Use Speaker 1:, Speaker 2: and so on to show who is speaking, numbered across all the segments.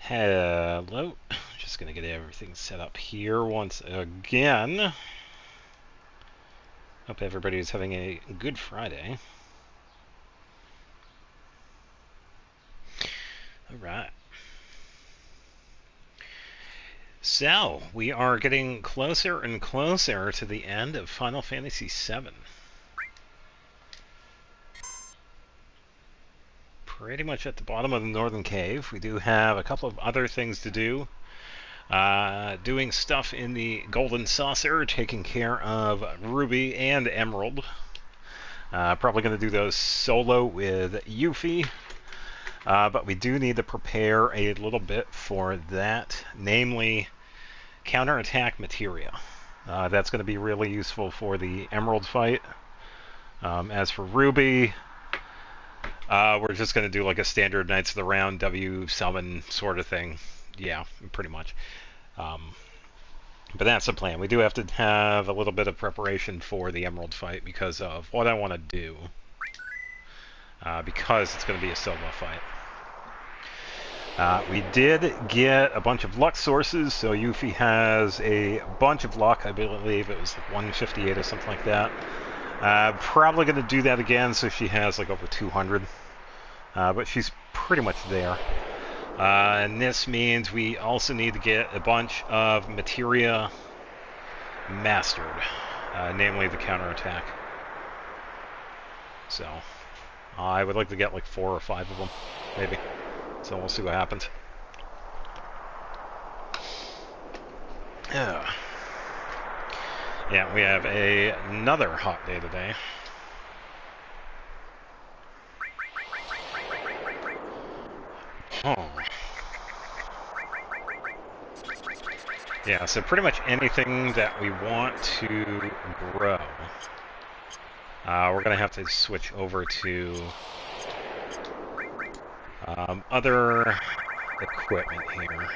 Speaker 1: Hello. Just gonna get everything set up here once again. Hope everybody is having a good Friday. Alright. So, we are getting closer and closer to the end of Final Fantasy VII. Pretty much at the bottom of the Northern Cave. We do have a couple of other things to do. Doing stuff in the Golden Saucer, taking care of Ruby and Emerald. Probably going to do those solo with Yuffie. But we do need to prepare a little bit for that, namely counterattack materia. That's going to be really useful for the Emerald fight. As for Ruby, we're just going to do like a standard Knights of the Round W summon sort of thing. Yeah, pretty much. But that's the plan. We do have to have a little bit of preparation for the Emerald fight because of what I want to do. Because it's going to be a solo fight. We did get a bunch of luck sources, so Yuffie has a bunch of luck. I believe it was like 158 or something like that. Probably going to do that again, so she has like over 200. But she's pretty much there. And this means we also need to get a bunch of materia mastered, namely the counterattack. So, I would like to get like 4 or 5 of them, maybe. So we'll see what happens. Yeah, we have another hot day today. Oh. Yeah, so pretty much anything that we want to grow, we're going to have to switch over to other equipment here.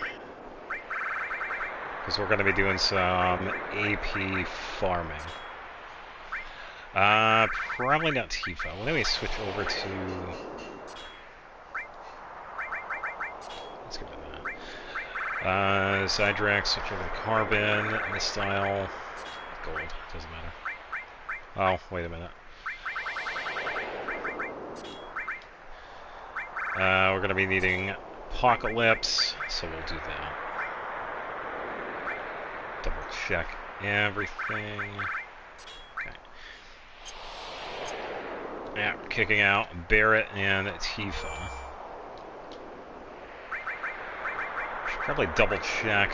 Speaker 1: Because we're going to be doing some AP farming. Probably not Tifa. Well, let me switch over to... Let's get rid of that. Zydrax, switch over to Carbon, Mistyle, Gold, doesn't matter. Oh, wait a minute. We're going to be needing Apocalypse, so we'll do that. Double check everything. Okay. Yeah, we're kicking out Barrett and Tifa. Should probably double check.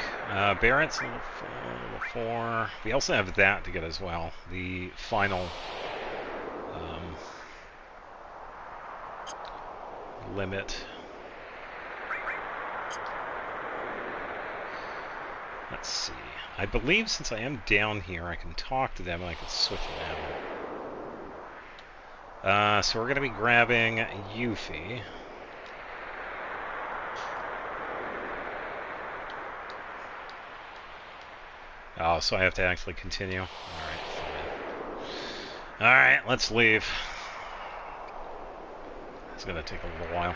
Speaker 1: Barrett's level 4. We also have that to get as well. The final limit. Let's see. I believe since I am down here, I can talk to them and I can switch it out. So we're going to be grabbing Yuffie. Oh, so I have to actually continue? Alright, fine. Alright, let's leave. It's going to take a little while.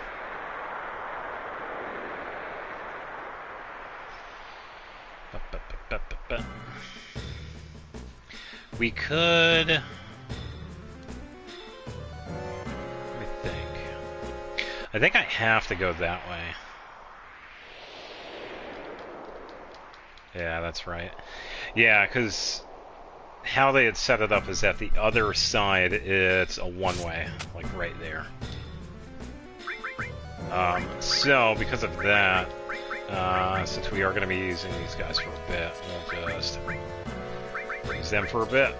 Speaker 1: We could... Let me think. I think I have to go that way. Yeah, that's right. Yeah, because how they had set it up is that the other side, it's a one-way, like right there. So, because of that, since we are going to be using these guys for a bit, we'll just use them for a bit.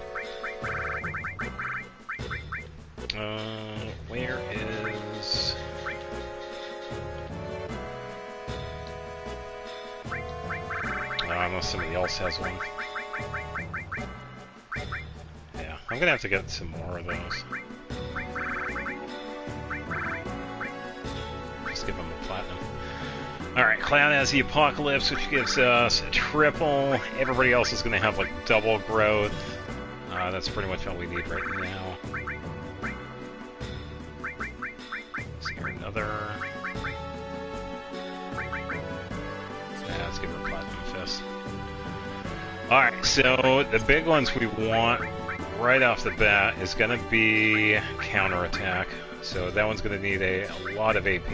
Speaker 1: Where is... unless somebody else has one. Yeah, I'm going to have to get some more of those. Give him a platinum. Alright, Cloud has the Apocalypse, which gives us a triple. Everybody else is going to have like double growth. That's pretty much all we need right now. Is there another? Alright, so the big ones we want right off the bat is going to be counterattack. So that one's going to need a lot of AP.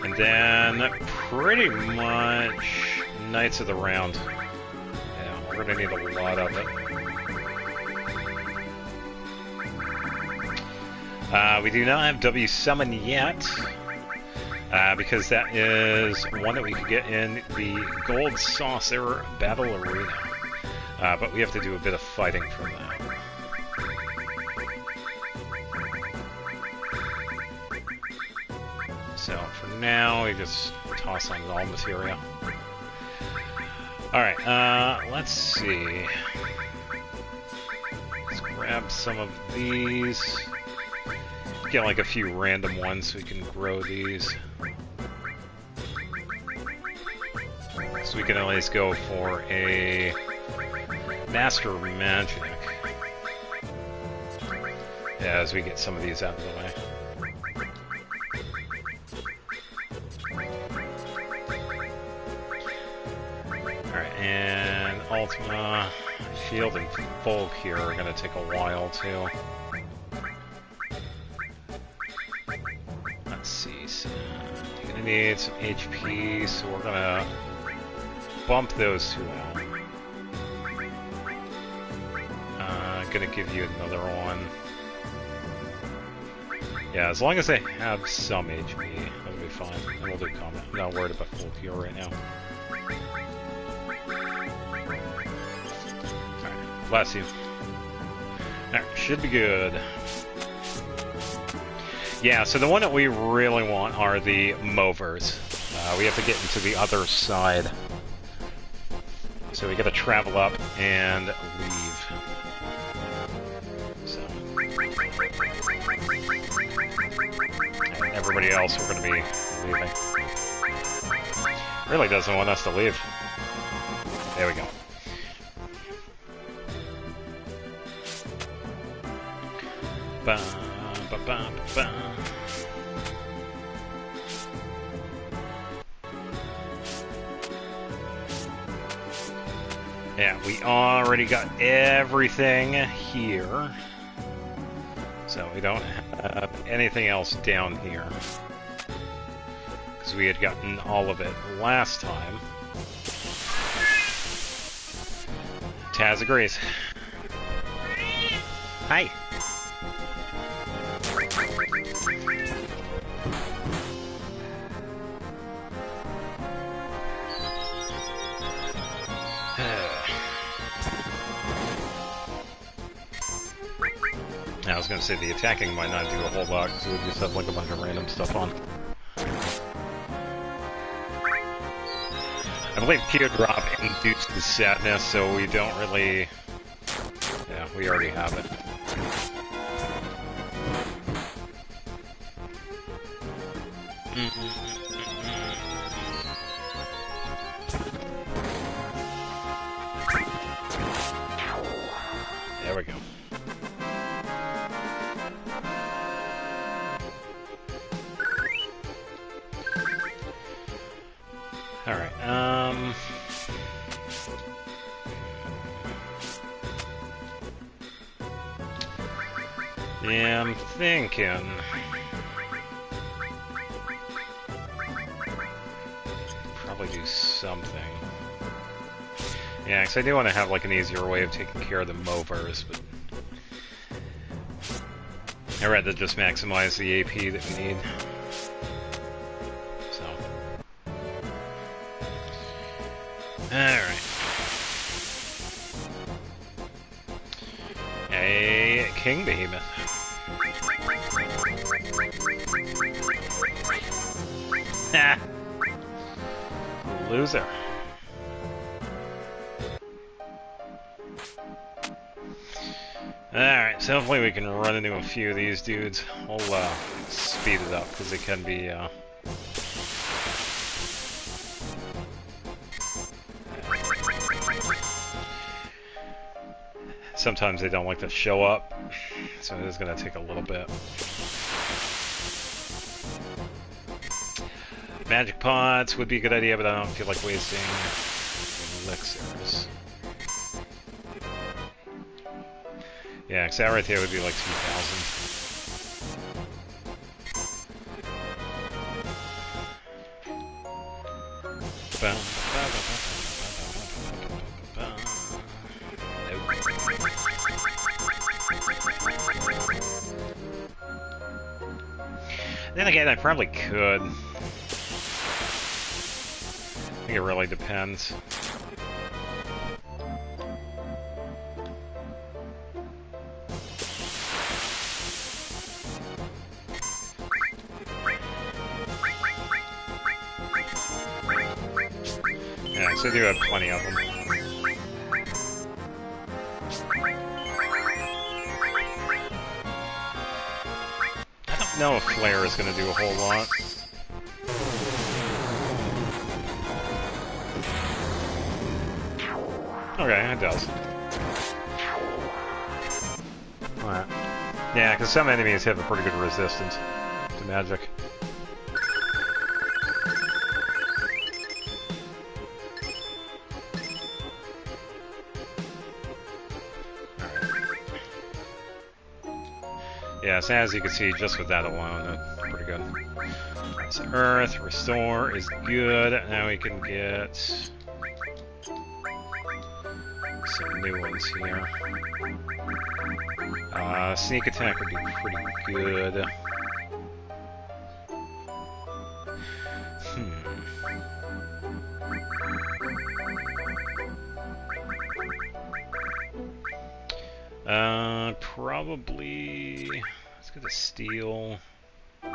Speaker 1: And then pretty much Knights of the Round. Yeah, we're going to need a lot of it. We do not have W Summon yet, because that is one that we could get in the Gold Saucer Battle Arena. But we have to do a bit of fighting for that. So for now, we just toss on all material. Alright, let's see. Let's grab some of these. Get like a few random ones so we can grow these. So we can at least go for a Master of Magic. Yeah, as we get some of these out of the way. Alright, and Ultima, Shield, and Folk here are going to take a while too. Let's see, so you're going to need some HP, so we're going to bump those two out. Gonna give you another one. Yeah, as long as they have some HP, that'll be fine. And we'll do combat. I'm not worried about full cure right now. Alright, bless you. Alright, should be good. Yeah, so the one that we really want are the Movers. We have to get into the other side. So we gotta travel up and leave. Everybody else we're going to be leaving. Really doesn't want us to leave. There we go. Ba, ba, ba, ba. Yeah, we already got everything here. So we don't have anything else down here. Because we had gotten all of it last time. Taz agrees. Hi. I was going to say the attacking might not do a whole lot, because we just have like a bunch of random stuff on. I believe Teardrop induces sadness, so we don't really... Yeah, we already have it. There we go. Alright, yeah, I'm thinking... Probably do something. Yeah, because I do want to have like an easier way of taking care of the Movers, but... I'd rather just maximize the AP that we need. Alright. A King Behemoth. Ha! Loser. Alright, so hopefully we can run into a few of these dudes. We'll speed it up, because it can be sometimes they don't like to show up, so it is going to take a little bit. Magic pots would be a good idea, but I don't feel like wasting elixirs. Yeah, because that right there would be like 2,000. Then again, I probably could. I think it really depends. Yeah, so I do have plenty of them. I don't know if Flare is going to do a whole lot. Okay, it does. Alright. Yeah, because some enemies have a pretty good resistance to magic. Yeah, so as you can see, just with that alone, that's pretty good. So Earth, Restore is good. Now we can get some new ones here. Sneak Attack would be pretty good. Probably... Let's get a Steel. I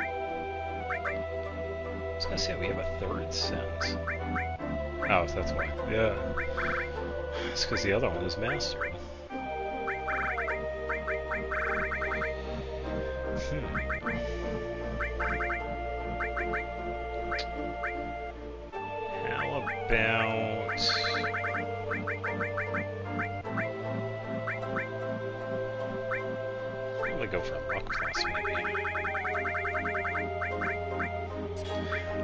Speaker 1: was gonna say we have a third sense. Oh, that's why. Yeah. It's because the other one is mastered. How about... Probably go for a Luck Plus, maybe.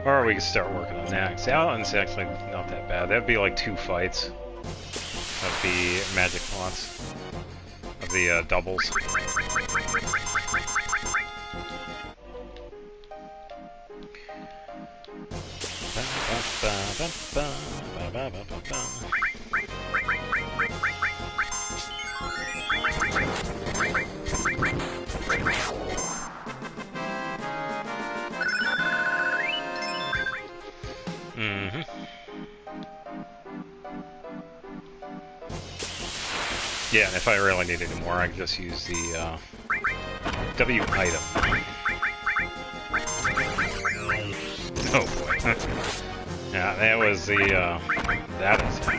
Speaker 1: Or we can start working on that. Saladin's actually not that bad. That'd be like 2 fights of the magic pots. Of the doubles. Yeah, and if I really need any more, I can just use the W item. Oh boy. Yeah, that was the that is it.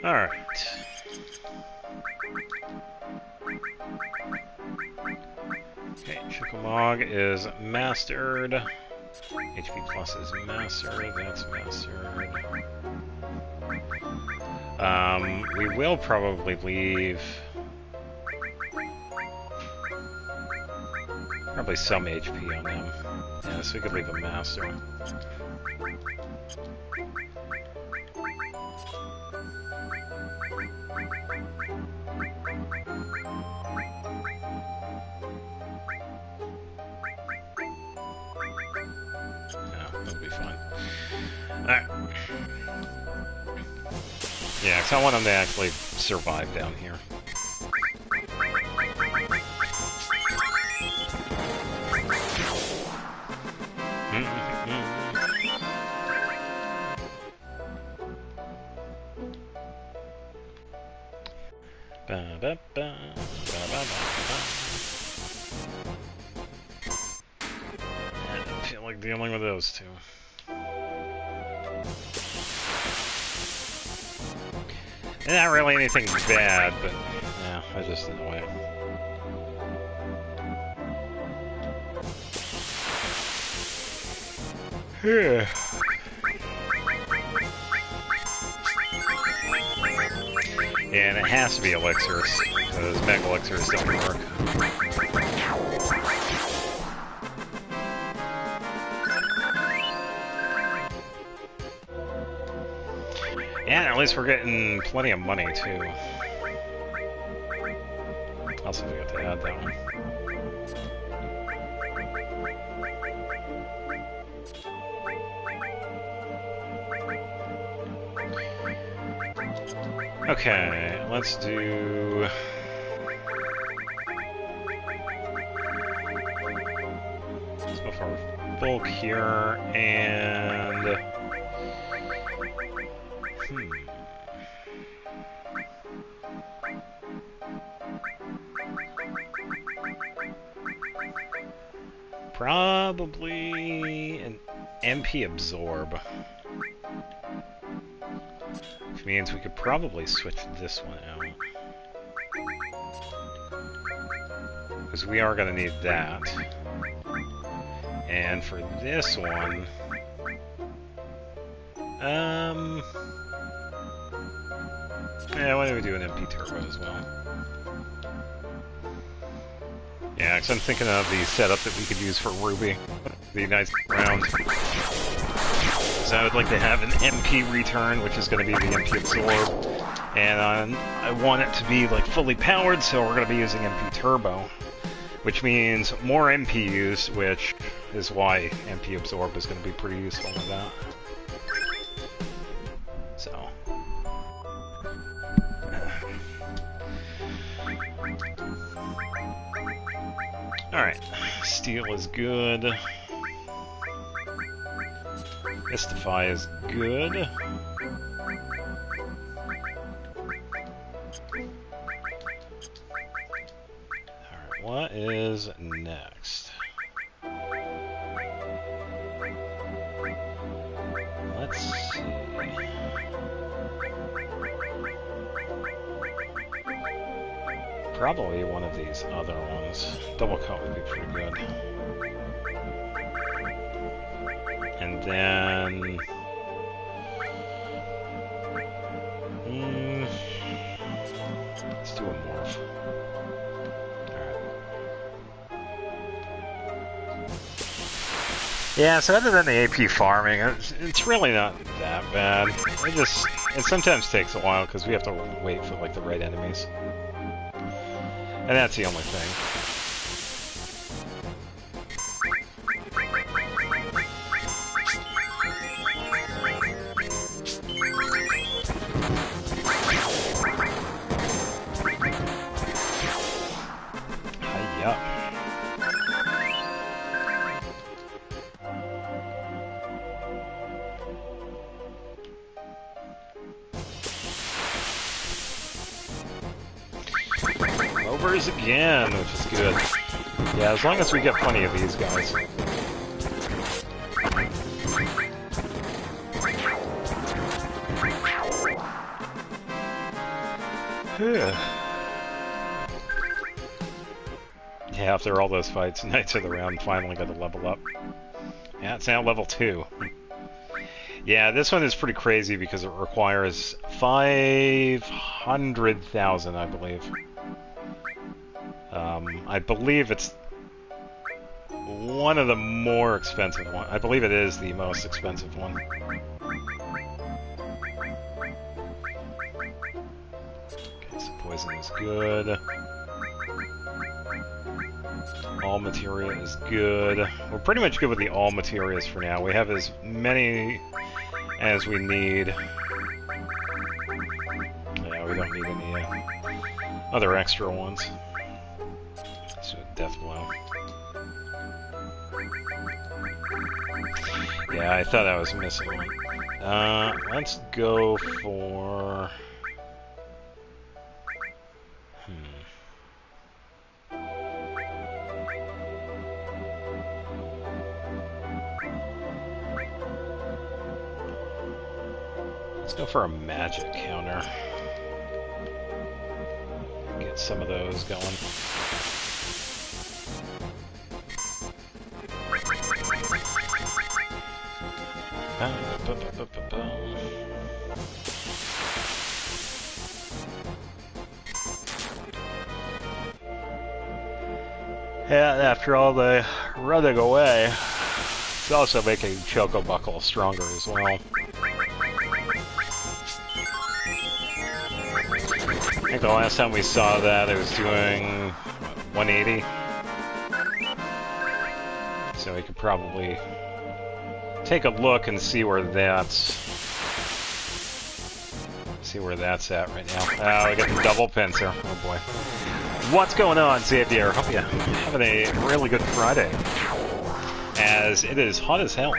Speaker 1: Alright. Okay, Shukumog is mastered. HP Plus is mastered, that's mastered. We will probably leave... Probably some HP on them. Yeah, so we could leave a master. Yeah, because I want them to actually survive down here. I don't feel like dealing with those two. Not really anything bad, but yeah, I just in the way. Yeah. And it has to be elixirs, because mega elixirs don't work. And at least we're getting plenty of money, too. Also forgot to add that one. Okay, let's do... Let's go for bulk here, and... Probably an MP absorb. Which means we could probably switch this one out. Because we are going to need that. And for this one... yeah, why don't we do an MP turbo as well? Yeah, because I'm thinking of the setup that we could use for Ruby. The nice round. So I would like to have an MP return, which is going to be the MP absorb. And I want it to be like fully powered, so we're going to be using MP turbo. Which means more MP use, which is why MP absorb is going to be pretty useful with that. So... Alright, steel is good. Mystify is good. Alright, what is next? Let's see. Probably one of these other ones. Double coat would be pretty good. And then... let's do a morph. Alright. Yeah, so other than the AP farming, it's really not that bad. It sometimes takes a while because we have to wait for like the right enemies. And that's the only thing. Hiya. Overs again, which is good. Yeah, as long as we get plenty of these guys. Yeah, after all those fights, Knights of the Round finally got to level up. Yeah, it's now level 2. Yeah, this one is pretty crazy because it requires 500,000, I believe. I believe it's one of the more expensive ones. I believe it is the most expensive one. Okay, so poison is good. All materia is good. We're pretty much good with the all materias for now. We have as many as we need. Yeah, we don't need any other extra ones. So death blow. Yeah, I thought I was missing one. Let's go for... Let's go for a magic counter. Get some of those going. Yeah, after all the running away, it's also making Choco Buckle stronger as well. I think the last time we saw that, it was doing, what, 180? So we could probably take a look and see where that's at right now. Oh, we got the double pincer. Oh boy. What's going on, Xavier? Hope you're having a really good Friday. As it is hot as hell.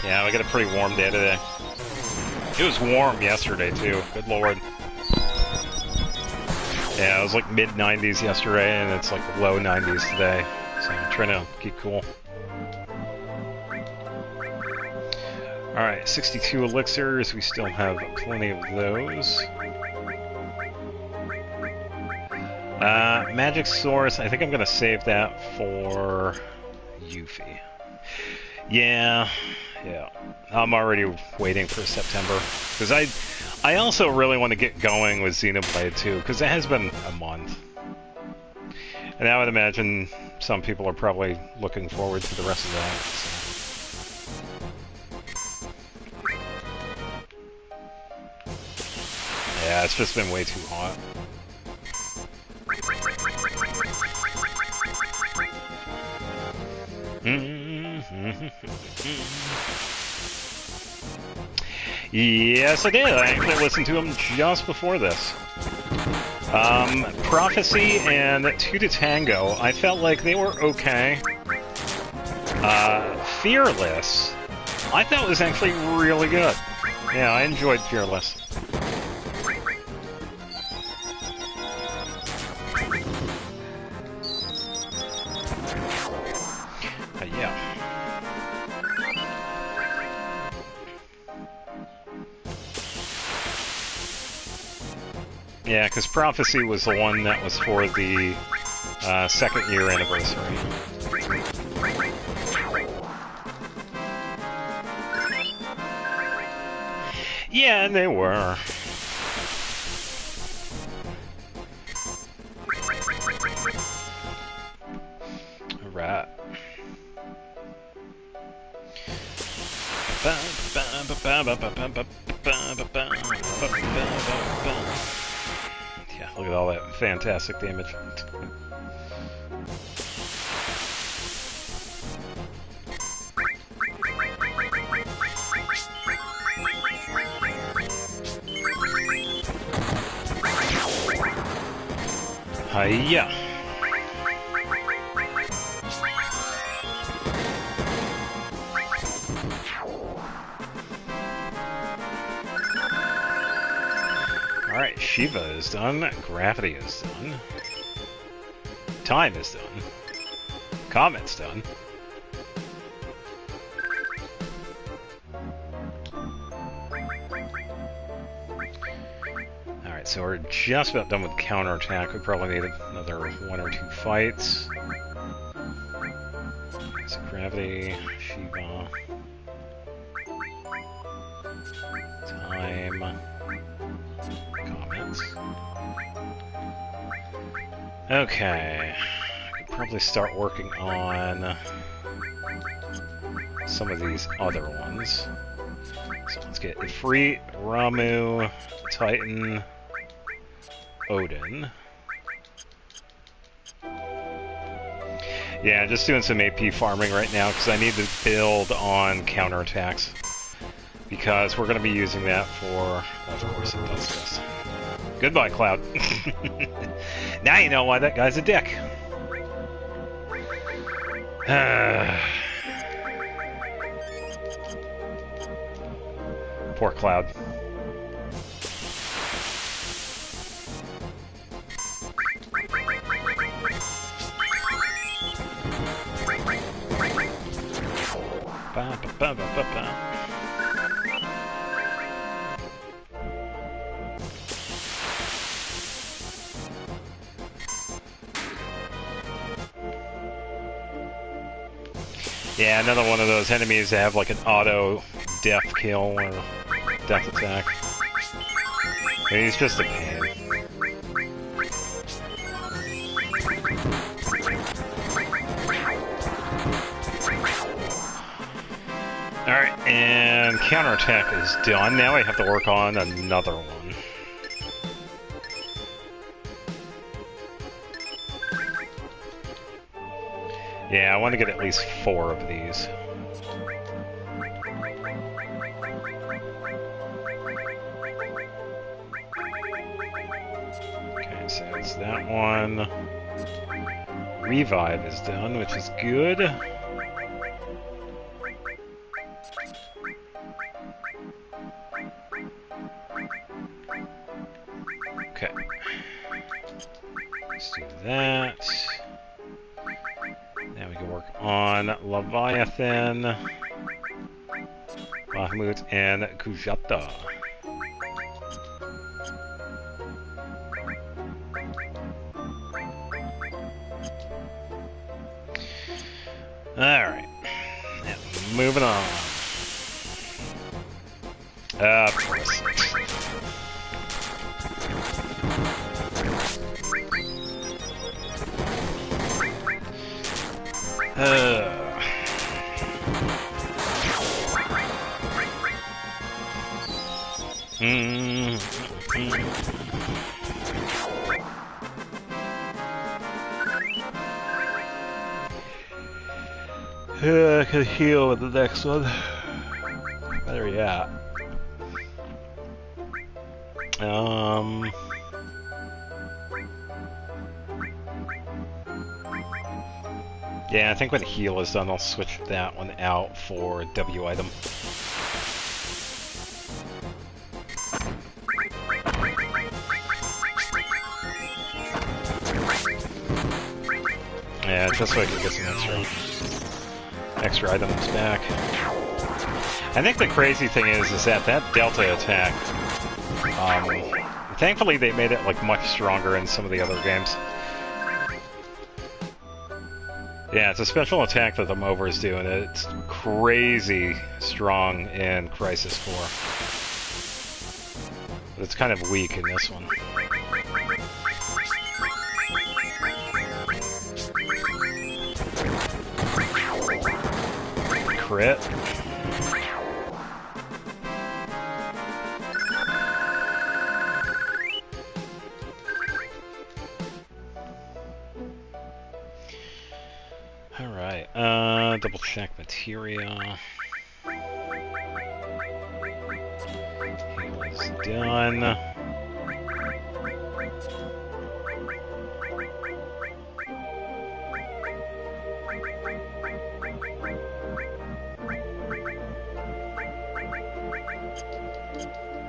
Speaker 1: Yeah, we got a pretty warm day today. It was warm yesterday too. Good lord. Yeah, it was like mid-90s yesterday, and it's like low 90s today. So I'm trying to keep cool. Alright, 62 elixirs. We still have plenty of those. Magic Source. I think I'm going to save that for Yuffie. Yeah. I'm already waiting for September. Because I also really want to get going with Xenoblade too, because it has been a month. And I would imagine some people are probably looking forward to the rest of that. So. Yeah, it's just been way too hot. Yes, I did. I actually listened to him just before this. Prophecy and Two to Tango, I felt like they were okay. Fearless, I thought was actually really good. Yeah, I enjoyed Fearless. Yeah, because Prophecy was the one that was for the second year anniversary. Yeah, and they were. Alright. Yeah, look at all that fantastic damage. Hiya. Alright, Shiva is done, Gravity is done, Time is done, Comet's done. Alright, so we're just about done with counterattack. We probably need another 1 or 2 fights. So Gravity, Shiva, Time, Comets. Okay, I could probably start working on some of these other ones. So let's get Ifrit, Ramu, Titan, Odin. Yeah, just doing some AP farming right now because I need to build on counterattacks. Because we're going to be using that for... Of course it does this. Goodbye, Cloud. Now you know why that guy's a dick. Poor Cloud. Ba, ba, ba, ba, ba, ba. Yeah, another one of those enemies that have like an auto death kill or death attack. And he's just a pain. Alright, and counterattack is done. Now I have to work on another one. Yeah, I want to get at least 4 of these. Okay, so it's that one. Revive is done, which is good. Okay. Let's do that. Now we can work on Leviathan, Bahamut, and Kujata. Alright. Now, moving on. Of course. I could heal with the next one. Better yet. Yeah, I think when heal is done, I'll switch that one out for W item. Yeah, just so I can get some extra items back. I think the crazy thing is that Delta attack, thankfully they made it like much stronger in some of the other games. Yeah, it's a special attack that the Mover is doing. It's crazy strong in Crisis 4. But it's kind of weak in this one. Crit. Alright, double check material. Heal is done.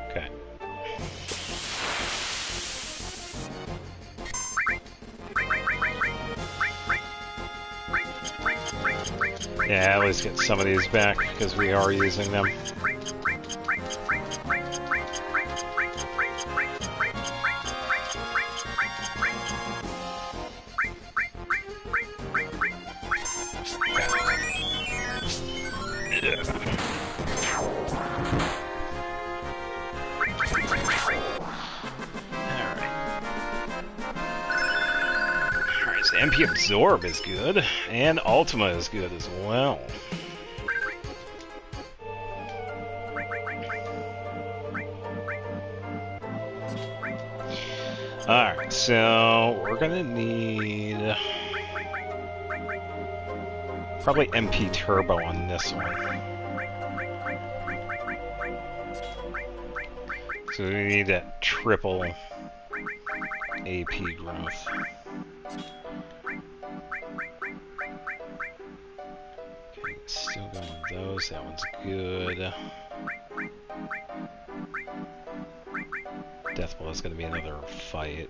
Speaker 1: Okay. Yeah, at least get some of these back, because we are using them. MP Absorb is good, and Ultima is good as well. Alright, so we're gonna need probably MP Turbo on this one. So we need that triple AP growth. Still going with those, that one's good. Deathblow is going to be another fight.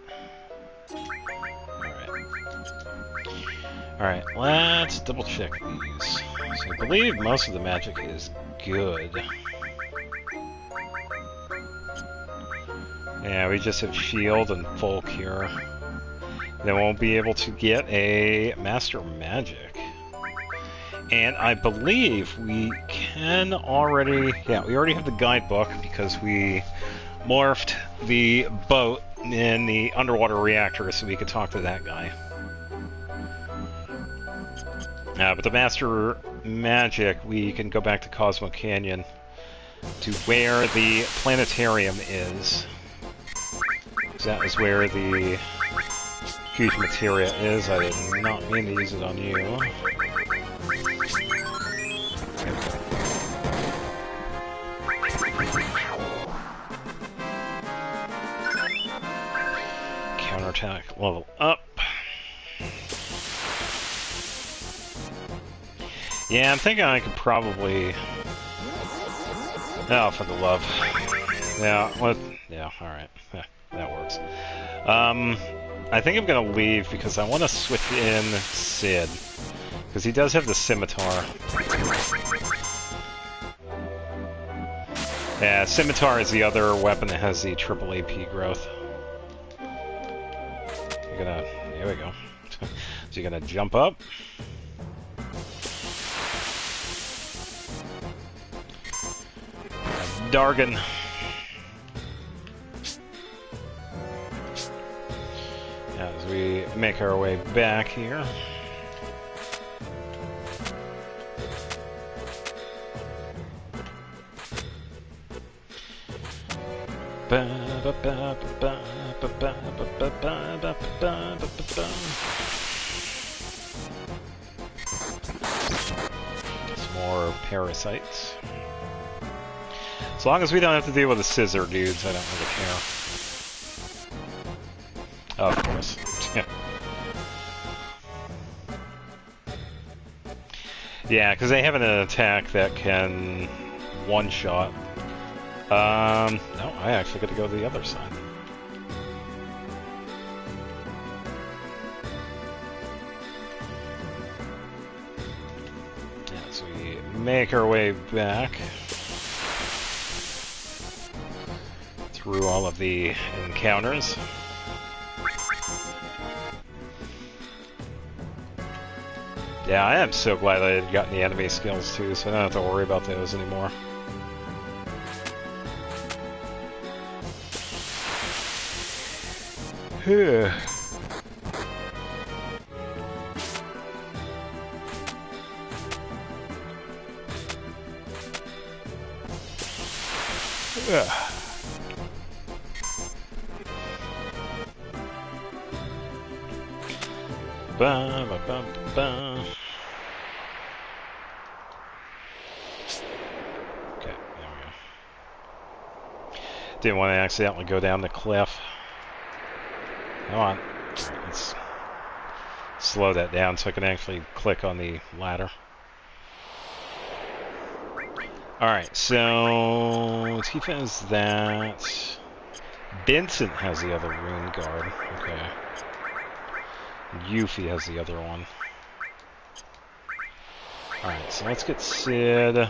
Speaker 1: Alright, let's double check these. So I believe most of the magic is good. Yeah, we just have shield and full cure. Then we'll be able to get a Master Magic. And I believe we can already... Yeah, we already have the guidebook because we morphed the boat in the underwater reactor so we could talk to that guy. But the Master Magic, we can go back to Cosmo Canyon to where the planetarium is. That is where the huge materia is. I did not mean to use it on you. Counterattack level up. Yeah, I'm thinking I could probably... Oh, for the love. Yeah, what? Yeah, alright. That works. I think I'm gonna leave because I want to switch in Sid. Because he does have the scimitar. Yeah, scimitar is the other weapon that has the triple AP growth. You're gonna... Here we go. So you're gonna jump up. Dargan. As we make our way back here. Some more parasites. As long as we don't have to deal with the scissor dudes, I don't really care. Oh, of course. Yeah, because they have an attack that can one-shot. No, I actually got to go to the other side. Yeah, so we make our way back through all of the encounters. Yeah, I am so glad I had gotten the enemy skills too, so I don't have to worry about those anymore. Yeah. Ba, ba, ba, ba. Okay, there we go. Didn't want to accidentally go down the cliff. Come on. Let's slow that down so I can actually click on the ladder. Alright, so Tifa has that. Vincent has the other rune guard. Okay. Yuffie has the other one. Alright, so let's get Sid.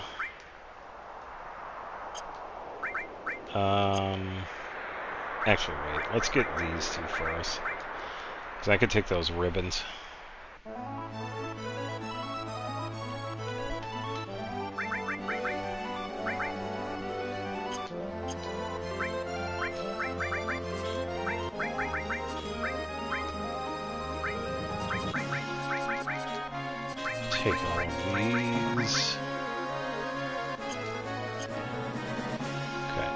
Speaker 1: Actually, wait. Let's get these two first. Because I could take those ribbons. Take all of these. Okay.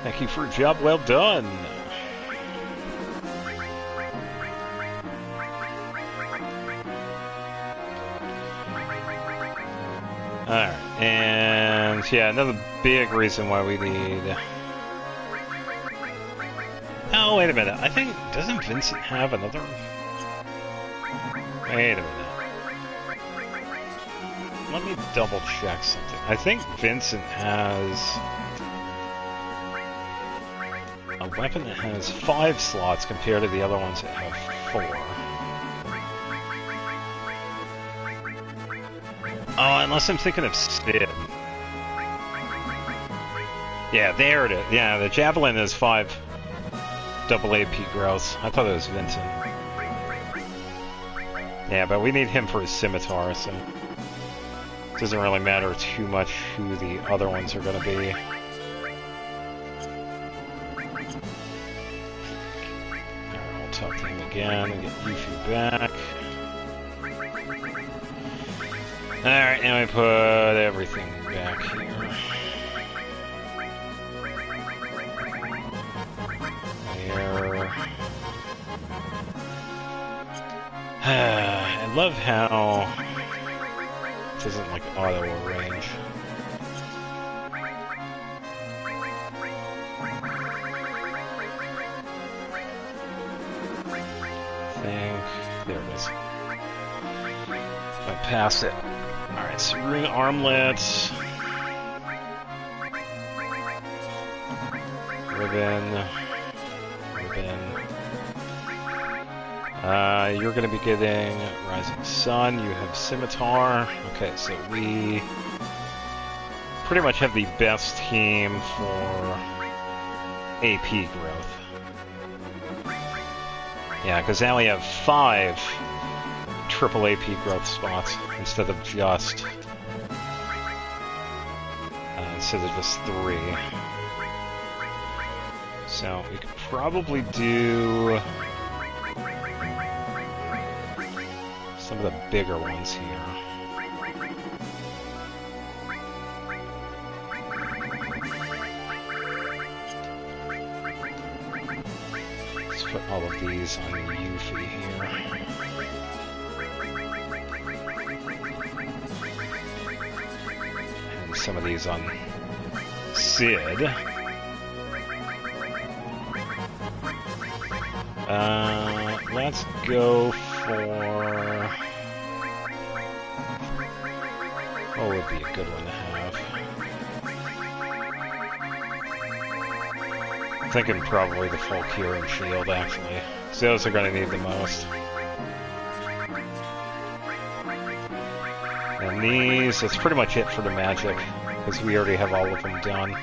Speaker 1: Thank you for a job well done. Alright, and yeah, another big reason why we need... Oh, wait a minute. I think... Doesn't Vincent have another... Wait a minute. Let me double check something. I think Vincent has a weapon that has 5 slots compared to the other ones that have 4. Oh, unless I'm thinking of Sid. Yeah, there it is. Yeah, the Javelin is 5 double AP growth. I thought it was Vincent. Yeah, but we need him for his scimitar, so it doesn't really matter too much who the other ones are going to be. Alright, we'll talk to him again and get Yuffie back. Alright, now we put everything back here. I love how it doesn't like auto arrange. There it is. Went past it. Alright, so ring armlets. Ribbon. You're going to be getting Rising Sun. You have Scimitar. Okay, so we pretty much have the best team for AP growth. Yeah, because now we have 5 triple AP growth spots instead of just 3. So we could probably do some of the bigger ones here. Let's put all of these on Yuffie here. And some of these on Sid. Let's go for... what would be a good one to have? I'm thinking probably the full cure and shield, actually. So those are going to need the most. And these, that's pretty much it for the magic, because we already have all of them done.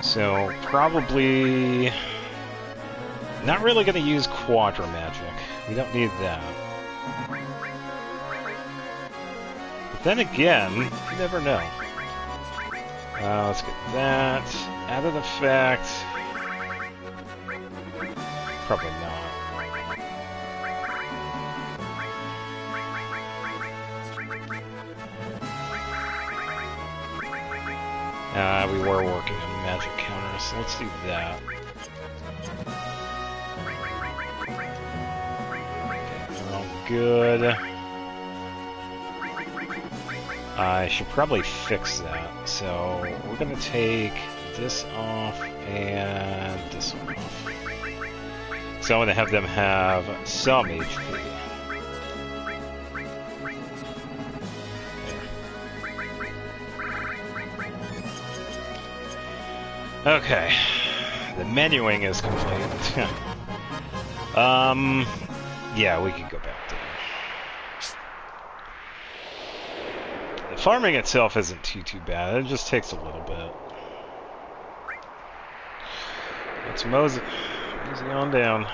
Speaker 1: So, probably... not really going to use Quadra Magic. We don't need that. But then again, you never know. Let's get that. Added effect. Probably not. We were working on magic counters, so let's do that. Good. I should probably fix that. So we're going to take this off and this one off. So I'm going to have them have some HP. There. Okay. The menuing is complete. Yeah, we can go back. Farming itself isn't too bad. It just takes a little bit. Let's mosey on down.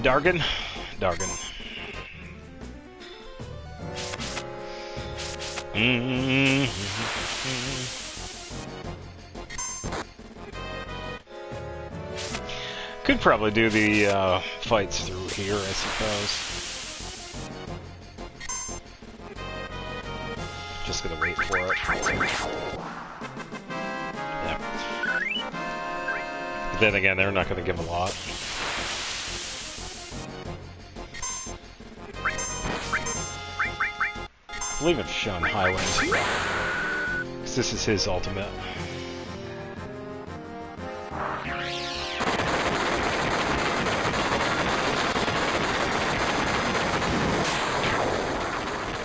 Speaker 1: Dargan. Could probably do the fights through here, I suppose. Just gonna wait for it. Yeah. But then again, they're not gonna give a lot. I believe it's shown Highwind, because this is his ultimate.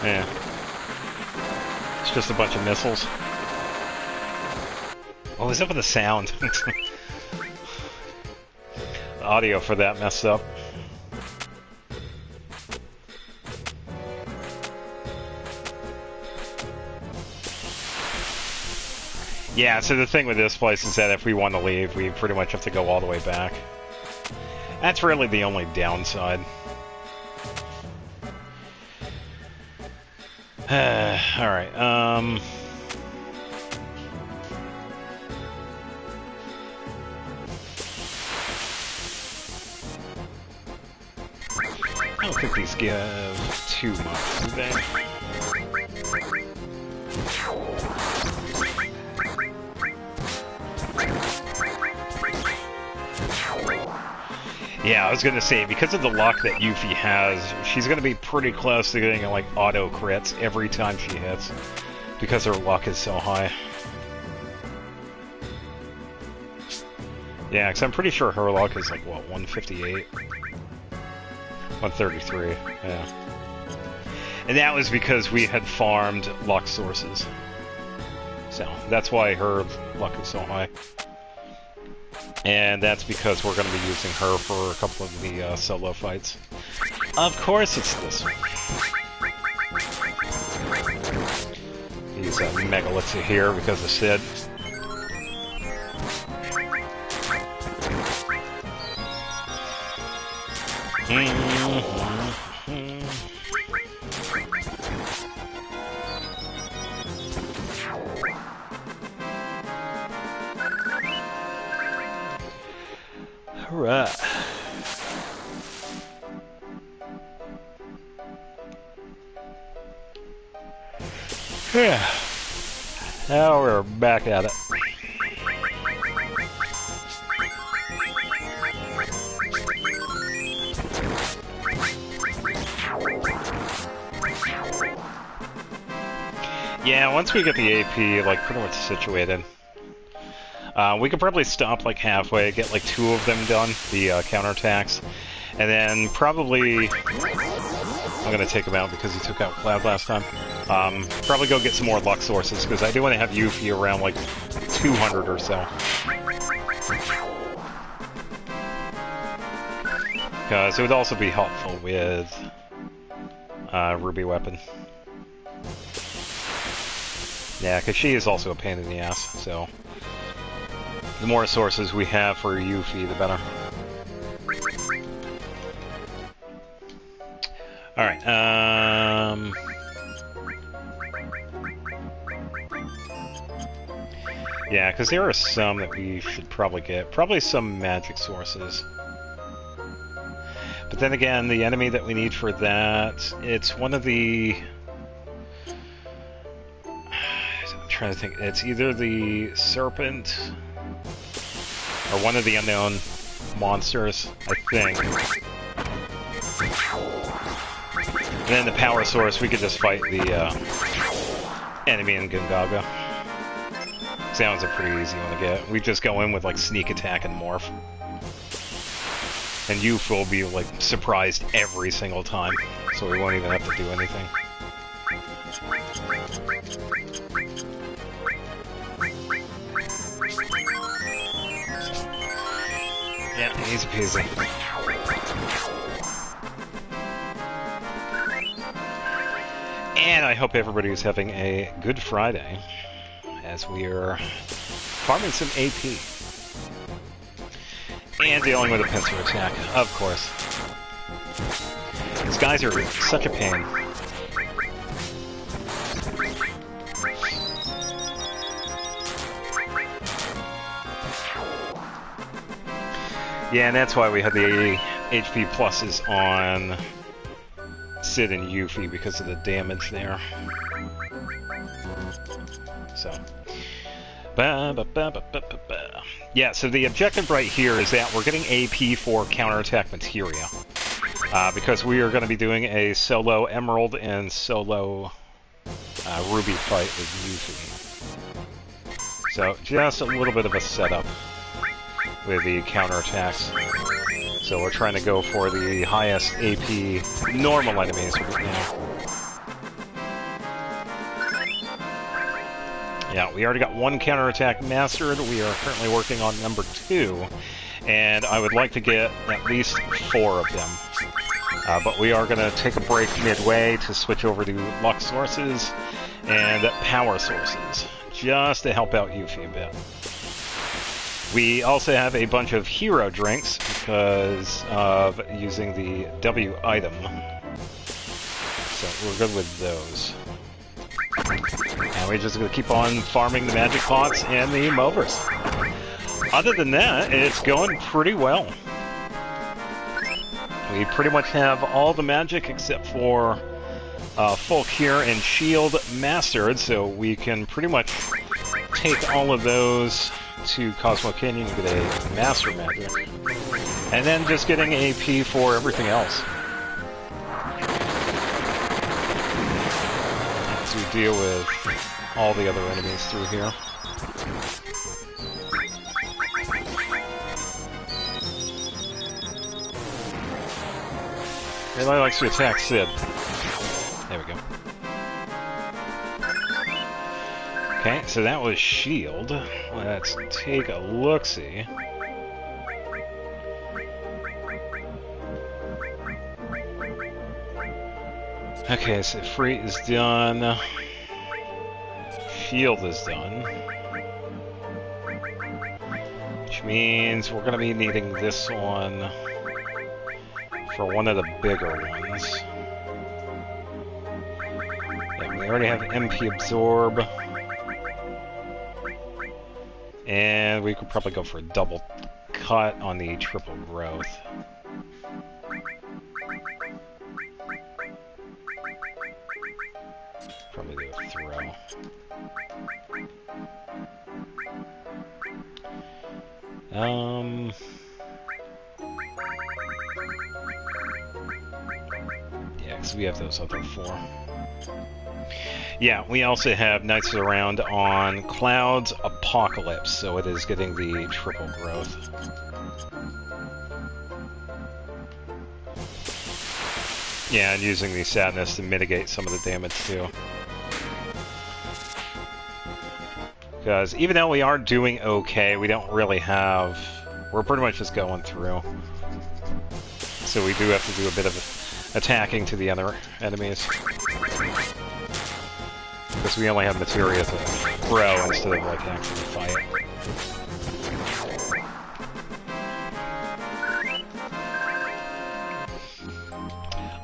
Speaker 1: Yeah. It's just a bunch of missiles. What was up with the sound? The audio for that messed up. Yeah, so the thing with this place is that if we want to leave, we pretty much have to go all the way back. That's really the only downside. Alright, I don't think these give too much, do they? Yeah, I was gonna say, because of the luck that Yuffie has, she's gonna be pretty close to getting, like, auto crits every time she hits, because her luck is so high. Yeah, because I'm pretty sure her luck is, like, what, 158? 133, yeah. And that was because we had farmed luck sources. So, that's why her luck is so high. And that's because we're going to be using her for a couple of the solo fights. Of course it's this one. He's Megaliths here because of Sid. Alright. Yeah. Now we're back at it. Yeah, once we get the AP, like, pretty much situated, we could probably stop, like, halfway, get, like, 2 of them done, the counterattacks, and then probably... I'm gonna take him out because he took out Cloud last time. Probably go get some more luck sources, because I do want to have Yuffie around, like, 200 or so. Because it would also be helpful with Ruby Weapon. Yeah, because she is also a pain in the ass, so... The more sources we have for Yuffie, the better. Alright, yeah, because there are some that we should probably get. Probably some magic sources. But then again, the enemy that we need for that, it's one of the... I'm trying to think. It's either the Serpent... or one of the unknown monsters, I think. And then the power source, we could just fight the enemy in Gungaga. Sounds a pretty easy one to get. We just go in with like sneak attack and morph. And Yuffie will be like surprised every single time, so we won't even have to do anything. Yeah, easy peasy. And I hope everybody is having a good Friday as we are farming some AP. And dealing with a pincer attack, of course. These guys are such a pain. Yeah, and that's why we had the HP pluses on Sid and Yuffie, because of the damage there. So. Yeah, so the objective right here is that we're getting AP for counterattack materia. Because we are going to be doing a solo Emerald and solo Ruby fight with Yuffie. So, just a little bit of a setup with the counterattacks. So we're trying to go for the highest AP normal enemies right now. Yeah, we already got 1 counterattack mastered. We are currently working on number 2. And I would like to get at least 4 of them. But we are going to take a break midway to switch over to luck sources and power sources, just to help out Yuffie a bit. We also have a bunch of hero drinks because of using the W item. So we're good with those. And we're just going to keep on farming the magic pots and the movers. Other than that, it's going pretty well. We pretty much have all the magic except for full cure and shield mastered, so we can pretty much take all of those to Cosmo Canyon and get a master magic. And then just getting AP for everything else. To deal with all the other enemies through here. Really likes to attack Sid. There we go. Okay, so that was shield. Let's take a look-see. Okay, so free is done. Shield is done. Which means we're going to be needing this one for one of the bigger ones. Yeah, we already have MP Absorb. And we could probably go for a double cut on the triple growth. Probably do a throw. Yeah, because we have those other four. Yeah, we also have Knights of the Round on Cloud's Apocalypse, so it is getting the triple growth. Yeah, and using the Sadness to mitigate some of the damage too. Because even though we are doing okay, we don't really have... We're pretty much just going through. So we do have to do a bit of attacking to the other enemies. Because we only have materia to throw instead of like actually fight.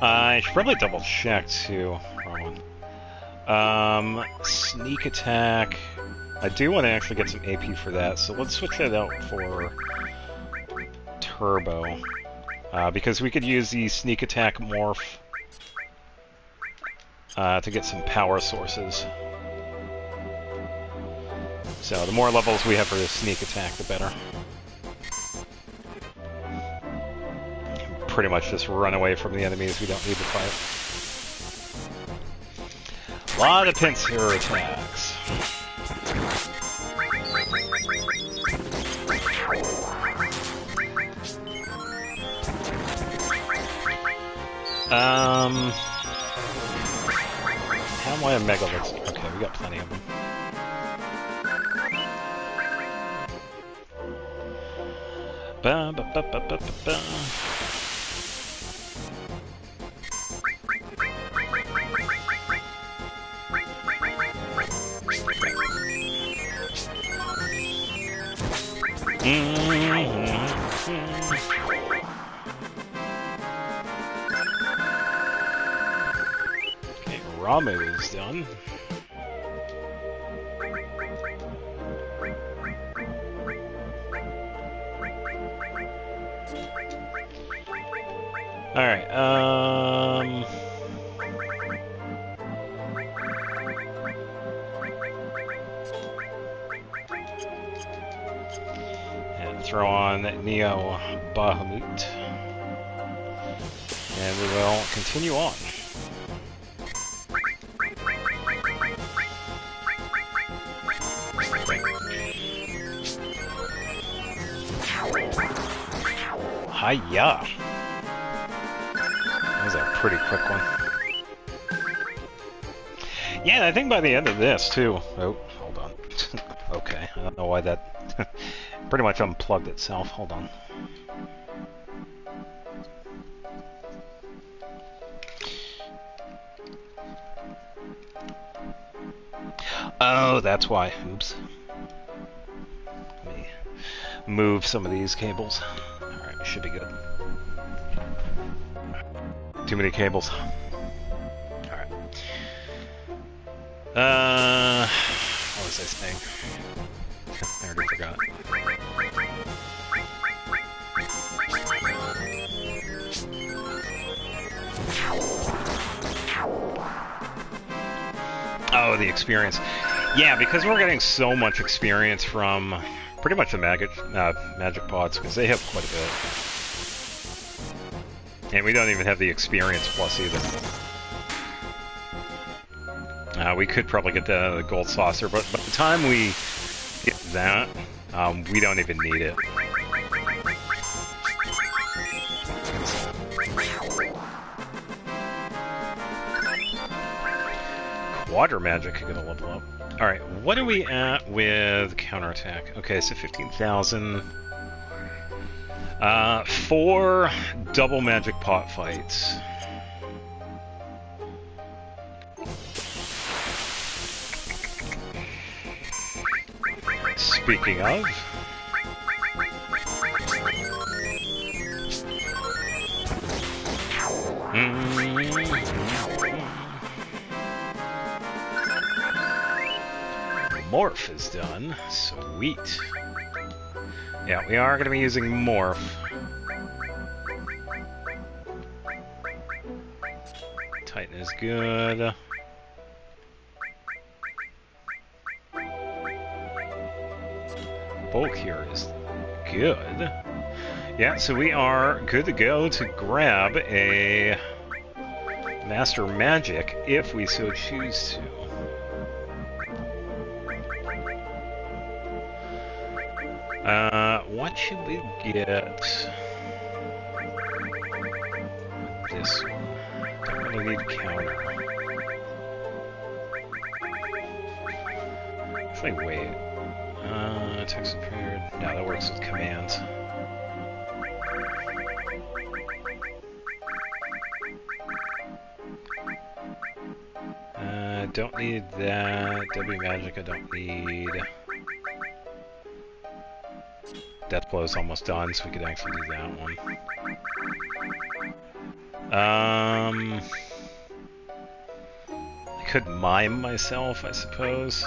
Speaker 1: I should probably double check too. Wrong one. Sneak attack. I do want to actually get some AP for that, so let's switch that out for Turbo. Because we could use the sneak attack morph to get some power sources. So the more levels we have for the sneak attack, the better. Pretty much just run away from the enemies we don't need to fight. A lot of pincer attacks. How am I a Megalix? Okay, we got plenty of them. Ba ba ba ba ba ba ba. Okay, Ramu is done. Alright, and throw on Neo Bahamut. And we will continue on. Hiya! That was a pretty quick one. Yeah, I think by the end of this, too... Oh, hold on. Okay, I don't know why that pretty much unplugged itself. Hold on. Oh, that's why. Oops. Let me move some of these cables. Alright, we should be good. Too many cables. Alright. What was I saying? I already forgot. Oh, the experience. Yeah, because we're getting so much experience from pretty much the magic pods, because they have quite a bit. And we don't even have the experience plus either. We could probably get the gold saucer, but by the time we get that, we don't even need it. Water magic could get a level up. Alright, what are we at with counterattack? Okay, so 15,000. 4 double magic pot fights. Speaking of... Morph is done. Sweet. Yeah, we are going to be using Morph. Titan is good. Bulk here is good. Yeah, so we are good to go to grab a Master Magic if we so choose to. What should we get? This one. Don't really need counter. If I wait. Text prepared. No, that works with commands. Don't need that. W magic I don't need. Death blow is almost done, so we could actually do that one. I could mime myself, I suppose.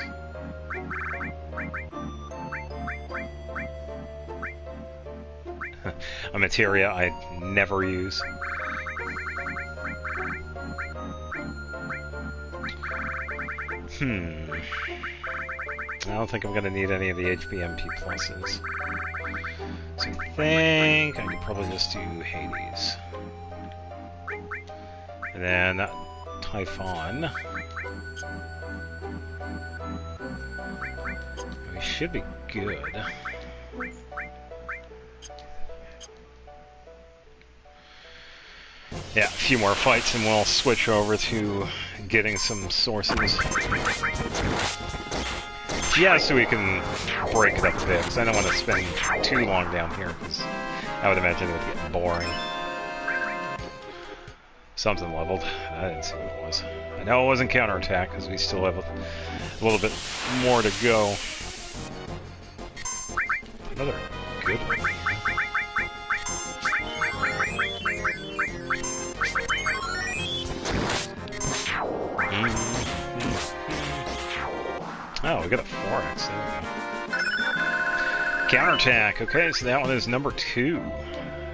Speaker 1: A materia I never use. I don't think I'm going to need any of the HBMP pluses. So I think I could probably just do Hades. And then Typhon. We should be good. Yeah, a few more fights and we'll switch over to getting some sources. Yeah, so we can break it up a bit, because I don't want to spend too long down here, because I would imagine it would get boring. Something leveled. I didn't see what it was. I know it wasn't counterattack, because we still have a little bit more to go. Another good one. Oh, we got a 4x. There we go. Counterattack. Okay, so that one is number 2.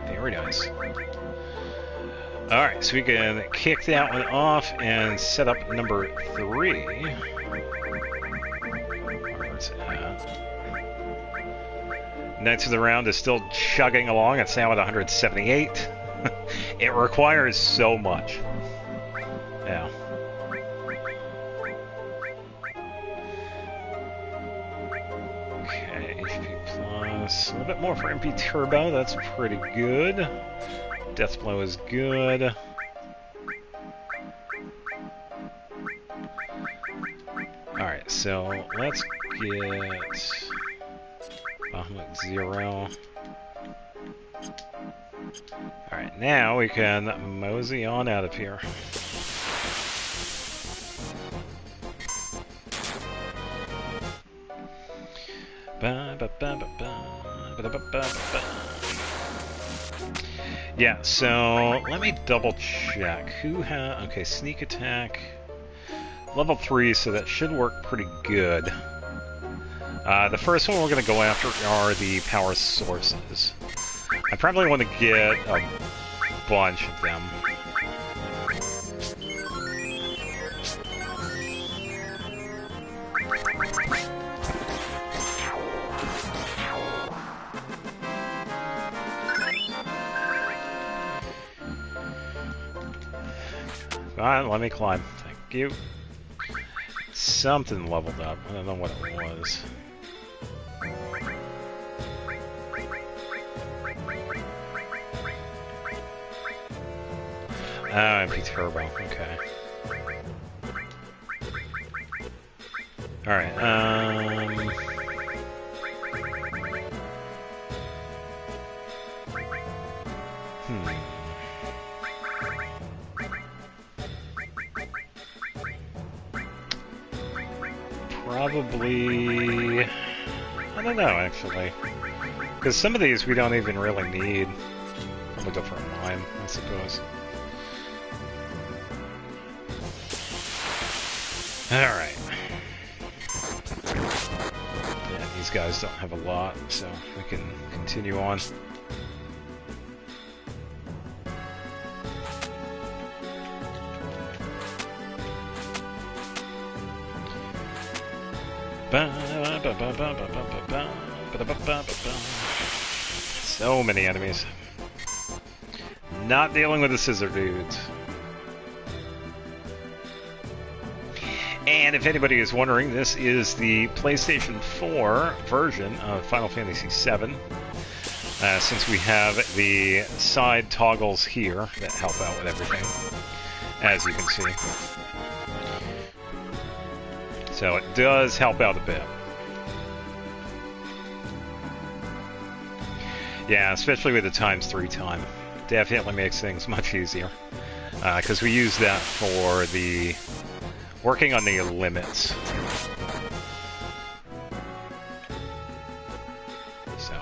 Speaker 1: Very nice. Alright, so we can kick that one off and set up number 3. Where's it at? Knights of the Round is still chugging along. It's now at 178. It requires so much. Yeah. A little bit more for MP Turbo, that's pretty good. Death Blow is good. Alright, so let's get Bahamut 0. Alright, now we can mosey on out of here. Yeah, so let me double check. Who has... Okay, sneak attack. Level 3, so that should work pretty good. The first one we're going to go after are the power sources. I probably want to get a bunch of them. Come on, let me climb. Thank you. Something leveled up. I don't know what it was. Oh, MP Turbo. Okay. Alright, Probably... I don't know, actually. Because some of these we don't even really need. Probably go for a mine, I suppose. Alright. Yeah, these guys don't have a lot, so we can continue on. So many enemies. Not dealing with the scissor dudes. And if anybody is wondering, this is the PlayStation 4 version of Final Fantasy VII. Since we have the side toggles here that help out with everything, as you can see. So it does help out a bit. Yeah, especially with the ×3 time. Definitely makes things much easier. Because we use that for the working on the limits. So.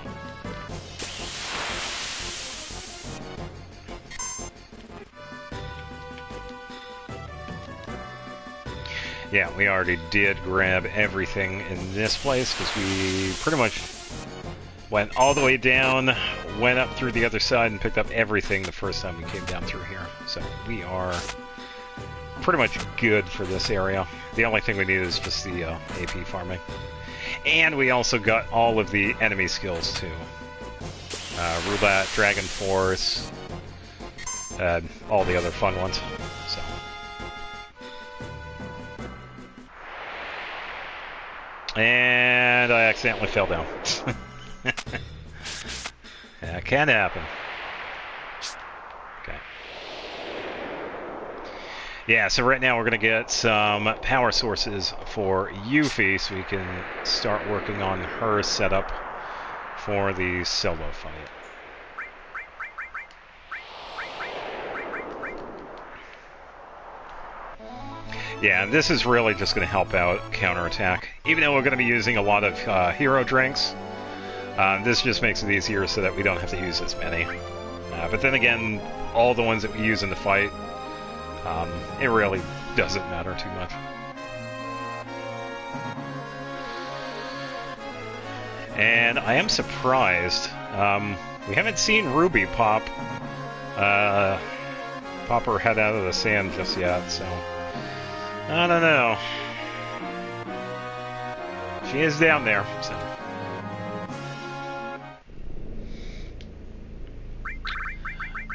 Speaker 1: Yeah, we already did grab everything in this place because we pretty much went all the way down, went up through the other side, and picked up everything the first time we came down through here. So we are pretty much good for this area. The only thing we need is just the AP farming. And we also got all of the enemy skills too. Roulette, Dragon Force, all the other fun ones. So. And I accidentally fell down. That can happen. Okay. Yeah, so right now we're going to get some power sources for Yuffie so we can start working on her setup for the solo fight. Yeah, this is really just going to help out counterattack. Even though we're going to be using a lot of hero drinks, this just makes it easier so that we don't have to use as many. But then again, all the ones that we use in the fight, it really doesn't matter too much. And I am surprised. We haven't seen Ruby pop her head out of the sand just yet, so I don't know. She is down there, so.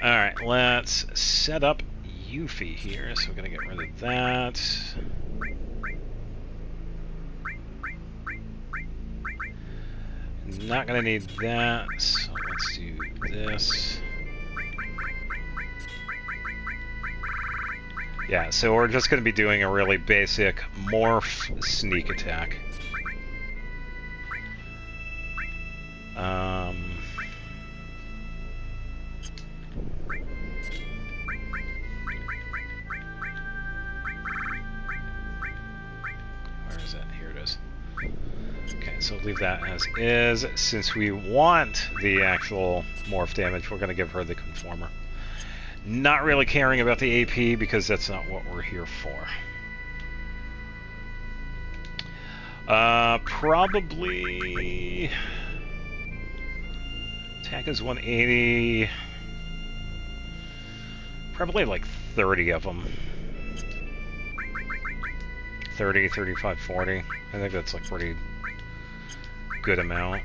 Speaker 1: Alright, let's set up Yuffie here, so we're gonna get rid of that. Not gonna need that, so let's do this. Yeah, so we're just gonna be doing a really basic morph sneak attack. so leave that as is. Since we want the actual morph damage, we're going to give her the Conformer. Not really caring about the AP because that's not what we're here for. Probably... Attack is 180. Probably like 30 of them. 30, 35, 40. I think that's like pretty good amount.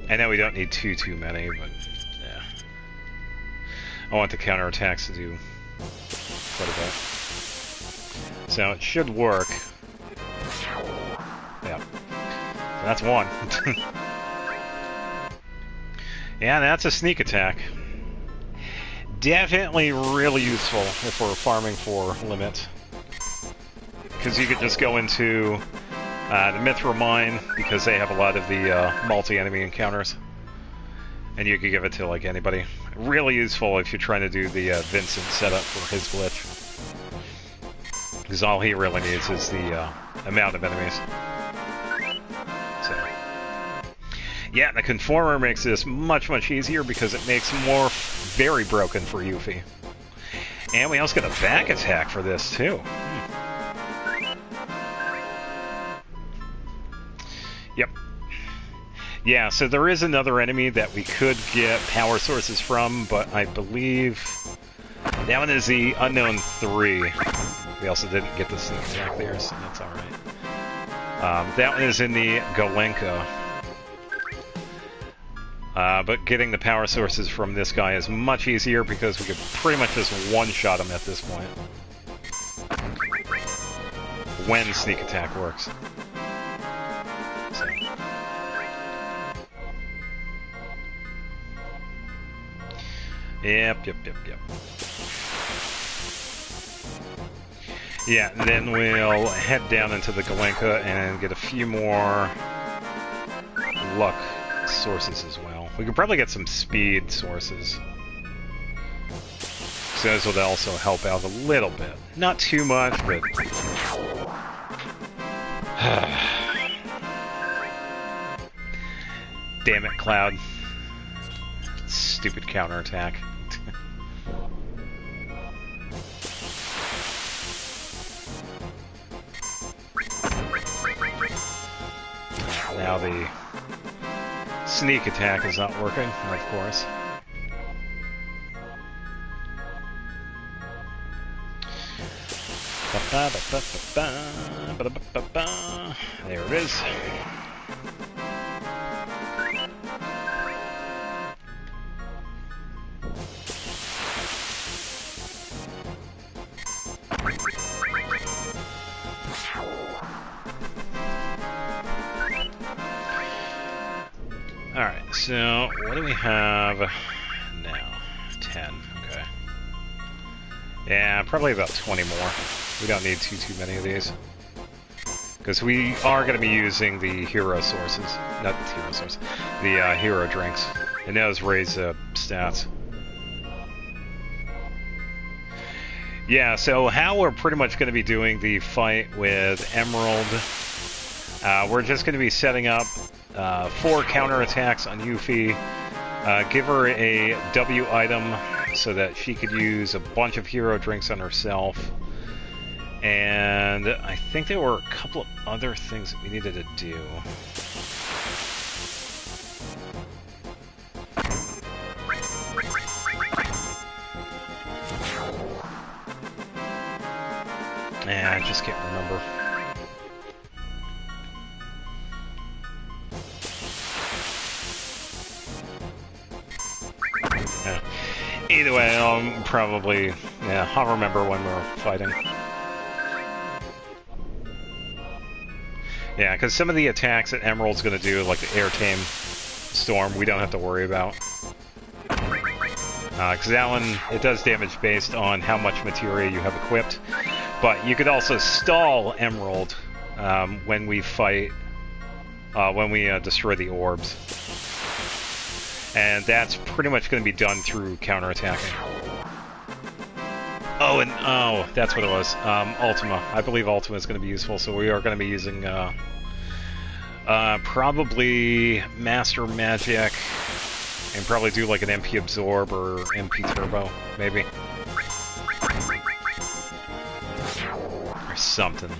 Speaker 1: I know we don't need too many, but yeah. I want the counterattacks to do quite a bit. So it should work. Yeah. So that's one. Yeah, that's a sneak attack. Definitely really useful if we're farming for limit. Because you could just go into the Mithril Mine, because they have a lot of the multi-enemy encounters. And you could give it to, like, anybody. Really useful if you're trying to do the Vincent setup for his glitch. Because all he really needs is the amount of enemies. So. Yeah, the Conformer makes this much easier because it makes Morph very broken for Yuffie. And we also get a back attack for this, too. Yep. Yeah, so there is another enemy that we could get power sources from, but I believe that one is the Unknown 3. We also didn't get the sneak attack there, so that's alright. That one is in the Golenka. But getting the power sources from this guy is much easier because we could pretty much just one-shot him at this point. When sneak attack works. So. Yep. Yeah, and then we'll head down into the Golenka and get a few more luck sources as well. We could probably get some speed sources. So those would also help out a little bit. Not too much, but... Damn it, Cloud. Stupid counterattack. Now the sneak attack is not working, of course. There it is. Alright, so what do we have now? 10, okay. Yeah, probably about 20 more. We don't need too many of these. Because we are going to be using the hero sources. Not the hero sources. The hero drinks. And those raise stats. Yeah, so how we're pretty much going to be doing the fight with Emerald. We're just going to be setting up 4 counterattacks on Yuffie. Give her a W item so that she could use a bunch of hero drinks on herself. And I think there were a couple of other things that we needed to do. I just can't remember. Yeah. Either way, I'll probably... Yeah, I'll remember when we're fighting. Yeah, because some of the attacks that Emerald's going to do, like the Air Tame Storm, we don't have to worry about. Because that one, it does damage based on how much materia you have equipped. But you could also stall Emerald when we fight, when we destroy the orbs. And that's pretty much going to be done through counterattacking. Oh, and oh, that's what it was. Ultima. I believe Ultima is going to be useful, so we are going to be using Probably Master Magic, and probably do like an MP Absorb or MP Turbo, maybe. Or something.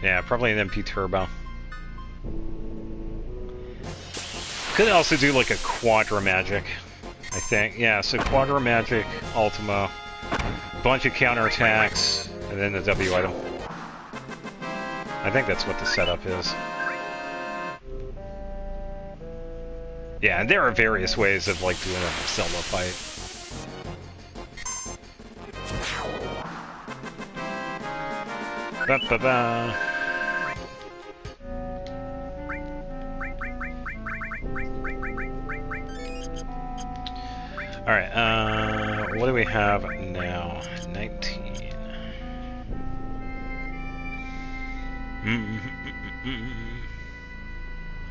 Speaker 1: Yeah, probably an MP Turbo. Could also do like a Quadra Magic, I think. Yeah, so Quadra Magic, Ultima, bunch of counterattacks, and then the W item. I think that's what the setup is. Yeah, and there are various ways of like doing a solo fight. Ba-ba-ba. Alright, what do we have now? 19.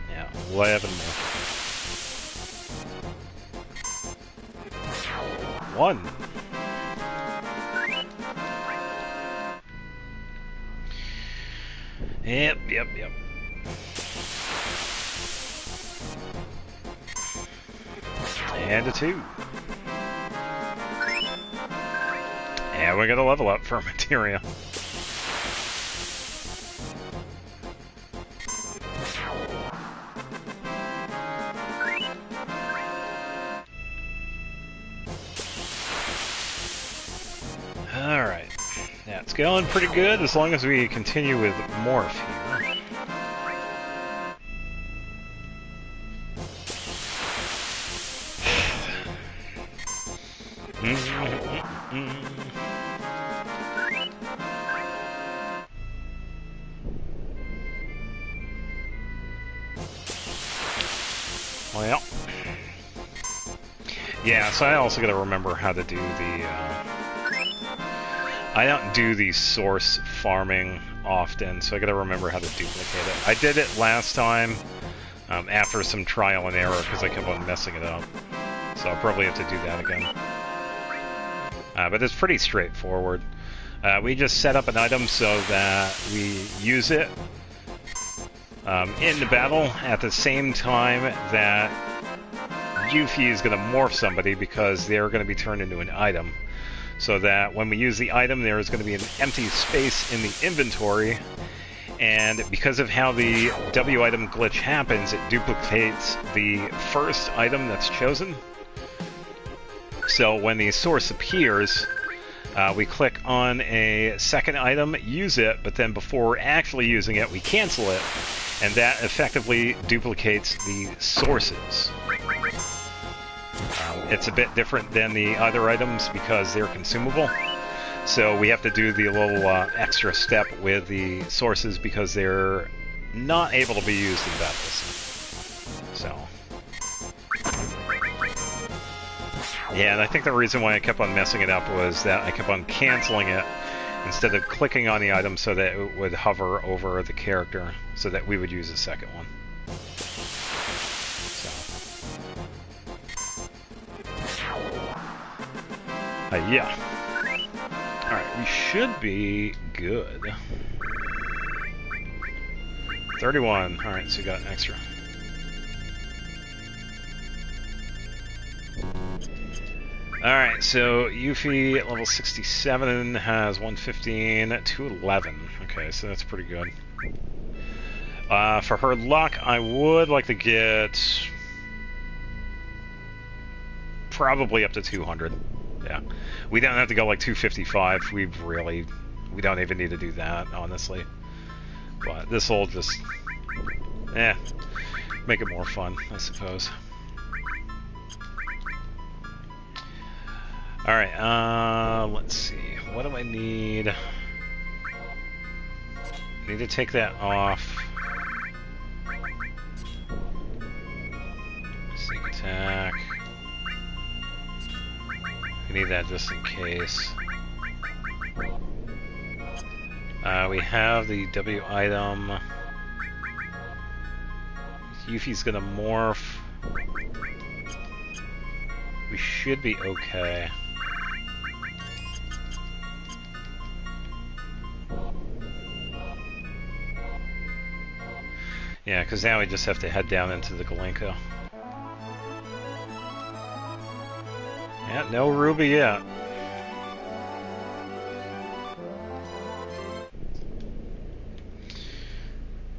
Speaker 1: Yeah, 11 more. 1. Yep. And a 2. Yeah, we got a level up for materia. Alright. Yeah, it's going pretty good as long as we continue with Morph here. Well, yeah, so I also got to remember how to do the, I don't do the source farming often, so I got to remember how to duplicate it. I did it last time after some trial and error because I kept on messing it up. So I'll probably have to do that again. But it's pretty straightforward. We just set up an item so that we use it in the battle at the same time that Yuffie is going to morph somebody because they're going to be turned into an item. So that when we use the item, there is going to be an empty space in the inventory, and because of how the W item glitch happens, it duplicates the first item that's chosen. So when the source appears, we click on a second item, use it, but then before actually using it, we cancel it, and that effectively duplicates the sources. It's a bit different than the other items because they're consumable. So we have to do the little extra step with the sources because they're not able to be used in battles. So. Yeah, and I think the reason why I kept on messing it up was that I kept on canceling it instead of clicking on the item so that it would hover over the character so that we would use a second one. Yeah. Alright, we should be good. 31. Alright, so we got an extra. Alright, so Yuffie at level 67 has 115 to 11. Okay, so that's pretty good. For her luck, I would like to get probably up to 200. Yeah, we don't have to go like 255. We don't even need to do that, honestly. But this will just, make it more fun, I suppose. All right, let's see. What do I need? I need to take that off. Sneak attack. I need that just in case. We have the W item. Yuffie's gonna morph. We should be okay. Yeah, because now we just have to head down into the Galenko. Yeah, no Ruby yet.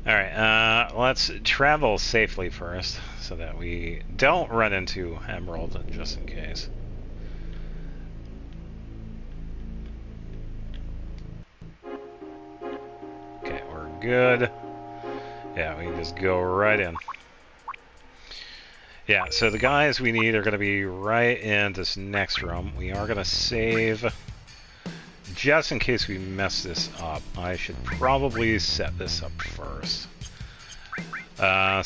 Speaker 1: Alright, let's travel safely first, so that we don't run into Emerald, just in case. Okay, we're good. Yeah, we can just go right in. Yeah, so the guys we need are going to be right in this next room. We are going to save, just in case we mess this up. I should probably set this up first.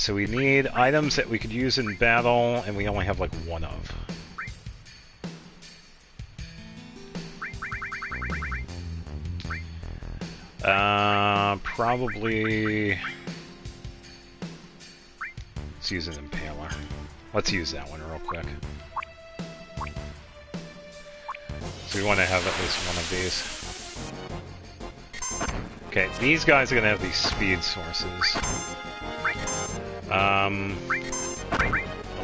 Speaker 1: So we need items that we could use in battle, and we only have like one of. Probably... Let's use an Impaler. Let's use that one real quick. So we want to have at least one of these. Okay, these guys are going to have these speed sources.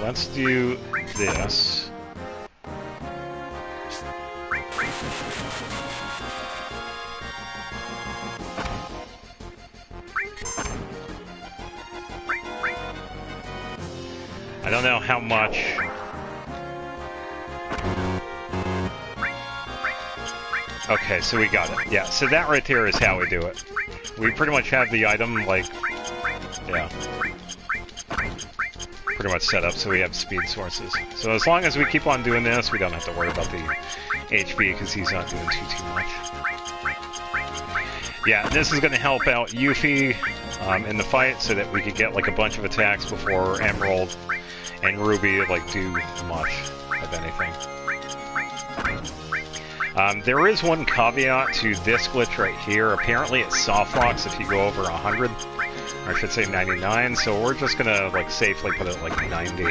Speaker 1: Let's do this. I don't know how much. Okay, so we got it. Yeah, so that right there is how we do it. We pretty much have the item, like, yeah, pretty much set up so we have speed sources. So as long as we keep on doing this, we don't have to worry about the HP because he's not doing too much. Yeah, this is going to help out Yuffie in the fight so that we could get like a bunch of attacks before Emerald and Ruby like do much of anything. There is one caveat to this glitch right here. Apparently it soft locks if you go over 100, or I should say 99, so we're just gonna like safely put it at like 90.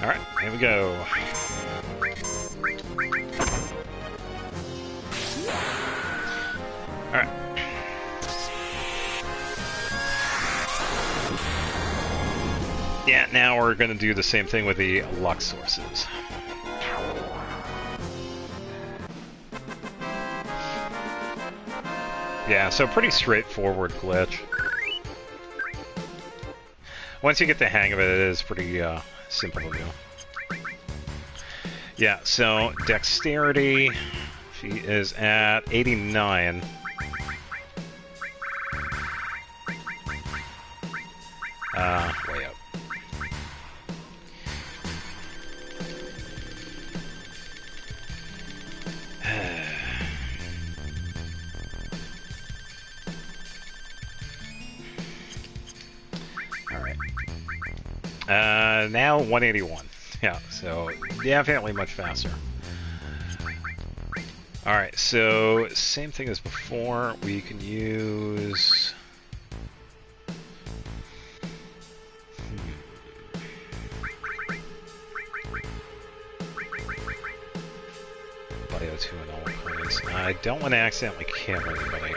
Speaker 1: Alright, here we go. Alright. Yeah, now we're going to do the same thing with the luck sources. Yeah, so pretty straightforward glitch. Once you get the hang of it, it is pretty simple to do. Yeah, so dexterity, she is at 89. Way up. Alright. Now 181. Yeah, so definitely much faster. Alright, so same thing as before. We can use... Bio 2 and all cards. I don't want to accidentally kill anybody.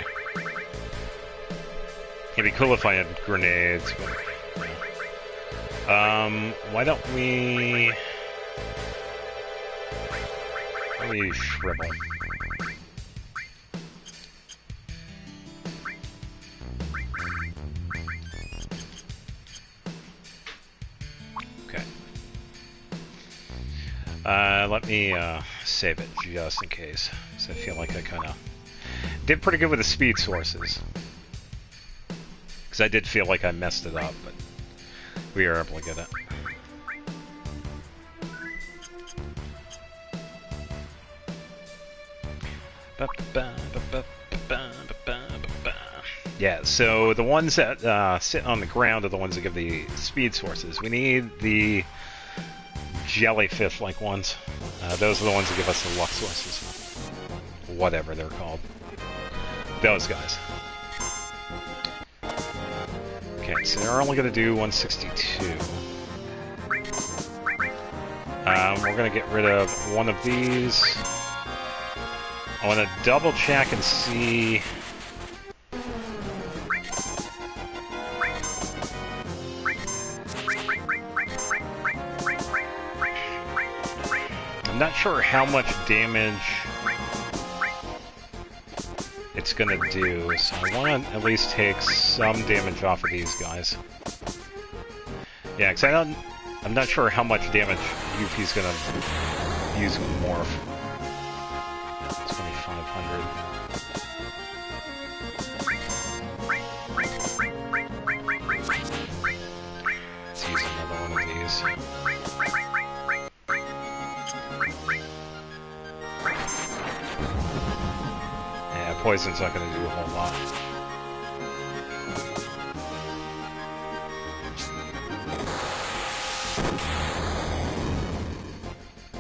Speaker 1: It'd be cool if I had grenades, but... why don't we... Let me shrivel. Okay. Let me, save it just in case. Because I feel like I kind of did pretty good with the speed sources. Because I did feel like I messed it up, but we were able to get it. Yeah, so the ones that sit on the ground are the ones that give the speed sources. We need the jellyfish-like ones. Those are the ones that give us the luck sources. Whatever they're called. Those guys. Okay, so they're only going to do 162. We're going to get rid of one of these. I want to double check and see. I'm not sure how much damage it's gonna do, so I want to at least take some damage off of these guys. Yeah, because I'm not sure how much damage Yuffie's gonna use with Morph. 2,500. Let's use another one of these. Yeah, poison's not gonna do a whole lot.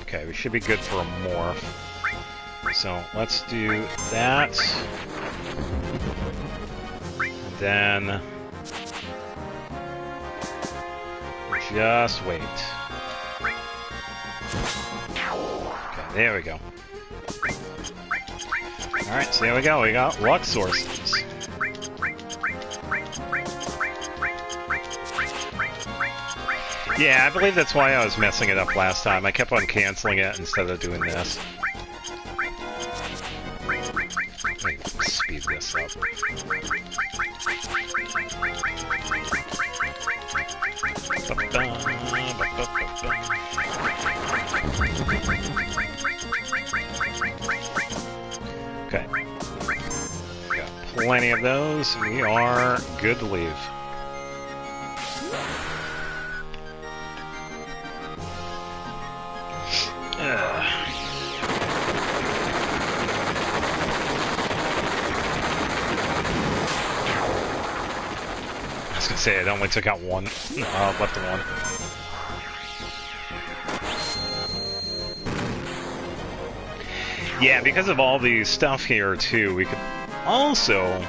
Speaker 1: Okay, we should be good for a morph. So let's do that. Then just wait. Okay, there we go. Alright, so there we go. We got luck sources. Yeah, I believe that's why I was messing it up last time. I kept on canceling it instead of doing this. Let me speed this up. Okay. Got plenty of those. We are good to leave. I was gonna say it only took out one. Left the one. Yeah, because of all the stuff here too, we could also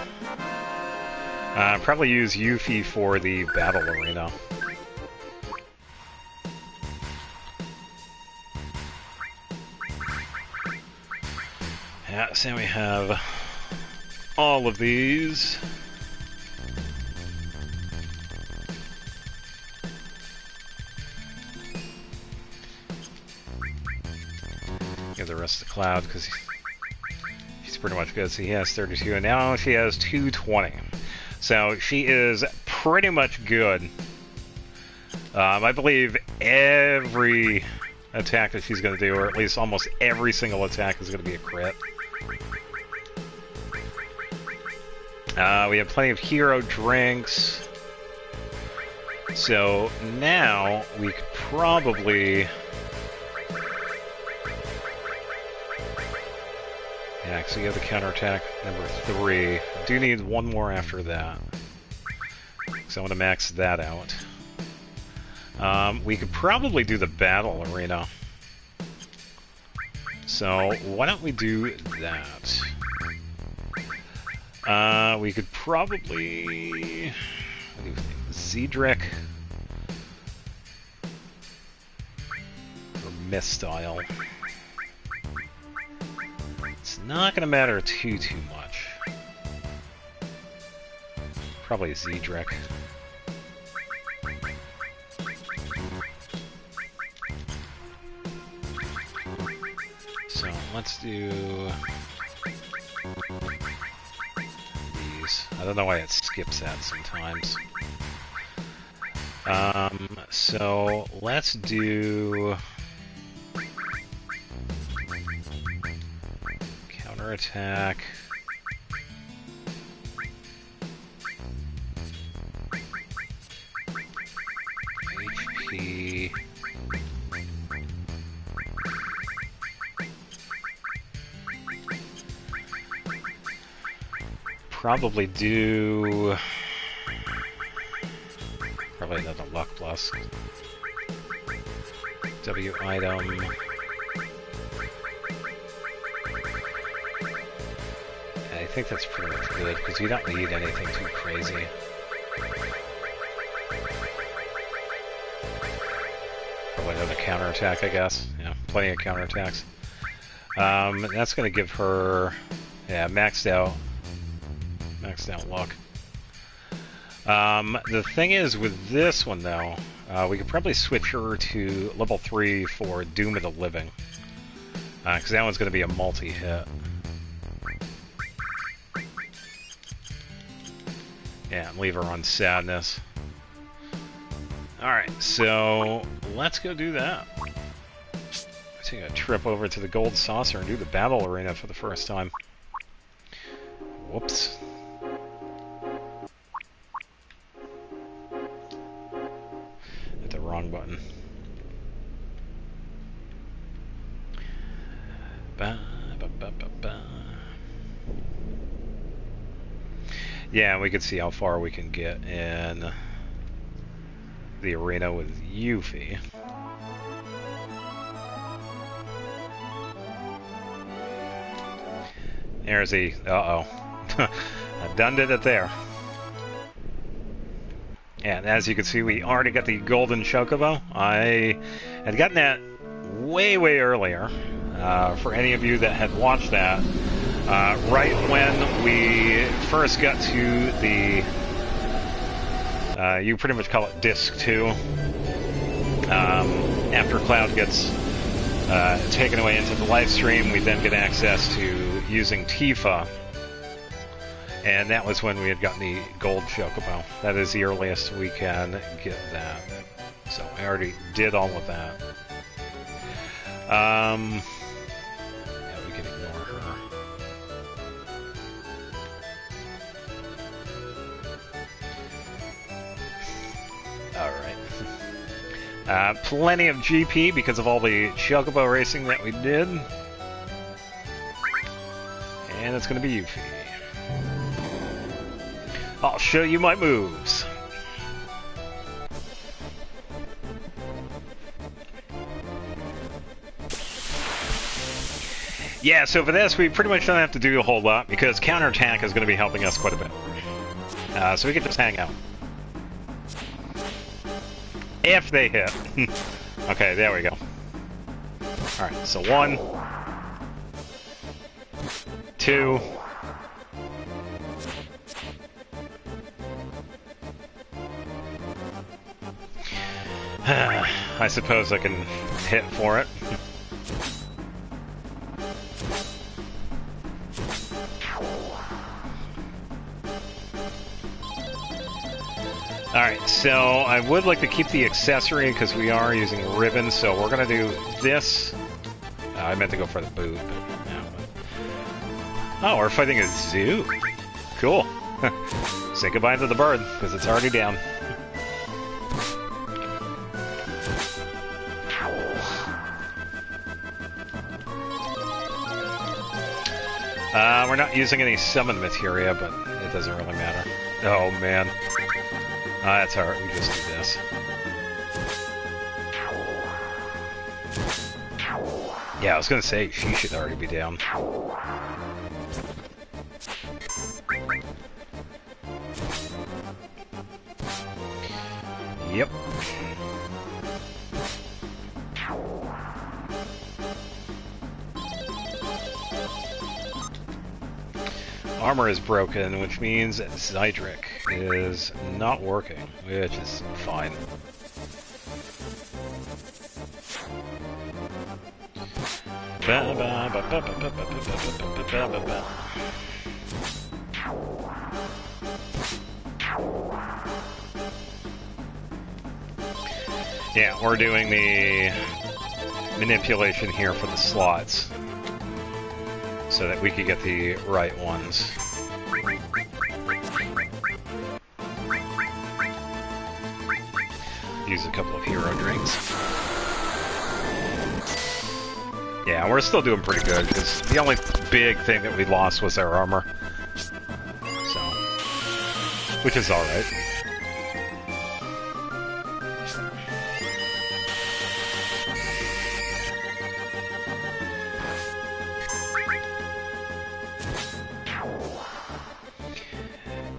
Speaker 1: probably use Yuffie for the battle arena. Yeah, so we have all of these. Give the rest of the Cloud because he's pretty much good. So he has 32, and now she has 220. So she is pretty much good. I believe every attack that she's going to do, or at least almost every single attack, is going to be a crit. We have plenty of hero drinks. So now we could probably... Yeah, so you have the counterattack number 3. Do need one more after that. So I want to max that out. We could probably do the battle arena. So why don't we do that? We could probably... What do you think? Zedric or Mistile. It's not going to matter too much. Probably Zedric. So let's do these. I don't know why it skips that sometimes. So let's do counterattack. HP. Probably do... Probably another luck plus. W item. I think that's pretty much good, because you don't need anything too crazy. Probably another counterattack, I guess. Yeah, plenty of counterattacks. That's going to give her, yeah, maxed out luck. The thing is with this one though, we could probably switch her to level 3 for Doom of the Living, because that one's going to be a multi-hit. Yeah, and leave her on Sadness. Alright, so let's go do that. Take a trip over to the Gold Saucer and do the Battle Arena for the first time. Whoops. Hit the wrong button. Ba, ba, ba, ba, ba. Yeah, we can see how far we can get in the arena with Yuffie. There's the... Uh-oh. I done did it there. And as you can see, we already got the Golden Chocobo. I had gotten that way, way earlier. For any of you that had watched that, right when we first got to the... you pretty much call it Disc 2. After Cloud gets taken away into the live stream, we then get access to using Tifa. And that was when we had gotten the Gold Chocobo. That is the earliest we can get that. So I already did all of that. Yeah, we can ignore her. Alright. Plenty of GP because of all the Chocobo racing that we did. And it's going to be Yuffie. I'll show you my moves. Yeah, so for this, we pretty much don't have to do a whole lot because counterattack is going to be helping us quite a bit. So we can just hang out. If they hit. Okay, there we go. Alright, so 1, 2. I suppose I can hit for it. Alright, so I would like to keep the accessory because we are using ribbon, so we're going to do this. I meant to go for the boot, but no. Oh, we're fighting a zoo. Cool. Say goodbye to the bird, because it's already down. We're not using any summon materia, but it doesn't really matter. Oh, man. That's alright, we just do this. Yeah, I was gonna say, she should already be down. Yep. Armor is broken, which means Zydric is not working, which is fine. Yeah, we're doing the manipulation here for the slots so that we could get the right ones. Use a couple of hero drinks. Yeah, we're still doing pretty good, because the only big thing that we lost was our armor. So, which is alright.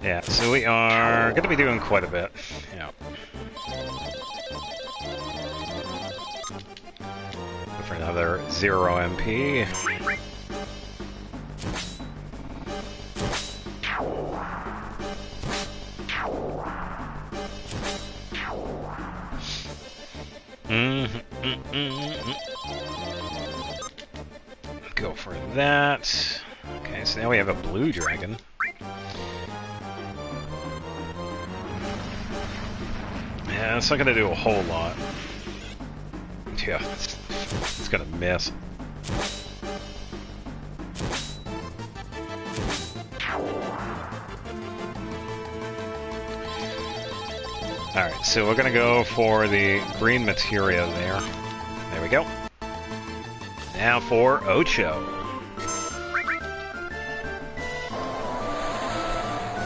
Speaker 1: Yeah, so we are going to be doing quite a bit. Yeah. for another 0 MP. Go for that. Okay, so now we have a blue dragon. Yeah, it's not going to do a whole lot. Yeah, it's going to miss. Alright, so we're going to go for the green materia there. There we go. Now for Ocho.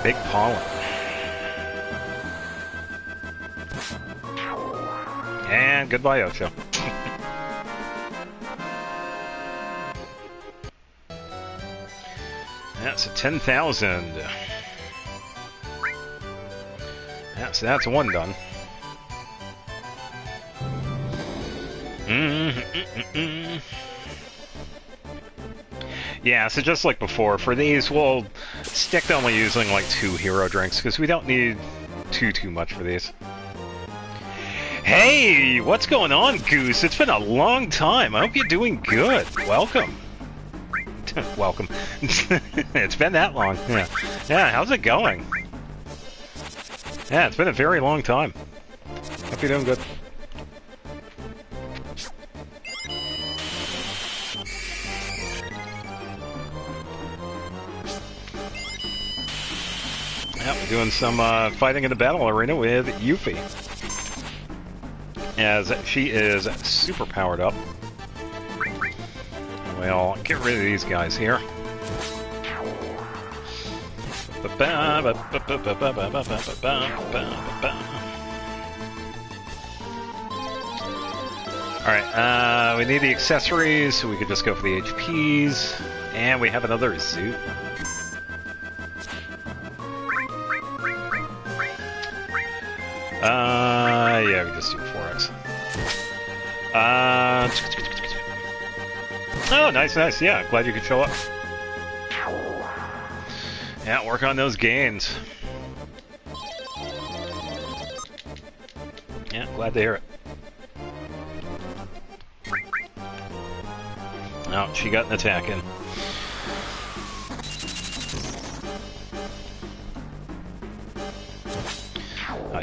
Speaker 1: Big pollen. And goodbye, Ocho. That's a 10,000. Yeah, so that's one done. Yeah, so just like before, for these, we'll stick to only using like 2 hero drinks, because we don't need too much for these. Hey, what's going on, Goose? It's been a long time. I hope you're doing good. Welcome. Welcome. It's been that long. Yeah. Yeah, how's it going? Yeah, it's been a very long time. Hope you're doing good. Yeah, we're doing some fighting in the battle arena with Yuffie, as she is super powered up. We'll get rid of these guys here. Alright, we need the accessories, so we could just go for the HPs. And we have another Zoot. Yeah, we just do 4x. Oh, nice, nice. Yeah, glad you could show up. Yeah, work on those gains. Yeah, glad to hear it. Oh, she got an attack in.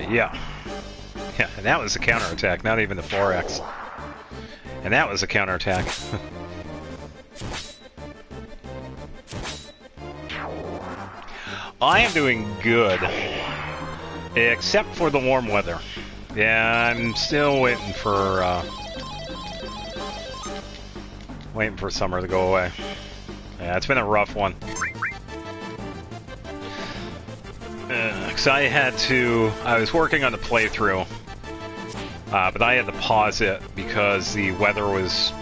Speaker 1: Yeah. Yeah, and that was a counterattack, not even the 4x. And that was a counterattack. I am doing good, except for the warm weather. Yeah, I'm still waiting for summer to go away. Yeah, it's been a rough one. 'Cause I was working on the playthrough, but I had to pause it because the weather was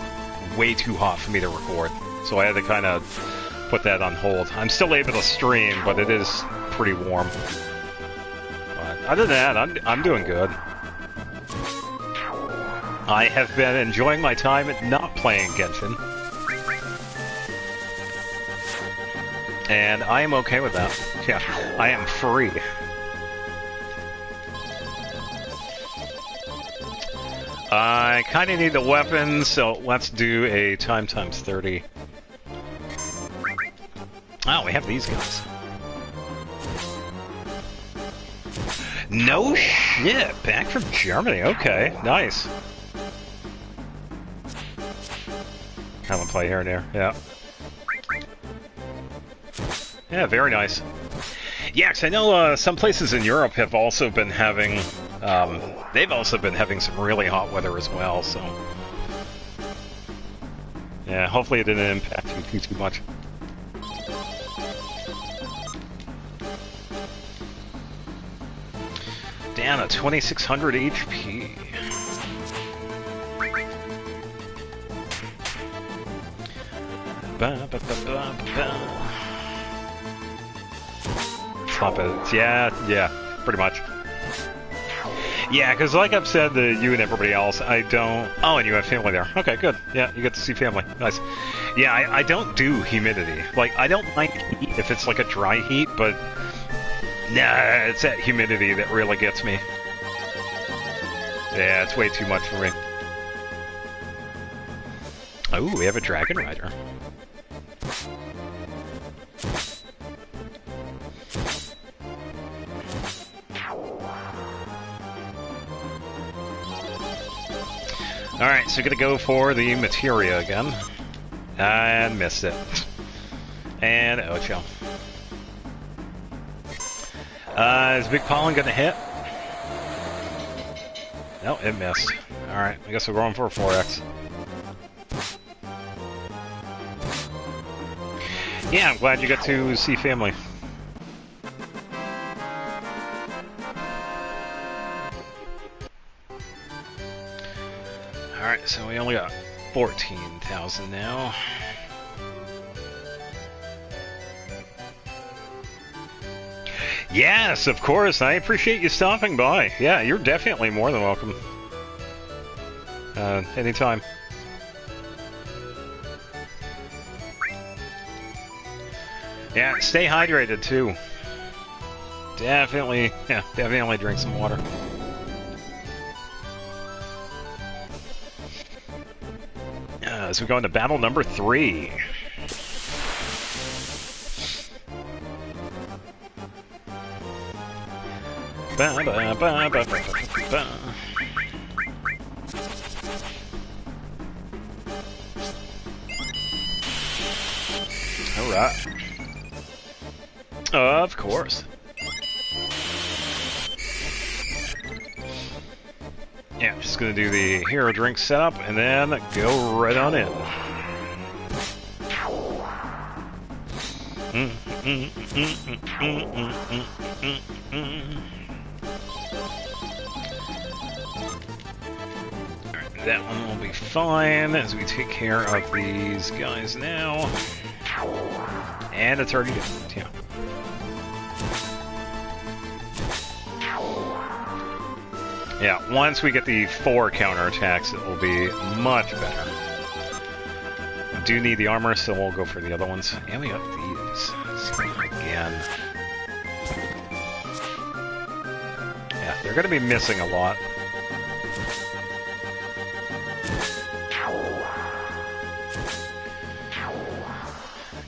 Speaker 1: way too hot for me to record. So I had to kind of put that on hold. I'm still able to stream, but it is pretty warm. But other than that, I'm doing good. I have been enjoying my time at not playing Genshin. And I am okay with that. Yeah, I am free. I kind of need the weapons, so let's do a time times 30. Oh, we have these guys. No shit, back from Germany. Okay, nice. Have them play here and there, yeah. Yeah, very nice. Yeah, 'cause I know some places in Europe have also been having, they've also been having some really hot weather as well, so. Yeah, hopefully it didn't impact you too much. Down to 2600 HP. Flop it. Yeah, pretty much. Yeah, because like I've said to you and everybody else, I don't... Oh, and you have family there. Okay, good. Yeah, you get to see family. Nice. Yeah, I don't do humidity. Like, I don't mind heat if it's like a dry heat, but... Nah, it's that humidity that really gets me. Yeah, it's way too much for me. Oh, we have a dragon rider. Alright, so we're gonna go for the materia again. And missed it. And Ocho. Is Big Pollen gonna hit? No, it missed. Alright, I guess we're going for a 4X. Yeah, I'm glad you got to see family. Alright, so we only got 14,000 now. Yes, of course. I appreciate you stopping by. Yeah, you're definitely more than welcome. Anytime. Yeah, stay hydrated too. Definitely, yeah, definitely drink some water. So we go into battle number 3. Ba, ba, ba, ba, ba, ba. All right. Of course. Yeah, I'm just gonna do the hero drink setup and then go right on in. Alright, that one will be fine as we take care of these guys now. And it's already done, yeah. Yeah, once we get the 4 counterattacks, it will be much better. I do need the armor, so we'll go for the other ones. And we got these. Again. Yeah, they're going to be missing a lot.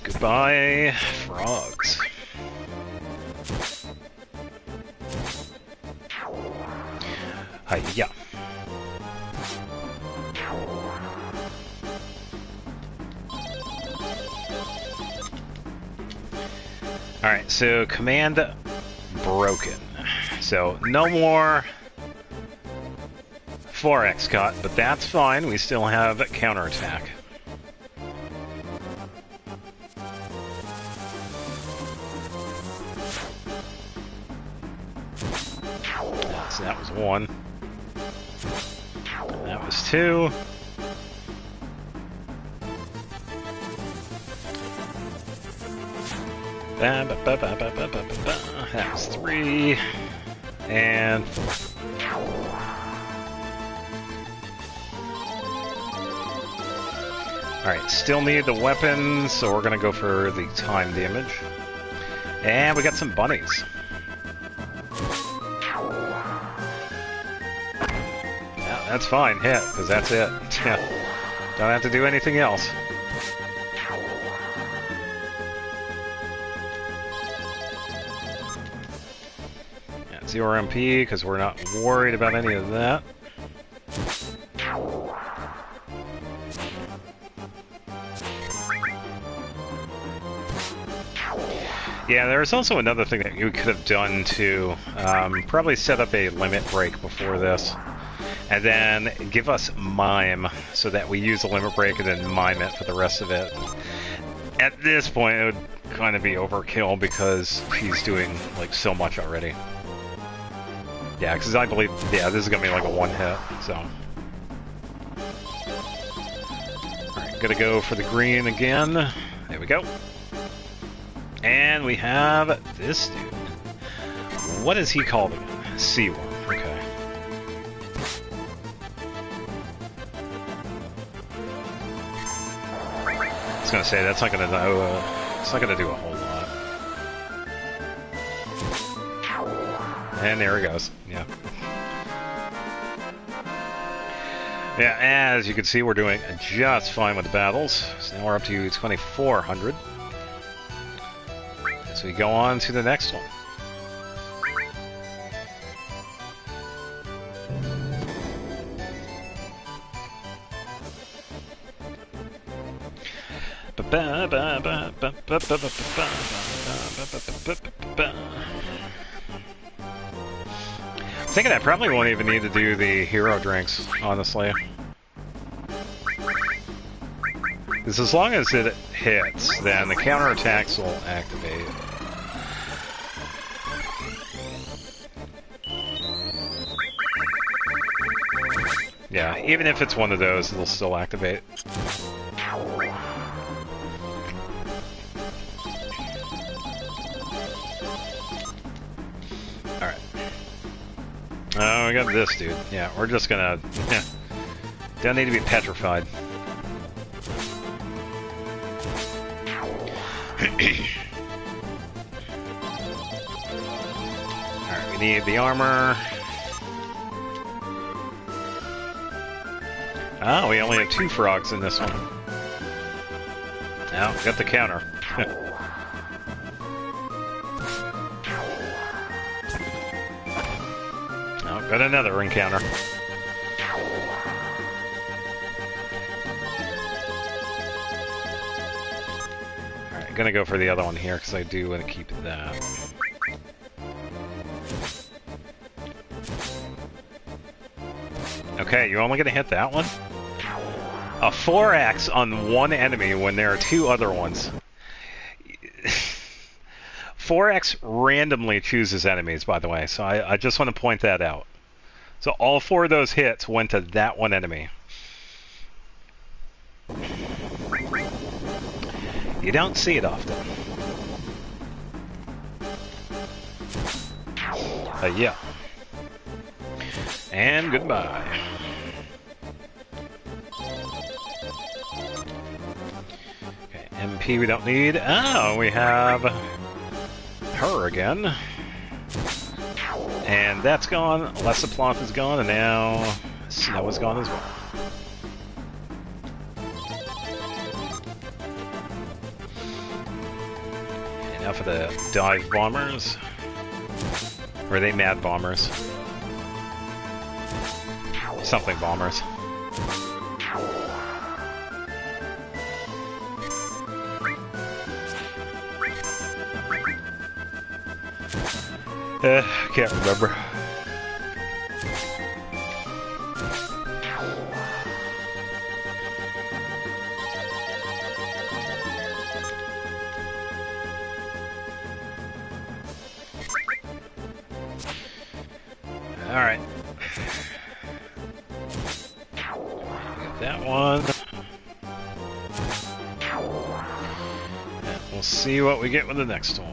Speaker 1: Goodbye, frogs. Hiya. Alright, so command broken. So no more 4X cut, but that's fine. We still have counterattack. So that was 1. That was 2. That was 3. And 4. Alright, still need the weapons, so we're gonna go for the time damage. And we got some bunnies. That's fine, hit, because that's it. Don't have to do anything else. Yeah, 0 MP, because we're not worried about any of that. Yeah, there's also another thing that you could have done to probably set up a limit break before this. And then give us mime, so that we use the limit break and then mime it for the rest of it. At this point, it would kind of be overkill because he's doing like so much already. Yeah, because I believe, yeah, this is gonna be like a 1-hit, so. Alright, gonna go for the green again. There we go. And we have this dude. What is he called again? C1, okay. was gonna say that's not gonna do. It's not gonna do a whole lot. And there he goes. Yeah. Yeah. As you can see, we're doing just fine with the battles. So now we're up to 2,400. So we go on to the next one. I'm thinking I probably won't even need to do the hero drinks, honestly. Because as long as it hits, then the counterattacks will activate. Yeah, even if it's one of those, it'll still activate. Alright. Oh, we got this dude. Yeah, we're just gonna... Don't need to be petrified. Alright, we need the armor. Oh, we only have 2 frogs in this one. Now, got the counter. Oh, got another encounter. Alright, gonna go for the other one here, because I do want to keep that. Okay, you're only gonna hit that one? A 4x on one enemy when there are 2 other ones. 4x randomly chooses enemies, by the way, so I just want to point that out. So all 4 of those hits went to that one enemy. You don't see it often. Yeah. And goodbye. Okay, MP we don't need. Oh, we have her again. And that's gone. Lesaploth is gone, and now Snow is gone as well. Enough of the dive bombers. Or are they mad bombers? Something bombers. Can't remember. All right. That one. And we'll see what we get with the next one.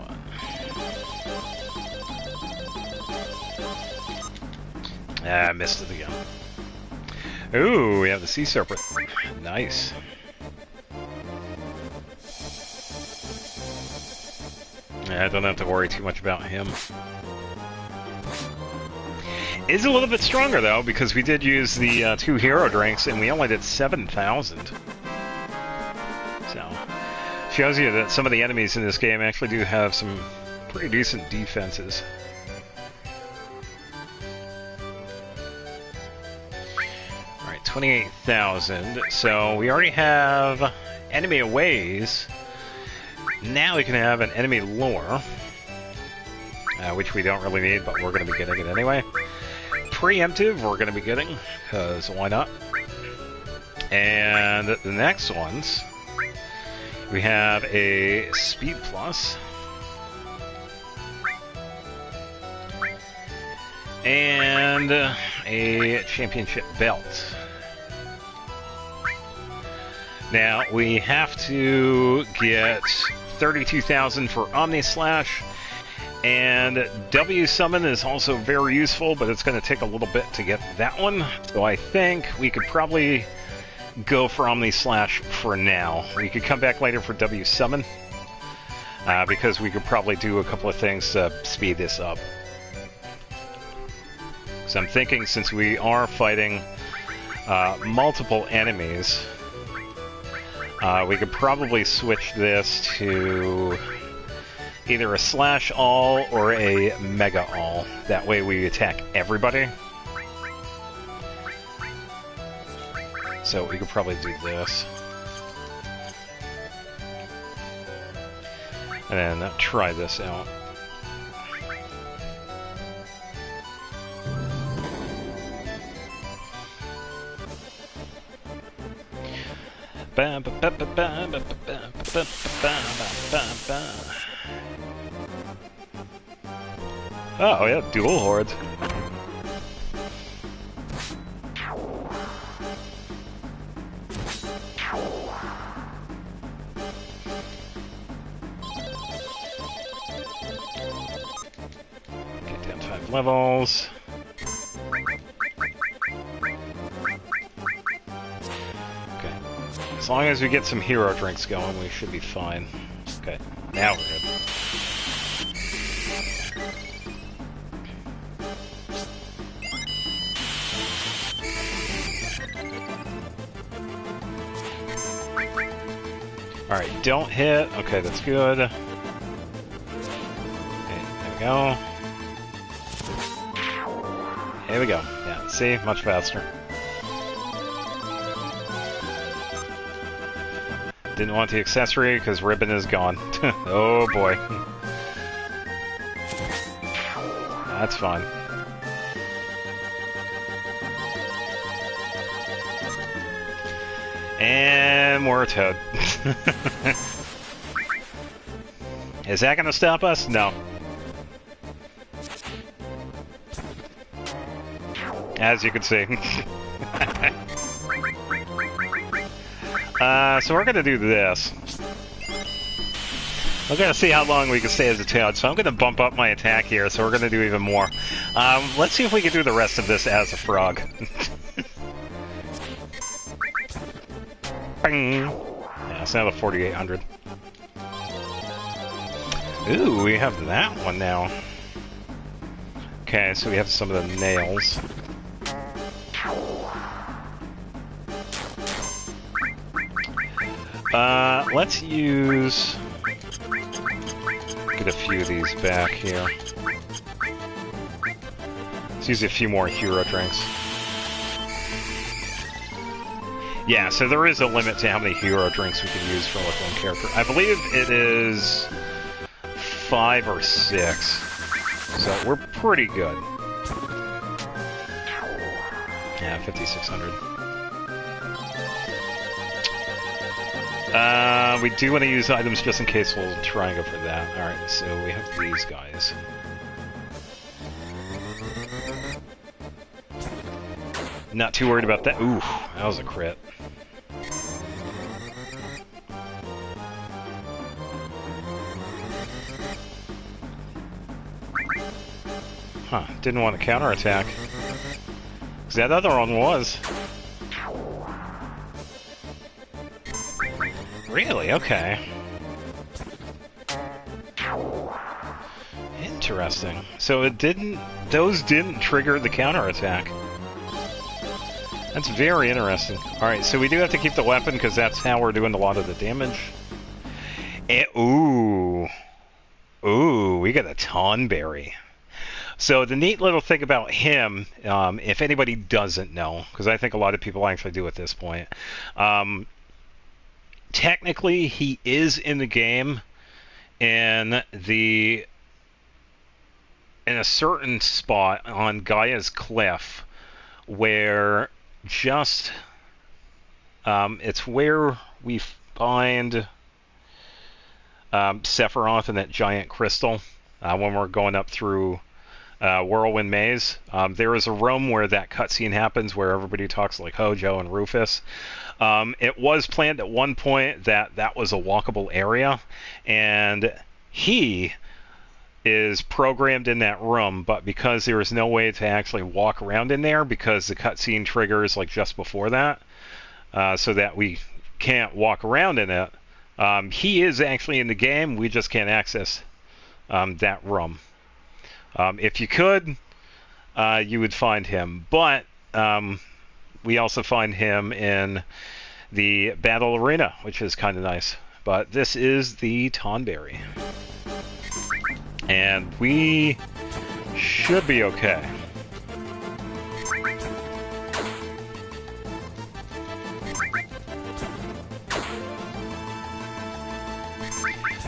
Speaker 1: Ah, I missed it again. Ooh, we have the sea serpent. Nice. I don't have to worry too much about him. Is a little bit stronger though, because we did use the 2 hero drinks and we only did 7,000. So, shows you that some of the enemies in this game actually do have some pretty decent defenses. Alright, 28,000. So, we already have enemy aways. Now we can have an enemy lure. Which we don't really need, but we're going to be getting it anyway. Preemptive, we're going to be getting, because why not? And the next ones, we have a Speed Plus. And a Championship Belt. Now, we have to get 32,000 for Omni Slash. And W Summon is also very useful, but it's going to take a little bit to get that one. So I think we could probably go for Omni Slash for now. We could come back later for W Summon, because we could probably do a couple of things to speed this up. So I'm thinking, since we are fighting multiple enemies, we could probably switch this to either a Slash All or a Mega All. That way we attack everybody. So we could probably do this. And then try this out. Oh yeah, dual hordes. Get down 5 levels. Okay. As long as we get some hero drinks going, we should be fine. Okay, now we're good. Alright, don't hit. Okay, that's good. Okay, there we go. Here we go. Yeah, see? Much faster. Didn't want the accessory because ribbon is gone. Oh boy. That's fine. And we're a toad. Is that gonna stop us? No. As you can see. So we're gonna do this. We're gonna see how long we can stay as a toad, so I'm gonna bump up my attack here, so we're gonna do even more. Let's see if we can do the rest of this as a frog. Bing. Yeah, it's now the 4800. Ooh, we have that one now. Okay, so we have some of the nails. Let's use... Get a few of these back here. Let's use a few more hero drinks. Yeah, so there is a limit to how many hero drinks we can use for like one character. I believe it is 5 or 6. So we're pretty good. Yeah, 5600. We do want to use items just in case. We'll try and go for that. Alright, so we have these guys. Not too worried about that. Ooh, that was a crit. Huh, didn't want to counterattack. Because that other one was. Really? Okay. Interesting. So it didn't... Those didn't trigger the counterattack. That's very interesting. Alright, so we do have to keep the weapon because that's how we're doing a lot of the damage. And, ooh. Ooh, we got a Tonberry. So the neat little thing about him, if anybody doesn't know, because I think a lot of people actually do at this point, technically he is in the game in a certain spot on Gaia's Cliff where just it's where we find Sephiroth and that giant crystal when we're going up through Whirlwind Maze. There is a room where that cutscene happens where everybody talks like Hojo and Rufus. It was planned at one point that was a walkable area, and he is programmed in that room, but because there is no way to actually walk around in there because the cutscene triggers like just before that, so that we can't walk around in it. He is actually in the game. We just can't access that room. If you could, you would find him. But we also find him in the battle arena, which is kind of nice. But this is the Tonberry. And we should be okay.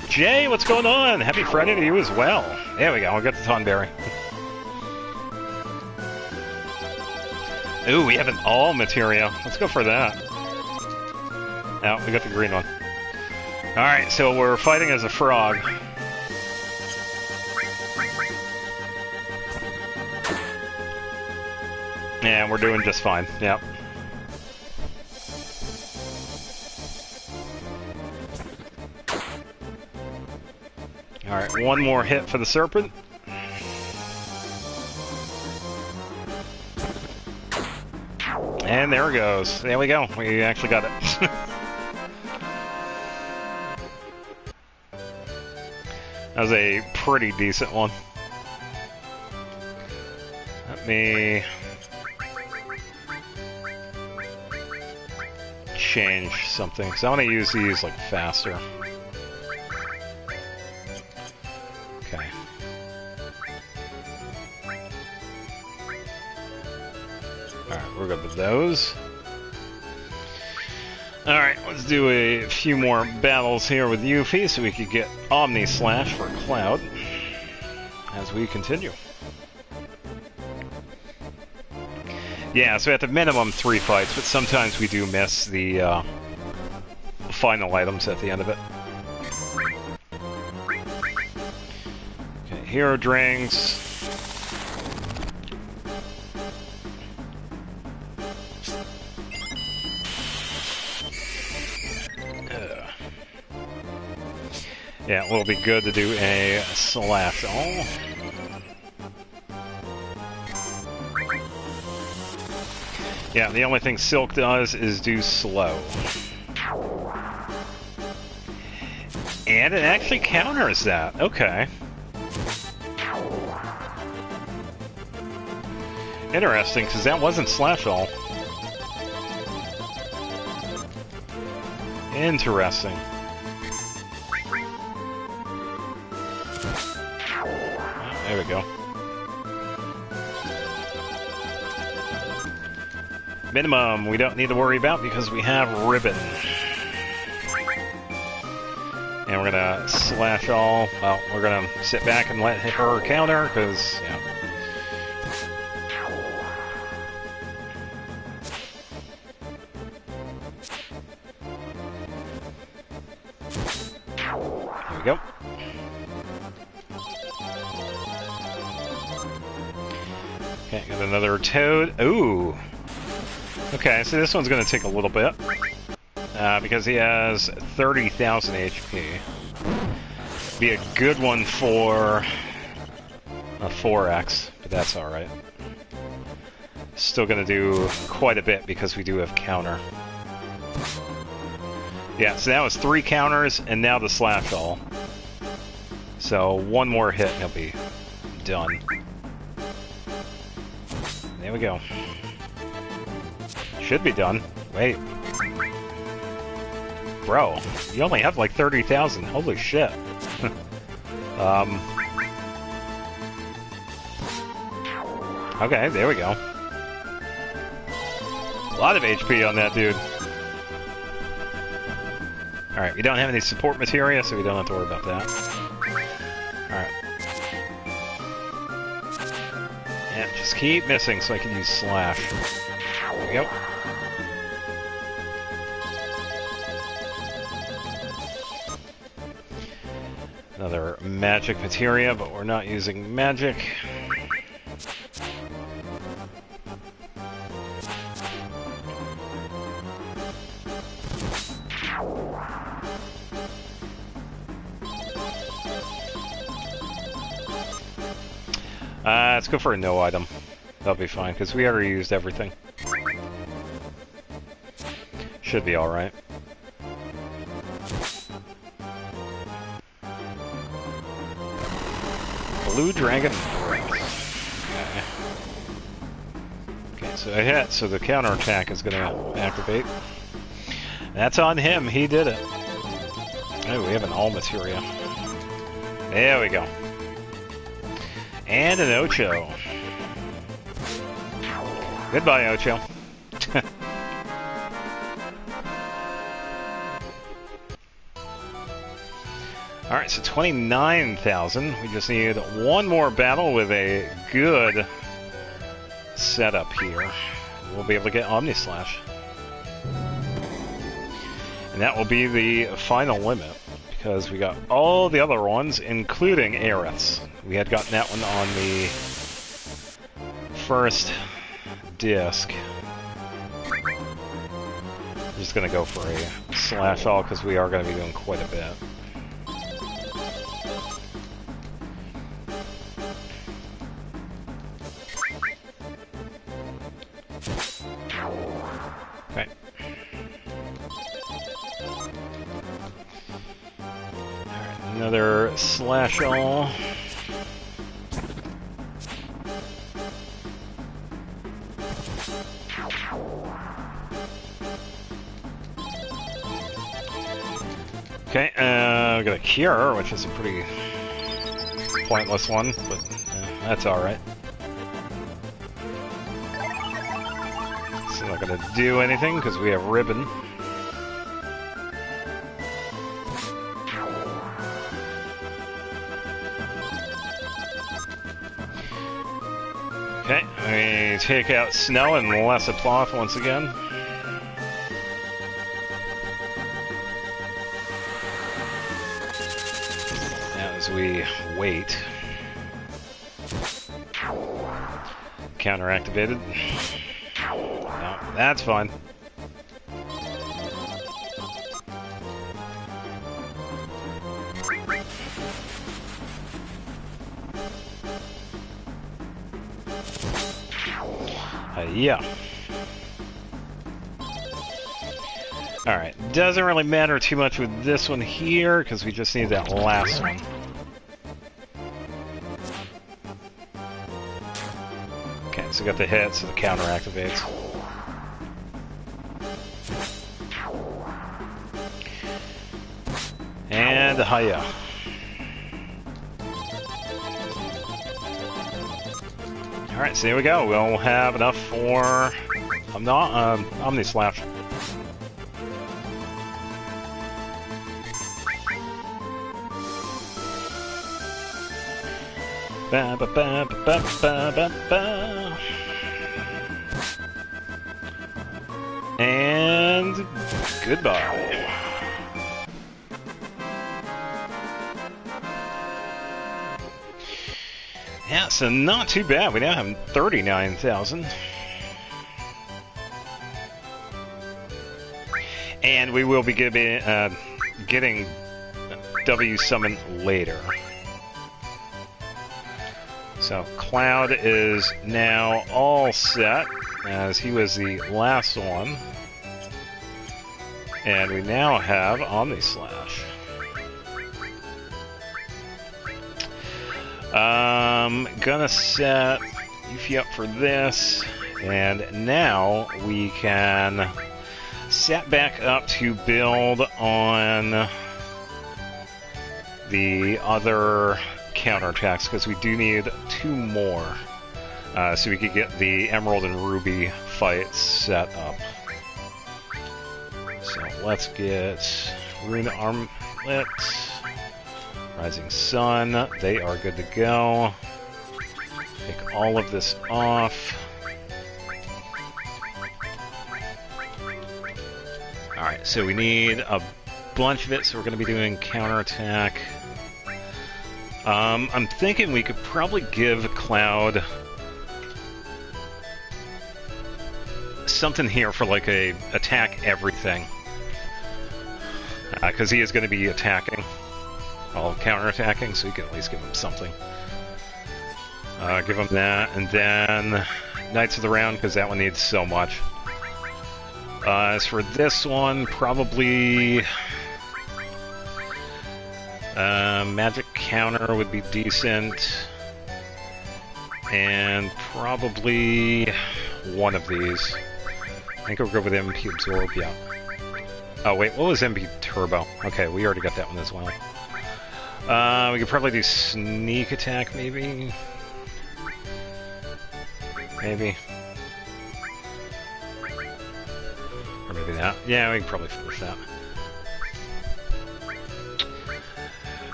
Speaker 1: Jay, what's going on? Happy Friday to you as well. There we go, I'll get the Tonberry. Ooh, we have an all materia. Let's go for that. Oh, we got the green one. Alright, so we're fighting as a frog. And we're doing just fine, yep. Alright, one more hit for the serpent. And there it goes. There we go. We actually got it. That was a pretty decent one. Let me change something, because I want to use these like faster. Okay. Alright, we're good with those. Alright, let's do a few more battles here with Yuffie so we could get Omni Slash for Cloud as we continue. Yeah, so at the minimum 3 fights, but sometimes we do miss the final items at the end of it. Okay, hero drinks. Yeah, it will be good to do a slash all. Yeah, the only thing Silk does is do slow. And it actually counters that. Okay. Interesting, because that wasn't slash all. Interesting. There we go. Minimum, we don't need to worry about because we have Ribbon. And we're gonna slash all. Well, we're gonna sit back and let her counter because, yeah. There we go. Okay, got another Toad. Ooh. Okay, so this one's going to take a little bit. Because he has 30,000 HP. Be a good one for a 4X, but that's alright. Still going to do quite a bit because we do have counter. Yeah, so that was 3 counters, and now the slash all. So one more hit and he'll be done. There we go. Should be done. Wait. Bro, you only have like 30,000. Holy shit. Okay, there we go. A lot of HP on that dude. Alright, we don't have any support materia, so we don't have to worry about that. Alright. Yeah, just keep missing so I can use slash. There we go. Another magic materia, but we're not using magic. Let's go for a no item. That'll be fine, because we already used everything. Should be alright. Blue Dragon. Okay, so I hit, so the counterattack is going to activate. That's on him, he did it. Oh, we have an all materia. There we go. And an Ocho. Goodbye, Ocho. Alright, so 29,000. We just need one more battle with a good setup here. We'll be able to get Omnislash. And that will be the final limit, because we got all the other ones, including Aerith's. We had gotten that one on the first disc. I'm just going to go for a slash all, because we are going to be doing quite a bit. Okay. Alright, another slash all. Okay, we got a Cure, which is a pretty pointless one, but that's alright. It's not gonna do anything, because we have Ribbon. Okay, we take out Snow and Lessaploth once again. As we wait. Counter activated. No, that's fine. Yeah. Alright, doesn't really matter too much with this one here, because we just need that last one. Okay, so we got the hit, so the counter activates. And hiya. Alright, so here we go. We'll have enough for Omnislash. Ba ba ba ba ba ba ba. And goodbye. Yeah, so not too bad. We now have 39,000. And we will be getting W Summon later. So Cloud is now all set, as he was the last one. And we now have Omnislash. Gonna set Yuffie up for this, and now we can set back up to build on the other counterattacks, because we do need 2 more, so we could get the Emerald and Ruby fight set up. So let's get Rune Armlet, Rising Sun, they are good to go. Take all of this off. Alright, so we need a bunch of it, so we're going to be doing counterattack. I'm thinking we could probably give Cloud something here for like a attack everything. Because he is going to be attacking. All counterattacking, so you can at least give him something. Give him that, and then Knights of the Round, because that one needs so much. As for this one, probably magic counter would be decent, and probably one of these. I think we'll go with MP Absorb, yeah. Oh wait, what was MP Turbo? Okay, we already got that one as well. We could probably do Sneak Attack, maybe? Maybe. Or maybe not. Yeah, we can probably finish that.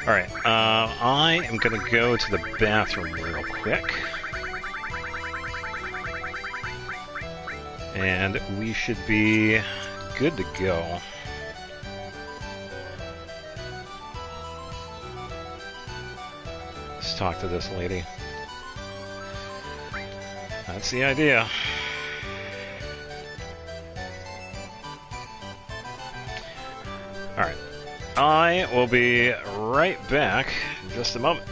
Speaker 1: Alright, I am gonna go to the bathroom real quick. And we should be good to go. Let's talk to this lady. That's the idea. Alright. I will be right back in just a moment.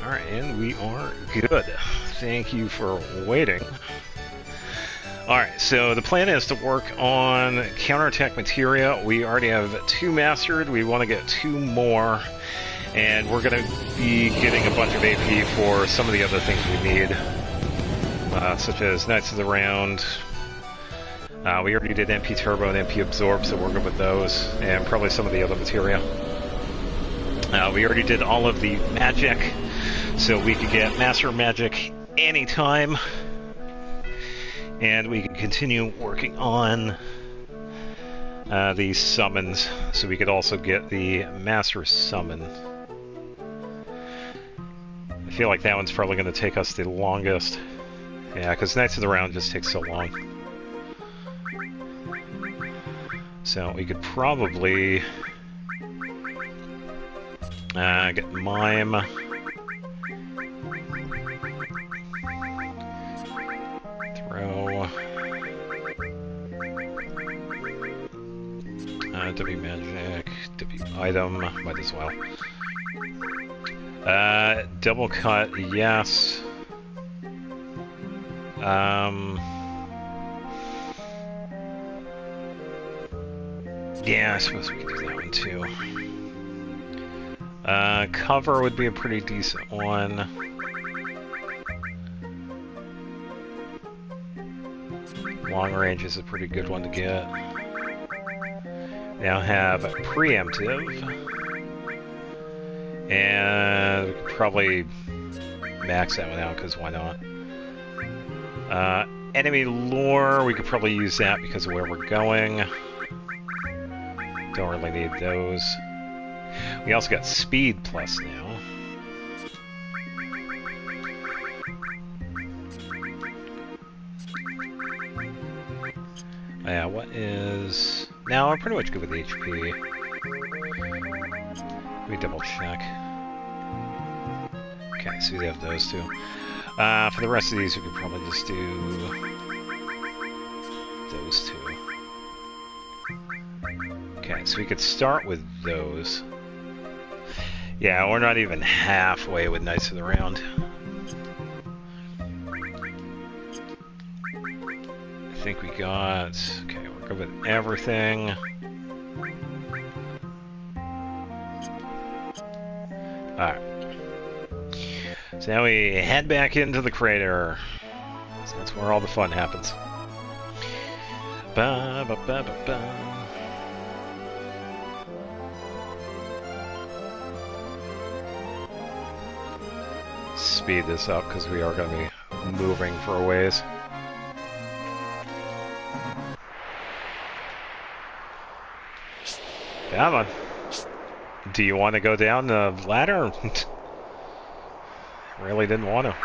Speaker 1: Alright, and we are good. Thank you for waiting. Alright, so the plan is to work on counterattack materia. We already have 2 mastered. We want to get 2 more. And we're going to be getting a bunch of AP for some of the other things we need. Such as Knights of the Round. We already did MP Turbo and MP Absorb, so we're good with those. And probably some of the other materia. We already did all of the magic. So we could get Master Magic anytime, and we can continue working on these summons, so we could also get the Master Summon. I feel like that one's probably going to take us the longest. Yeah, because Knights of the Round just takes so long. So we could probably get Mime. W Magic, W Item, might as well. Double Cut, yes. Yeah, I suppose we could do that one too. Cover would be a pretty decent one. Long range is a pretty good one to get. Now have preemptive, and we could probably max that one out because why not? Enemy lore, we could probably use that because of where we're going. Don't really need those. We also got speed plus now. Yeah, what is... Now I'm pretty much good with HP. Let me double check. Okay, so we have those two. For the rest of these, we could probably just do those two. Okay, so we could start with those. Yeah, we're not even halfway with Knights of the Round. I think we got... Okay, we're good with everything. Alright. So now we head back into the crater. So that's where all the fun happens. Ba, ba, ba, ba, ba. Speed this up because we are going to be moving for a ways. Come on. Do you want to go down the ladder? Really didn't want to.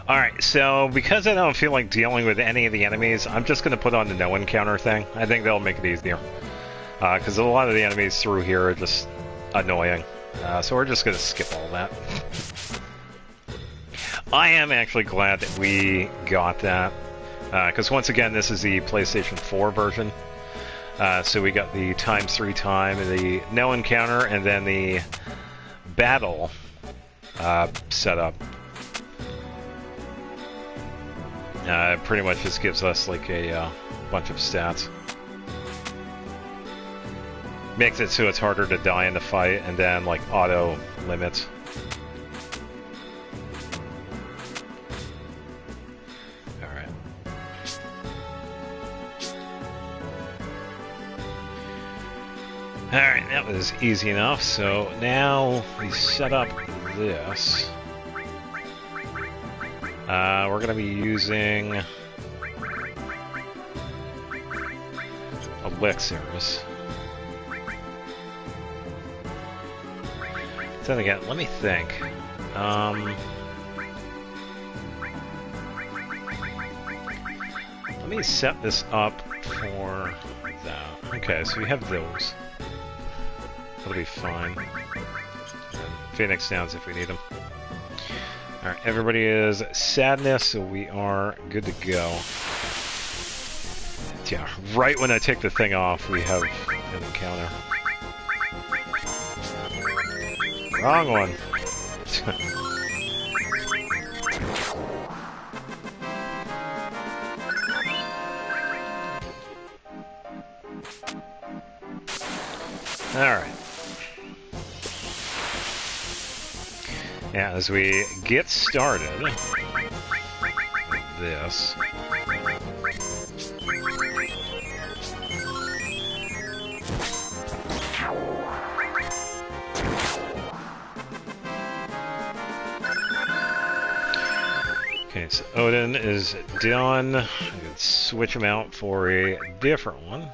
Speaker 1: Alright, so because I don't feel like dealing with any of the enemies, I'm just going to put on the no encounter thing. I think that'll make it easier. Because a lot of the enemies through here are just annoying. So we're just going to skip all that. I am actually glad that we got that. Because once again, this is the PlayStation 4 version. So we got the ×3 time, the no encounter, and then the battle setup. It pretty much just gives us like a bunch of stats. Makes it so it's harder to die in the fight, and then like auto limits. Alright. Alright, that was easy enough. So now we set up this. We're going to be using elixirs. Then again, let me think. Let me set this up for that. Okay, so we have those. That'll be fine. And Phoenix Downs if we need them. Alright, everybody is sadness, so we are good to go. Yeah, right when I take the thing off, we have an encounter. Wrong one. Alright. Yeah, as we get started with this. Okay, so Odin is done. I can switch him out for a different one.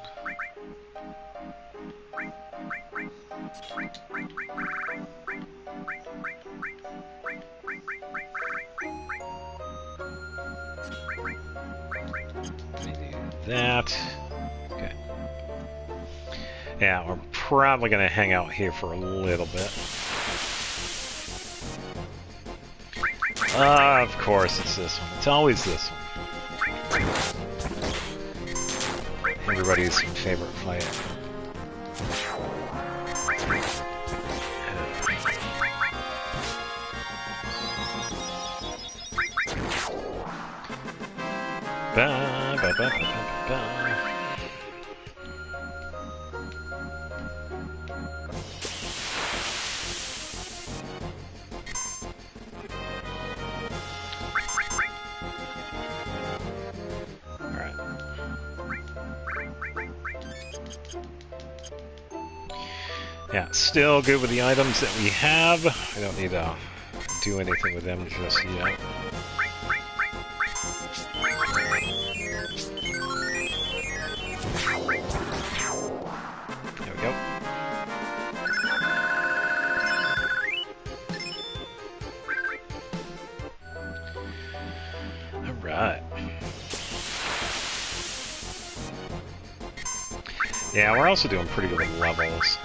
Speaker 1: That. Okay. Yeah, we're probably going to hang out here for a little bit. Of course it's this one. It's always this one. Everybody's favorite fight. Ba, ba, ba, ba, ba, ba. Yeah, still good with the items that we have. I don't need to do anything with them just yet. There we go. All right. Yeah, we're also doing pretty good with levels.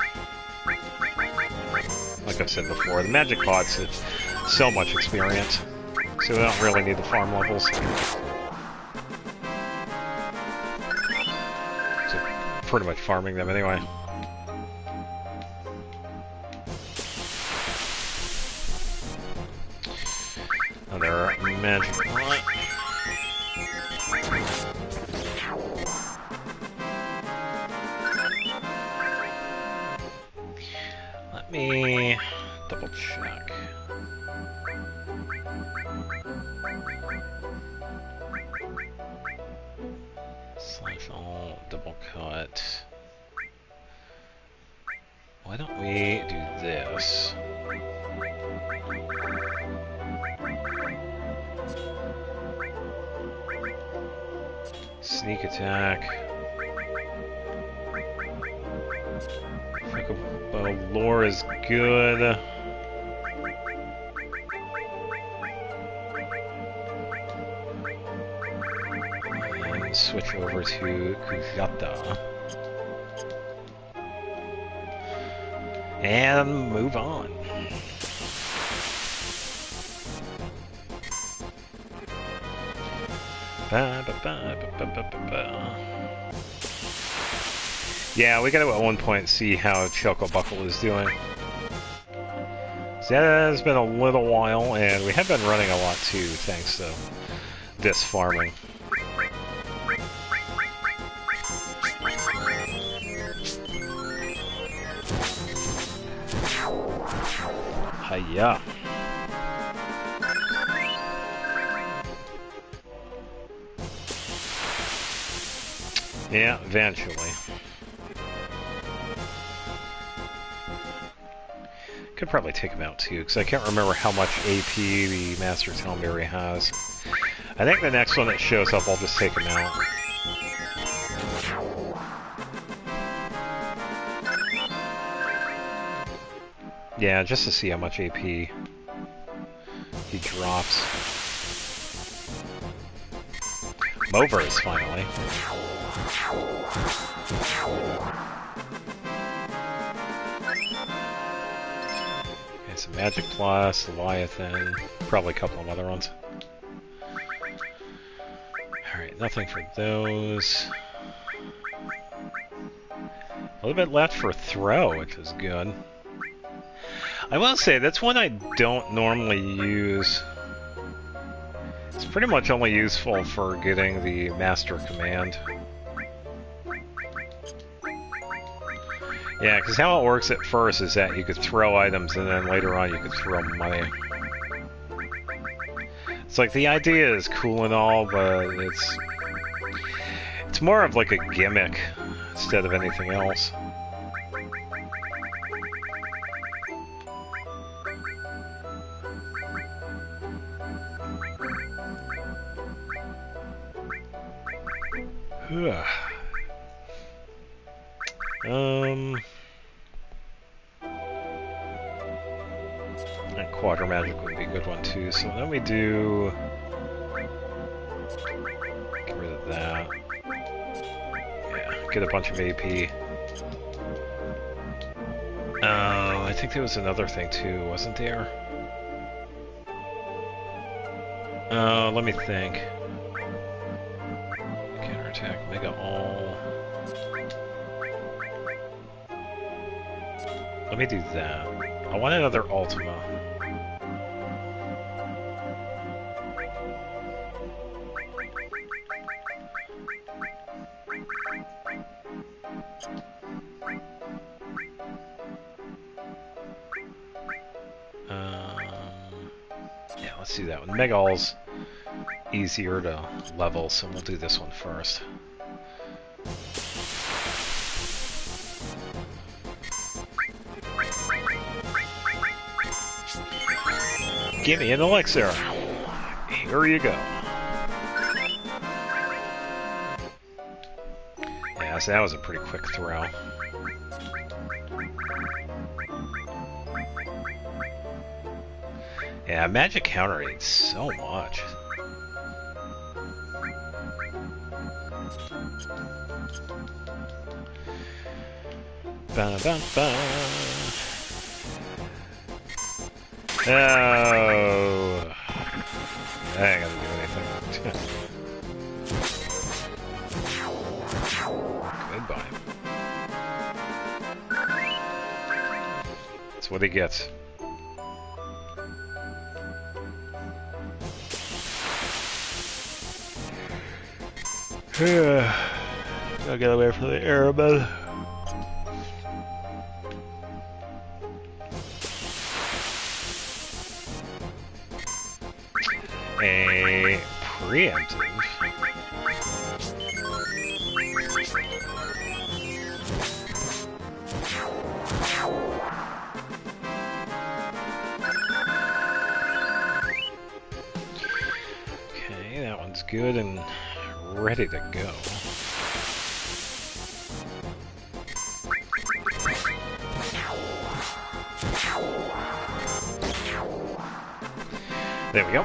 Speaker 1: Like I've said before, the magic pots have so much experience, so we don't really need the farm levels. So pretty much farming them anyway. Another magic pot. Let me double check. Slash all, double cut. Why don't we do this? Sneak attack. Lore is good. And switch over to Kujata. And move on. Yeah, we gotta at one point see how Choco Buckle is doing. So that has been a little while, and we have been running a lot too, thanks to this farming. Hiya. Yeah, eventually. Could probably take him out too, because I can't remember how much AP the Master Toneberry has. I think the next one that shows up, I'll just take him out. Yeah, just to see how much AP he drops. Movers, finally. Okay, some Magic Plus, Leviathan, probably a couple of other ones. Alright, nothing for those. A little bit left for Throw, which is good. I will say, that's one I don't normally use. It's pretty much only useful for getting the Master Command. Yeah, because how it works at first is that you could throw items and then later on you could throw money. It's like, the idea is cool and all, but it's more of like a gimmick instead of anything else. And Quadra Magic would be a good one too, so then we do... Get rid of that. Yeah, get a bunch of AP. Oh, I think there was another thing too, wasn't there? Let me think. Counterattack, Mega All. Let me do that. I want another Ultima. Yeah, let's do that one. Mega All's easier to level, so we'll do this one first. Give me an elixir. Here you go. Yeah, so that was a pretty quick throw. Yeah, magic counter aids so much. Ba ba ba. Oh, I ain't gonna do anything. Goodbye. That's what he gets. Gotta get away from the Arabin. a preemptive. Okay, that one's good and ready to go. There we go.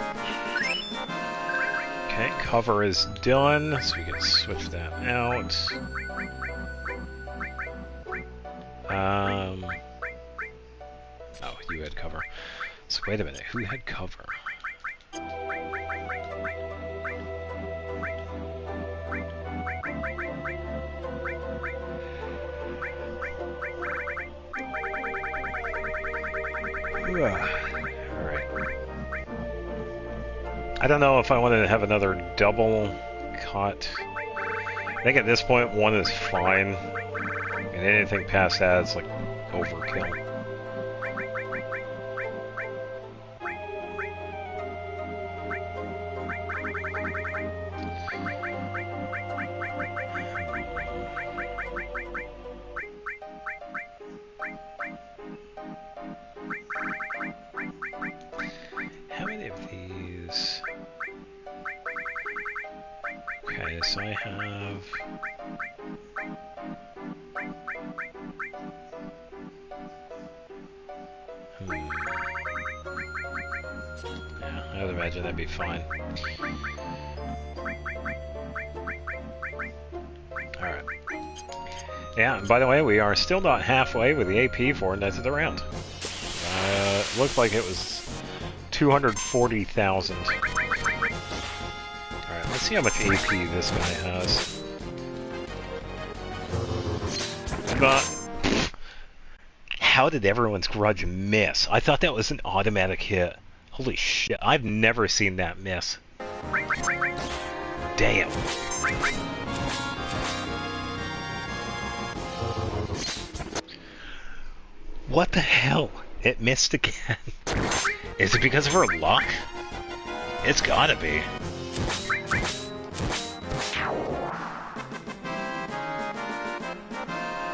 Speaker 1: Okay, cover is done, so we can switch that out. Oh, you had cover. So wait a minute, who had cover? Alright. I don't know if I want to have another double cut. I think at this point one is fine. And anything past that is like overkill. How many of these? Okay, so I have... Yeah, I would imagine that'd be fine. Alright. Yeah, and by the way, we are still not halfway with the AP for Knights of the Round. It looked like it was 240,000. Alright, let's see how much AP this guy has. But how did everyone's grudge miss? I thought that was an automatic hit. Holy shit, I've never seen that miss. Damn. What the hell? It missed again. Is it because of her luck? It's gotta be.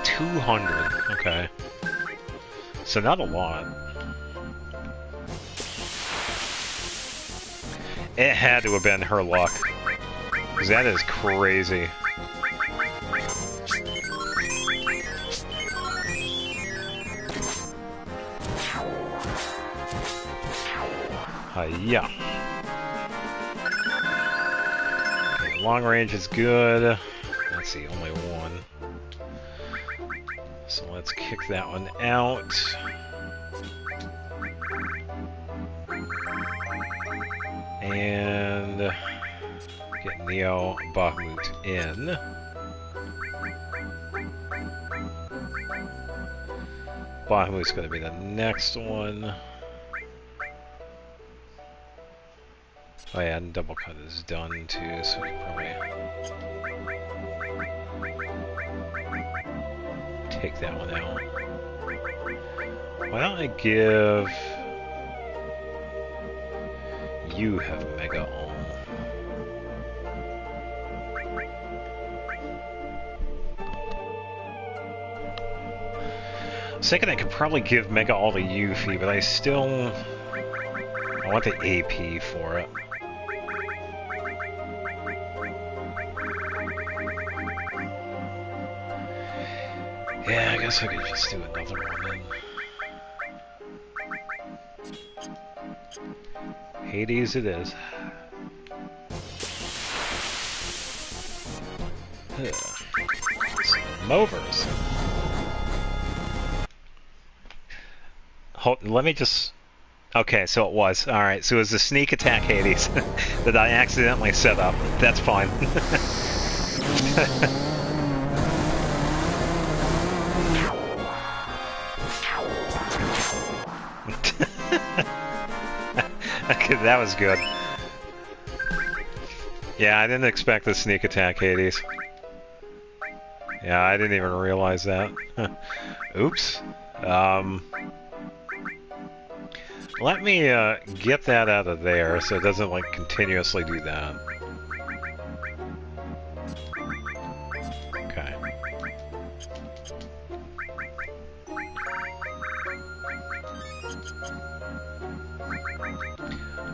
Speaker 1: $200. Okay. So not a lot. It had to have been her luck. Because that is crazy. Yeah. Okay, long range is good. Let's see, only one. So let's kick that one out. And get Neo Bakhmut in. Bakhmut's going to be the next one. Oh yeah, and double cut is done too, so we can probably take that one out. Why don't I give you have Mega Ulm? Second, I could probably give Mega All to Yuffie, but I want the AP for it. Yeah, I guess I could just do another one then. Hades it is. Movers. Hold, let me just... Okay, so it was. Alright, so it was the sneak attack Hades that I accidentally set up. That's fine. Okay, that was good. Yeah, I didn't expect the sneak attack Hades. Yeah, I didn't even realize that. Oops. Let me get that out of there so it doesn't like continuously do that. Okay.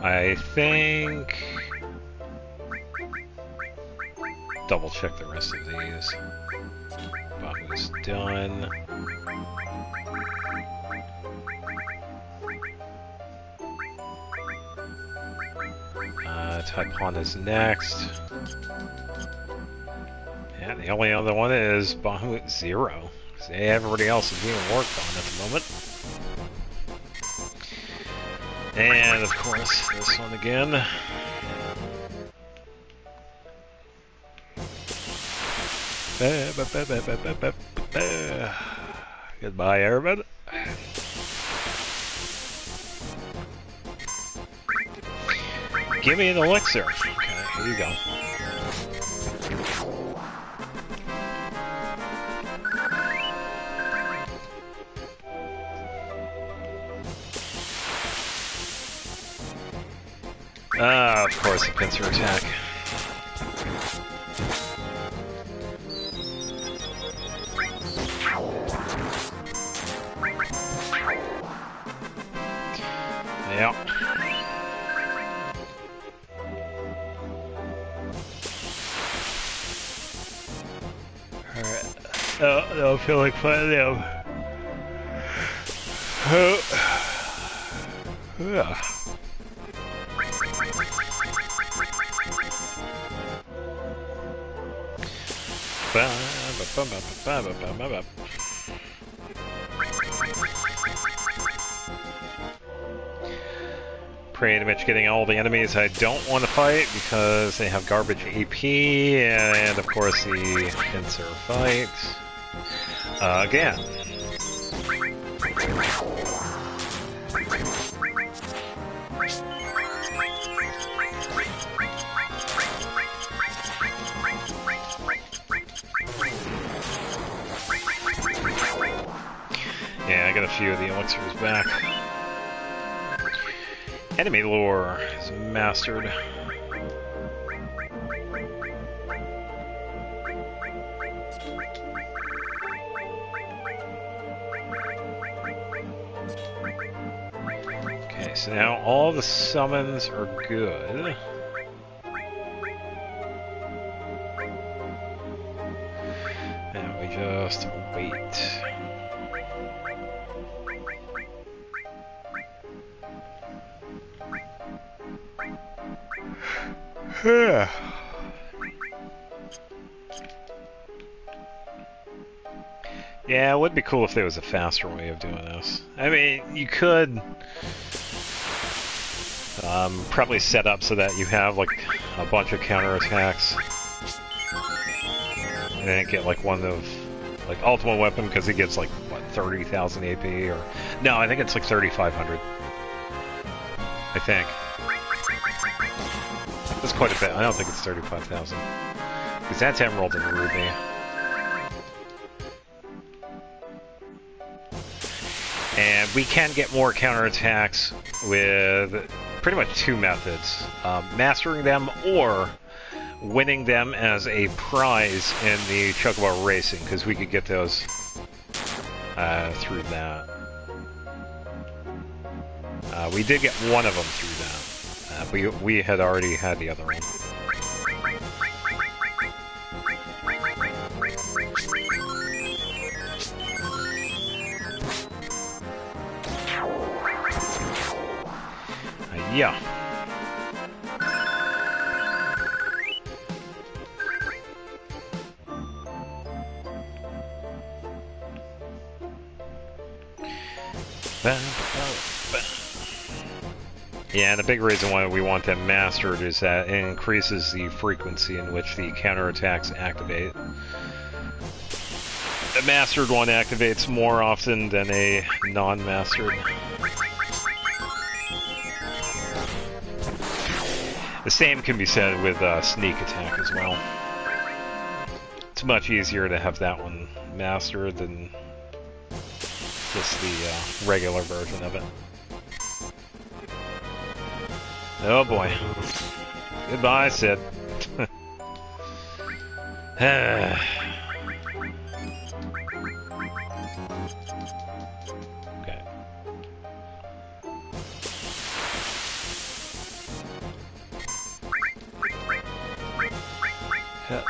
Speaker 1: I think... Double check the rest of these. Bahu's done. Taipan is next. And the only other one is Bahu at 0. So everybody else is being worked on at the moment. And of course, this one again. Goodbye, everybody. Give me an elixir. Okay, here you go. Of course, a pincer attack. Yep. Alright. Oh, I don't feel like fighting them. Oh. Yeah. Pretty much getting all the enemies I don't want to fight because they have garbage AP, and of course the pincer fight. Again. Yeah, I got a few of the elixirs back. Enemy lore is mastered. Okay, so now all the summons are good. And we just wait. Yeah, it would be cool if there was a faster way of doing this. I mean, you could probably set up so that you have like a bunch of counterattacks and then get like one of like ultimate weapon because it gets like what 30,000 AP or no, I think it's like 3,500. I think. That's quite a bit. I don't think it's 35,000. Because that's Emerald and Ruby. And we can get more counterattacks with pretty much two methods. Mastering them or winning them as a prize in the Chocobo Racing, because we could get those through that. We did get one of them through that. We had already had the other one. Yeah. Yeah, and the big reason why we want them mastered is that it increases the frequency in which the counterattacks activate. The mastered one activates more often than a non-mastered. The same can be said with sneak attack as well. It's much easier to have that one mastered than just the regular version of it. Oh boy. Goodbye, Sid. Okay.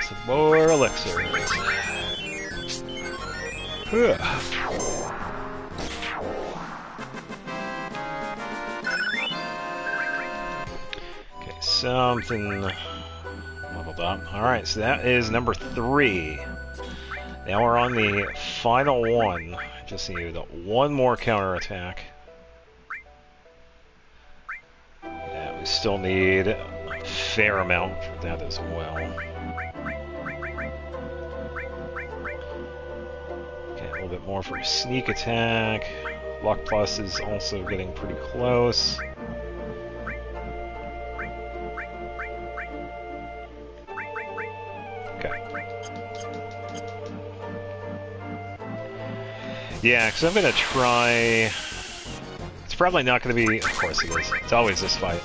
Speaker 1: Some more elixirs. Okay, something leveled up. Alright, so that is number 3. Now we're on the final one. Just need one more counterattack. Yeah, we still need a fair amount for that as well. Okay, a little bit more for a sneak attack. Luck Plus is also getting pretty close. Yeah, because I'm going to try... It's probably not going to be... Of course it is. It's always this fight.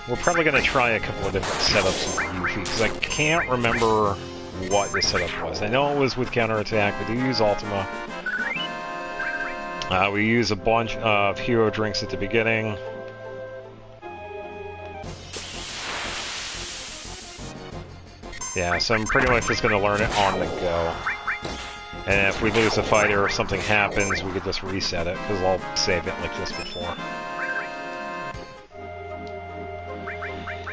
Speaker 1: We're probably going to try a couple of different setups with Yuffie, because I can't remember what the setup was. I know it was with counterattack. We do use Ultima. We use a bunch of hero drinks at the beginning. Yeah, so I'm pretty much just going to learn it on the go. And if we lose a fight or if something happens, we could just reset it, because I'll save it like this before.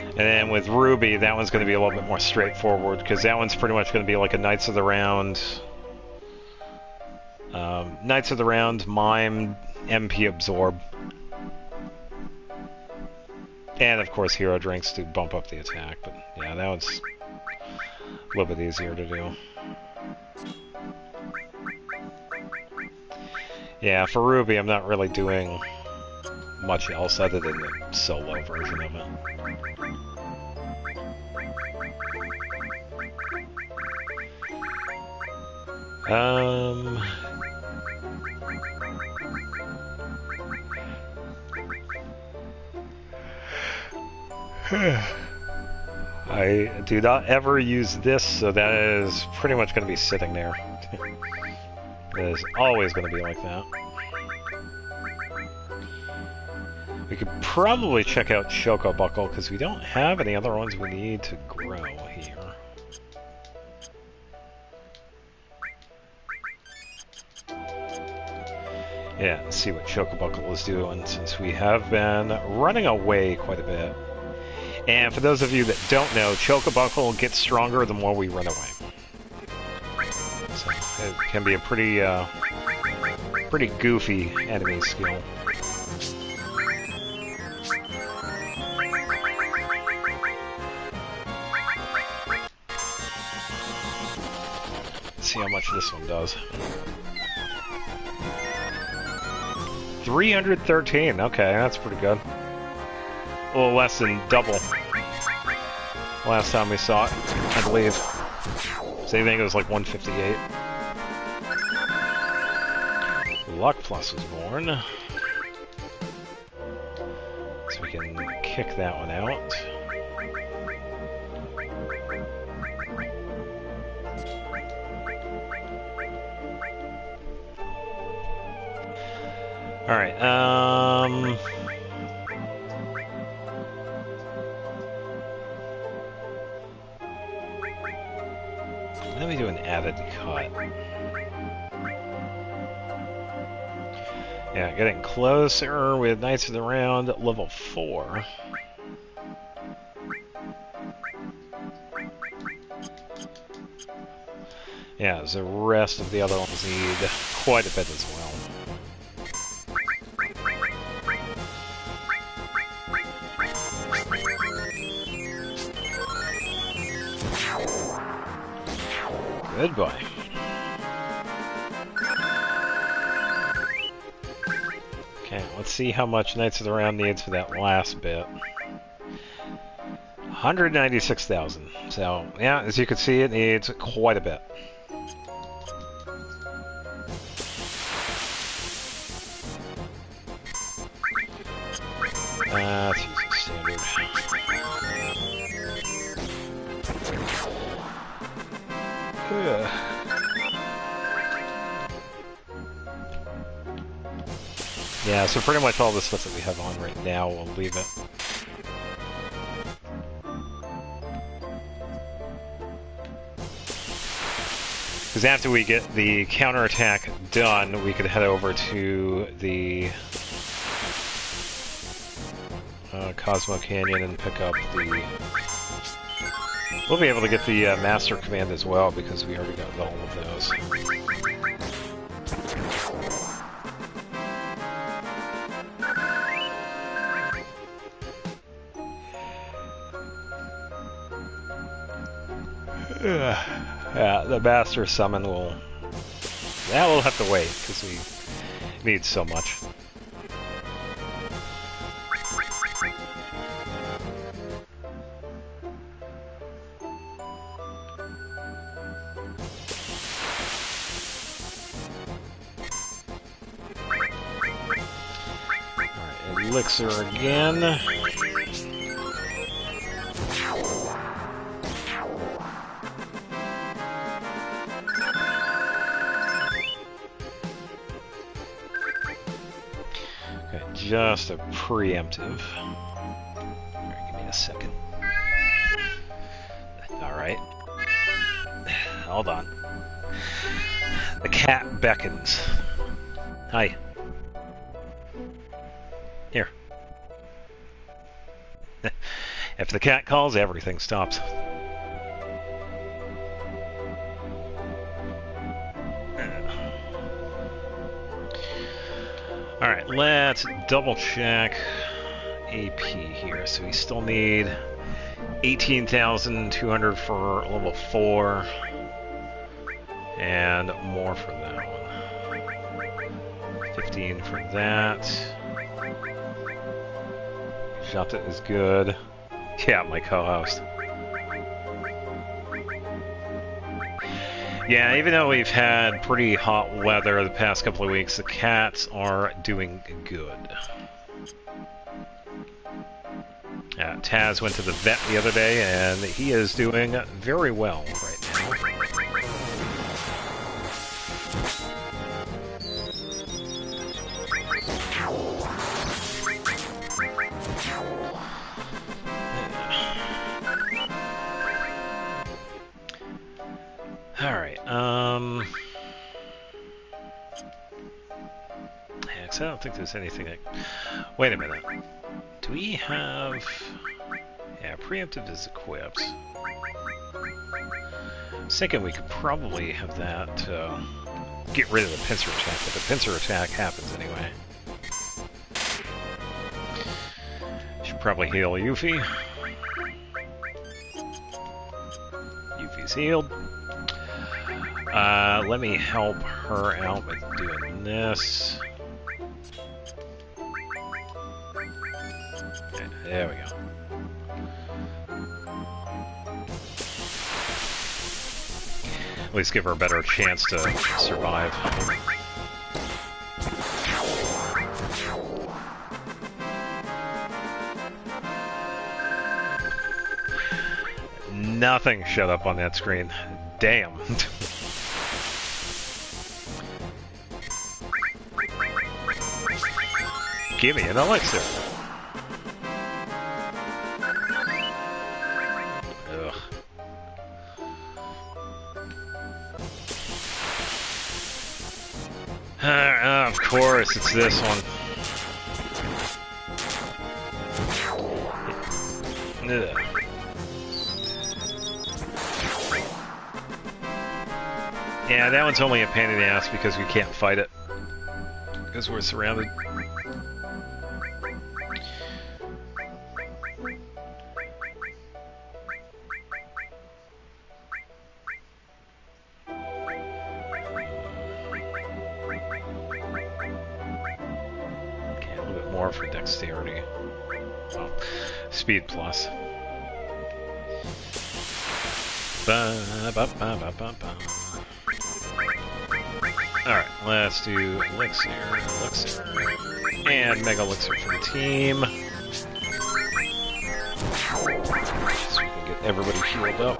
Speaker 1: And then with Ruby, that one's going to be a little bit more straightforward, because that one's pretty much going to be like a Knights of the Round, Mime, MP Absorb. And of course Hero Drinks to bump up the attack, but yeah, that one's a little bit easier to do. Yeah, for Ruby, I'm not really doing much else other than the solo version of it. I do not ever use this, so that is pretty much going to be sitting there. It is always going to be like that. We could probably check out Choco Buckle, because we don't have any other ones we need to grow here. Yeah, let's see what Choco Buckle is doing, since we have been running away quite a bit. And for those of you that don't know, Choco Buckle gets stronger the more we run away. So it can be a pretty goofy enemy skill. Let's see how much this one does. 313. Okay, that's pretty good. A little less than double last time we saw it, I believe. So I think it was like 158. Luck Plus was born. So we can kick that one out. Alright, let me do an added cut. Yeah, getting closer with Knights of the Round level 4. Yeah, the rest of the other ones need quite a bit as well. Good boy. Okay, let's see how much Knights of the Round needs for that last bit. 196,000. So, yeah, as you can see, it needs quite a bit. Let's use Yeah, so pretty much all the stuff that we have on right now, we'll leave it. Because after we get the counterattack done, we could head over to the Cosmo Canyon and pick up the... We'll be able to get the Master Command as well, because we already got all of those. Yeah, the Master Summon will... Yeah, we'll have to wait, because we need so much. Alright, Elixir again. Just a preemptive. Alright, give me a second. Alright. Hold on. The cat beckons. Hi. Here. If the cat calls, everything stops. Alright, let's double check AP here. So we still need 18,200 for level 4 and more for that one. 15 for that. Jota is good. Yeah, my co-host. Yeah, even though we've had pretty hot weather the past couple of weeks, the cats are doing good. Taz went to the vet the other day, and he is doing very well right now. Alright, I don't think there's anything that... Wait a minute. Do we have... Yeah, preemptive is equipped. Second, we could probably have that to get rid of the pincer attack, but the pincer attack happens anyway. Should probably heal Yuffie. Yuffie's healed. Let me help her out with doing this. Okay, there we go. At least give her a better chance to survive. Nothing showed up on that screen. Damn. Give me an elixir. Ugh. Of course, it's this one. Ugh. Yeah, that one's only a pain in the ass because we can't fight it. Because we're surrounded. For dexterity. Well, speed plus. Alright, let's do elixir, and mega elixir for the team. So we can get everybody healed up.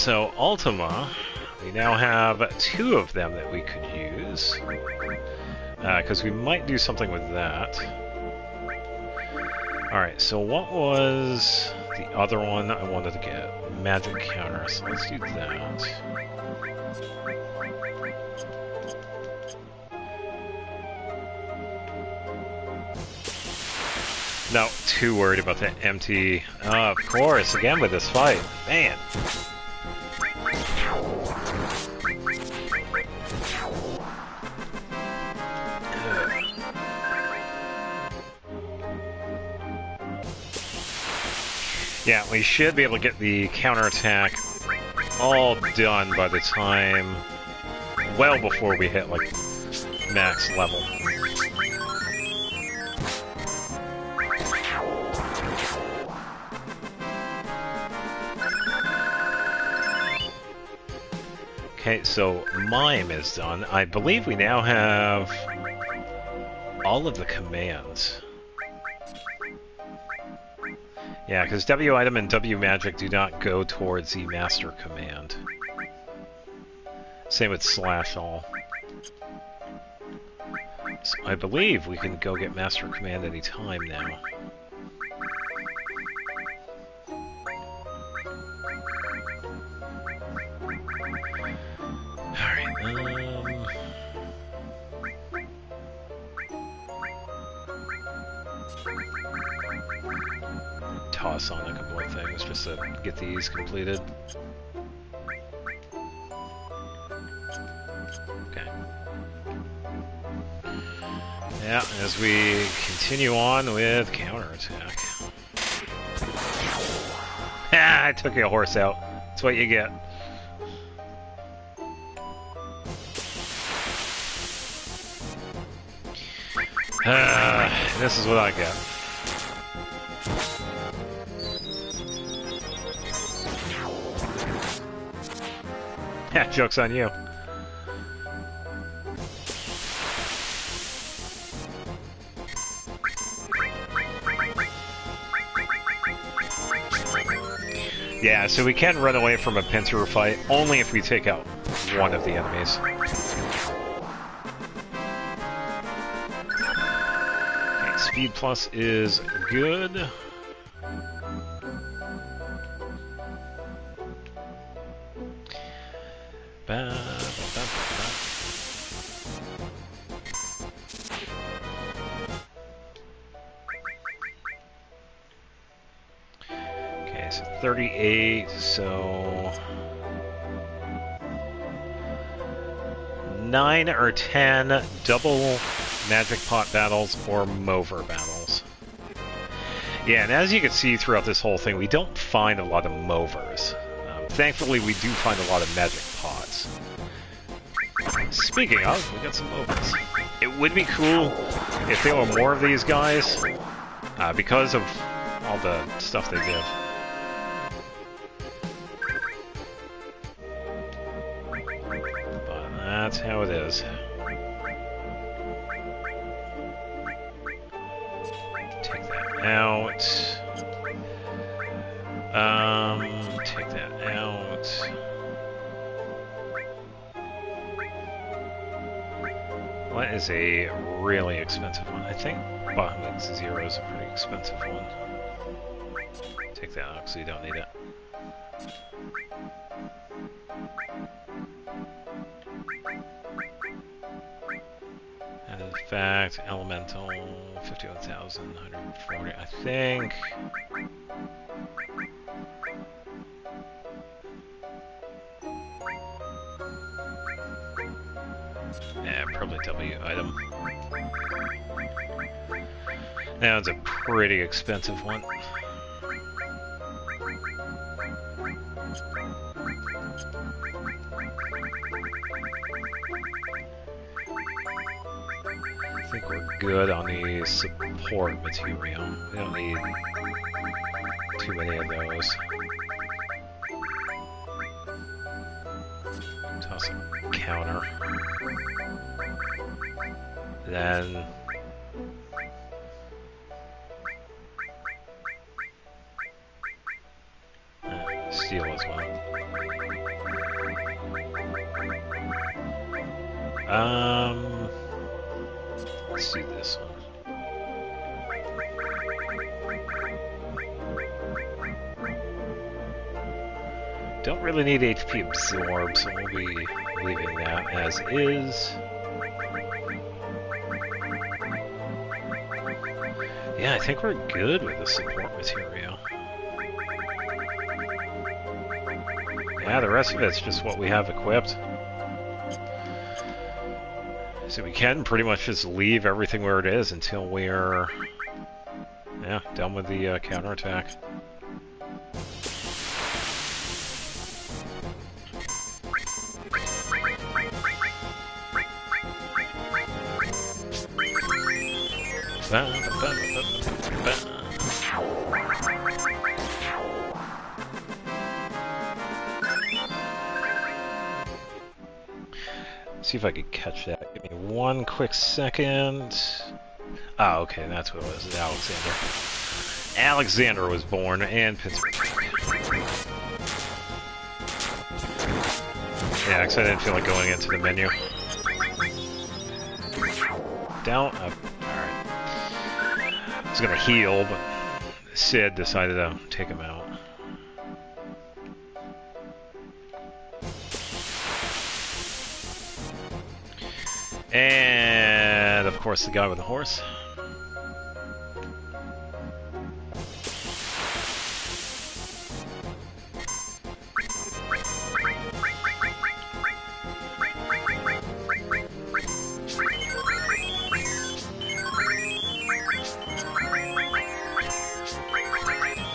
Speaker 1: So Ultima, we now have 2 of them that we could use. Because we might do something with that. Alright, so what was the other one I wanted to get? Magic counter, so let's do that. Not too worried about the empty... of course, again with this fight. Man! Yeah, we should be able to get the counterattack all done by the time... well before we hit, like, max level. Okay, so Mime is done. I believe we now have all of the commands. Yeah, because W item and W magic do not go towards the master command. Same with slash all. So I believe we can go get master command any time now. Toss on a couple of things just to get these completed. Okay. Yeah, as we continue on with counterattack. Ah, I took your horse out. That's what you get. This is what I get. Yeah, joke's on you. Yeah, so we can run away from a pincer fight only if we take out one of the enemies. Okay, speed plus is good. Okay, so 38, so 9 or 10 double magic pot battles or mover battles. Yeah, and as you can see throughout this whole thing, we don't find a lot of movers. Thankfully, we do find a lot of magic pots. Speaking of, we got some movers. It would be cool if there were more of these guys, because of all the stuff they give. But that's how it is. Take that out. Take that out. What is a really expensive one? I think Bahamut Zero is a pretty expensive one. Take that out because you don't need it. And in fact, Elemental 51,140, I think. Yeah, probably W item. That was a pretty expensive one. I think we're good on the support material. We don't need too many of those. Toss a counter. Then steal as well. Let's do this one. Don't really need HP absorb, so we'll be leaving that as is. Yeah, I think we're good with the support material. Yeah, the rest of it's just what we have equipped. So we can pretty much just leave everything where it is until we're, yeah, done with the counterattack. See if I could catch that. Give me one quick second. Oh, okay, that's what it was. Alexander. Alexander was born in Pittsburgh. Yeah, because I didn't feel like going into the menu. Down. Alright. I was gonna heal, but Sid decided to take him out. And, of course, the guy with the horse.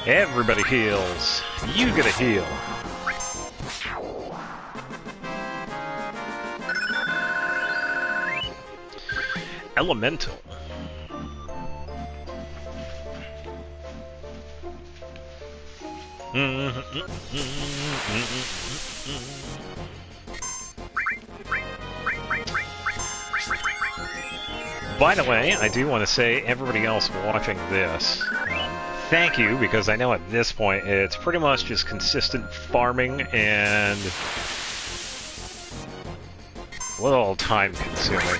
Speaker 1: Everybody heals. You get a heal. Elemental. By the way, I do want to say, everybody else watching this, thank you, because I know at this point it's pretty much just consistent farming and a little time consuming.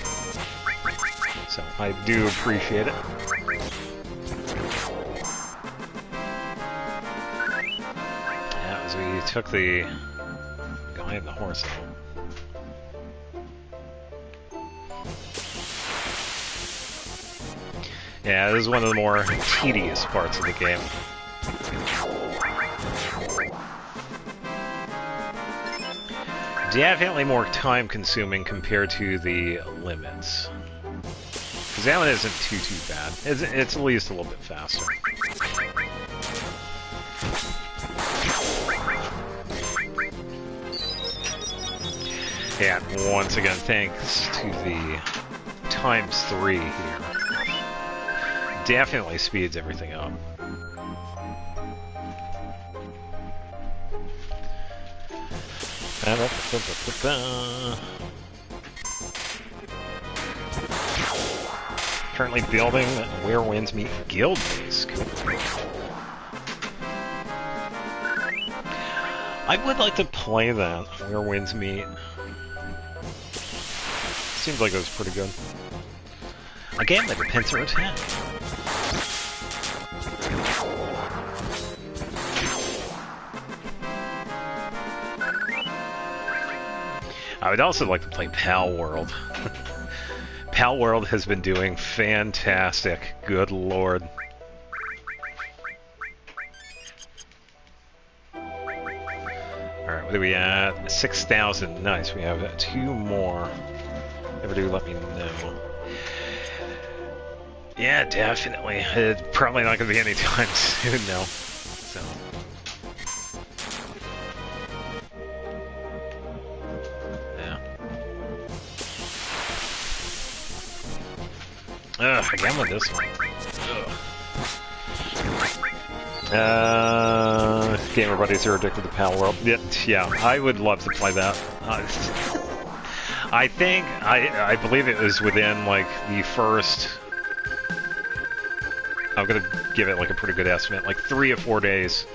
Speaker 1: So I do appreciate it. Yeah, as we took the guy and the horse out. Yeah, this is one of the more tedious parts of the game. Definitely more time-consuming compared to the limits. Because that one isn't too bad. It's at least a little bit faster. And once again, thanks to the ×3 here. Definitely speeds everything up. Currently building Where Winds Meet Guild base. Cool. I would like to play that, Where Winds Meet. Seems like it was pretty good. A game like a pincer attack. I would also like to play Pal World. Pal World has been doing fantastic. Good lord. Alright, what are we at? 6,000. Nice, we have 2 more. Ever do let me know. Yeah, definitely. It's probably not going to be anytime soon, though. So. Ugh, again with this one. Gamer buddies are addicted to Pal World. Yeah, I would love to play that. I think, I believe it was within, like, the first... I'm gonna give it, like, a pretty good estimate. Like, 3 or 4 days.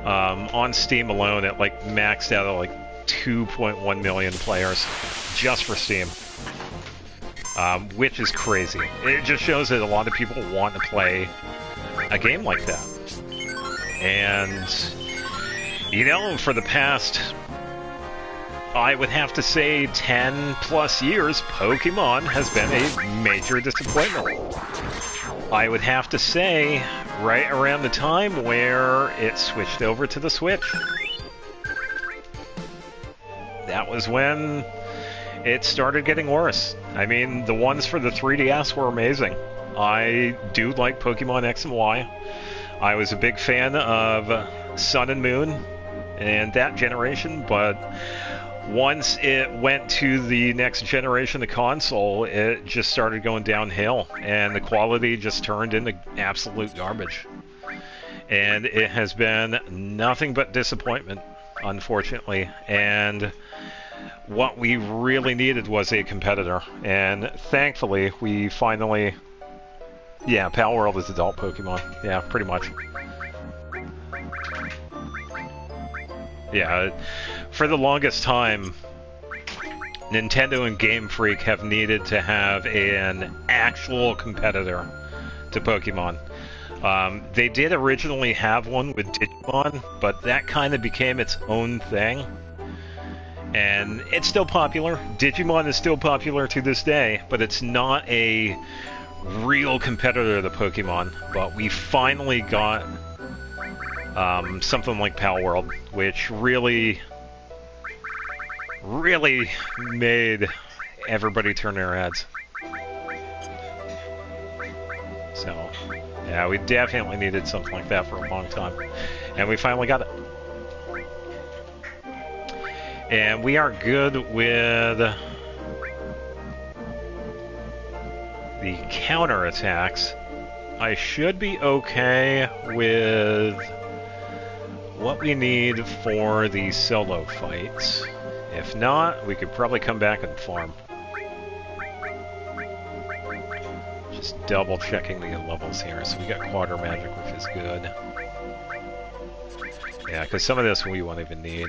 Speaker 1: On Steam alone, it, like, maxed out at, like, 2.1 million players just for Steam, which is crazy. It just shows that a lot of people want to play a game like that. And, you know, for the past, I would have to say 10 plus years, Pokemon has been a major disappointment. I would have to say right around the time where it switched over to the Switch. That was when it started getting worse. I mean, the ones for the 3DS were amazing. I do like Pokemon X and Y. I was a big fan of Sun and Moon and that generation, but once it went to the next generation of console, it just started going downhill, and the quality just turned into absolute garbage. And it has been nothing but disappointment, unfortunately. And what we really needed was a competitor, and thankfully we finally... Yeah, Pal World is adult Pokemon. Yeah, pretty much. Yeah, for the longest time, Nintendo and Game Freak have needed to have an actual competitor to Pokemon. They did originally have one with Digimon, but that kind of became its own thing. And it's still popular. Digimon is still popular to this day, but it's not a real competitor to Pokemon. But we finally got something like Pal World, which really made everybody turn their heads. So, yeah, we definitely needed something like that for a long time. And we finally got it. And we are good with the counter-attacks. I should be okay with what we need for the solo fights. If not, we could probably come back and farm. Just double checking the levels here. So we got Quarter Magic, which is good. Yeah, because some of this we won't even need.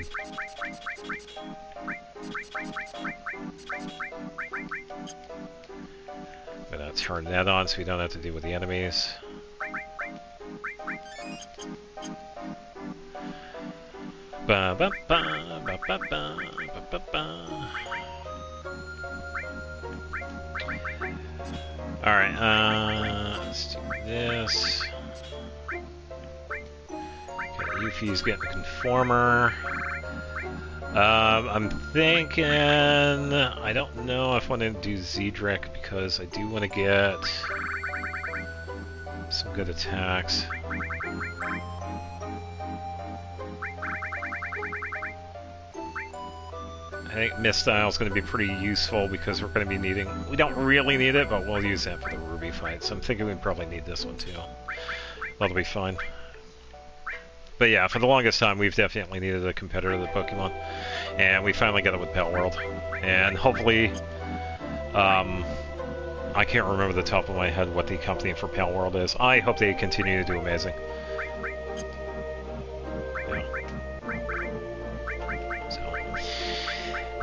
Speaker 1: I'm gonna turn that on so we don't have to deal with the enemies. Ba ba ba ba ba ba ba ba. Alright, let's do this. Okay, Yuffie's getting the Conformer. I'm thinking... I don't know if I want to do Zedric because I do want to get some good attacks. I think Mistile is going to be pretty useful because we're going to be needing... We don't really need it, but we'll use that for the Ruby fight. So I'm thinking we probably need this one too. That'll be fine. But yeah, for the longest time, we've definitely needed a competitor to the Pokemon. And we finally got it with Pal World. And hopefully... I can't remember the top of my head what the company for Pal World is. I hope they continue to do amazing. Yeah. So...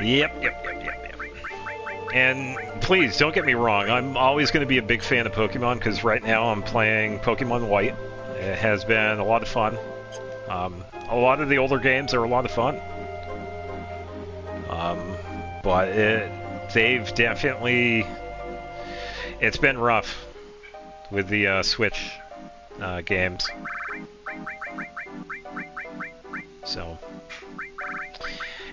Speaker 1: Yep. And please, don't get me wrong, I'm always going to be a big fan of Pokemon, because right now I'm playing Pokemon White. It has been a lot of fun. A lot of the older games are a lot of fun. But they've definitely... It's been rough with the Switch games. So...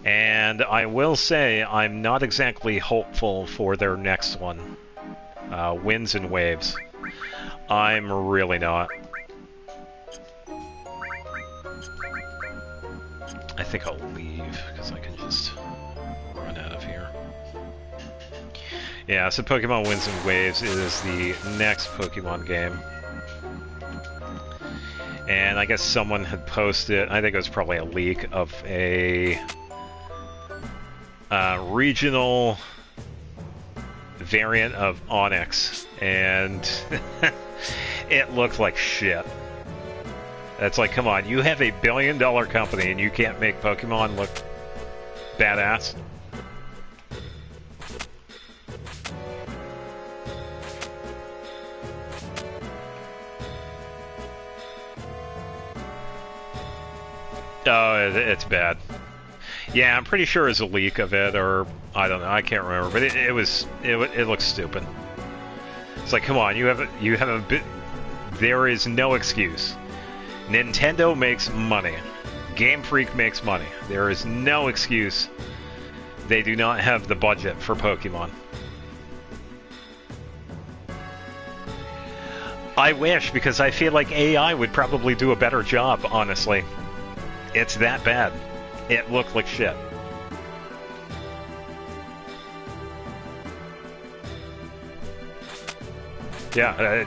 Speaker 1: And I will say, I'm not exactly hopeful for their next one. Winds and Waves. I'm really not. I think I'll leave, because I can just run out of here. Yeah, so Pokemon Winds and Waves is the next Pokemon game. And I guess someone had posted, I think it was probably a leak of a... regional variant of Onyx, and it looked like shit. That's like, come on, you have a $1 billion company and you can't make Pokemon look badass. Oh, it's bad. Yeah, I'm pretty sure it's a leak of it, or I don't know. I can't remember, but it looks stupid. It's like, come on, you have a bit. There is no excuse. Nintendo makes money. Game Freak makes money. There is no excuse. They do not have the budget for Pokemon. I wish, because I feel like AI would probably do a better job, honestly. It's that bad. It looked like shit. Yeah,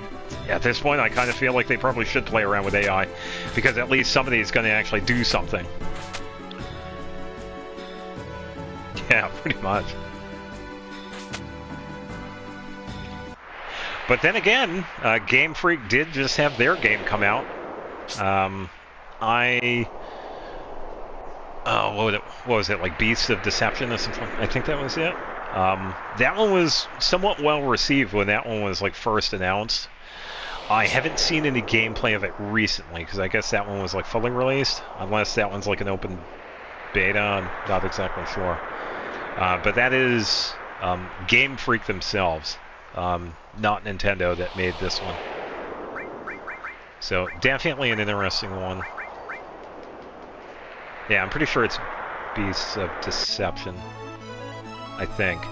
Speaker 1: at this point I kind of feel like they probably should play around with AI, because at least somebody is going to actually do something. Yeah, pretty much. But then again, Game Freak did just have their game come out. What was it, like Beasts of Deception or something? I think that was it. That one was somewhat well received when that one was like first announced. I haven't seen any gameplay of it recently, because I guess that one was like fully released, unless that one's like an open beta. I'm not exactly sure. But that is Game Freak themselves, not Nintendo, that made this one. So definitely an interesting one. Yeah, I'm pretty sure it's Beasts of Deception, I think.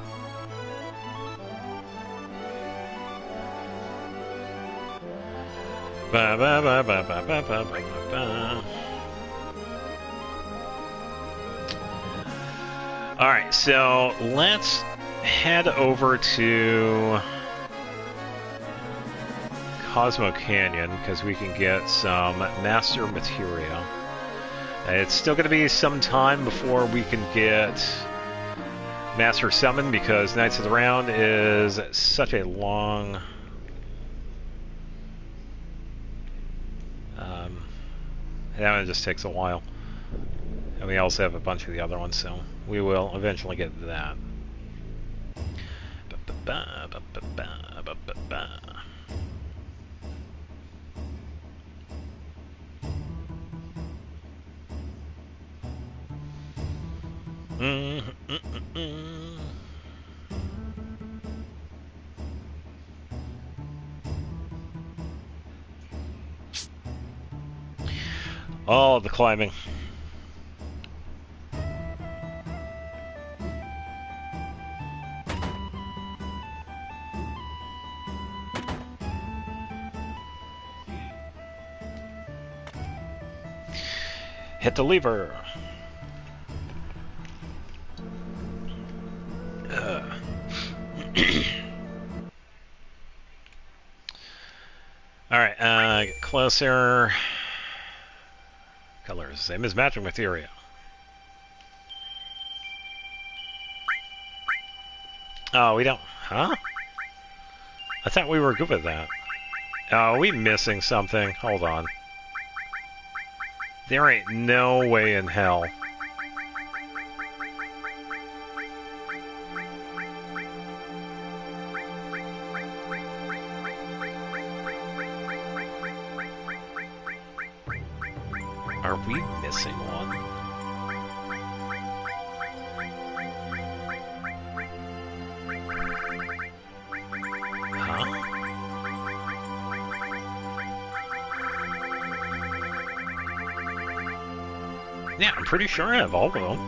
Speaker 1: Ba ba ba ba ba ba ba ba ba. Alright, so let's head over to Cosmo Canyon, because we can get some master materia. It's still going to be some time before we can get Master Summon, because Knights of the Round is such a long... that one just takes a while. And we also have a bunch of the other ones, so we will eventually get to that. Oh, the climbing. Hit the lever. Alright, get closer. Colors, same as magic materia. Oh, we don't... Huh? I thought we were good with that. Oh, are we missing something? Hold on. There ain't no way in hell. Are we missing one? Huh? Yeah, I'm pretty sure I have all of them.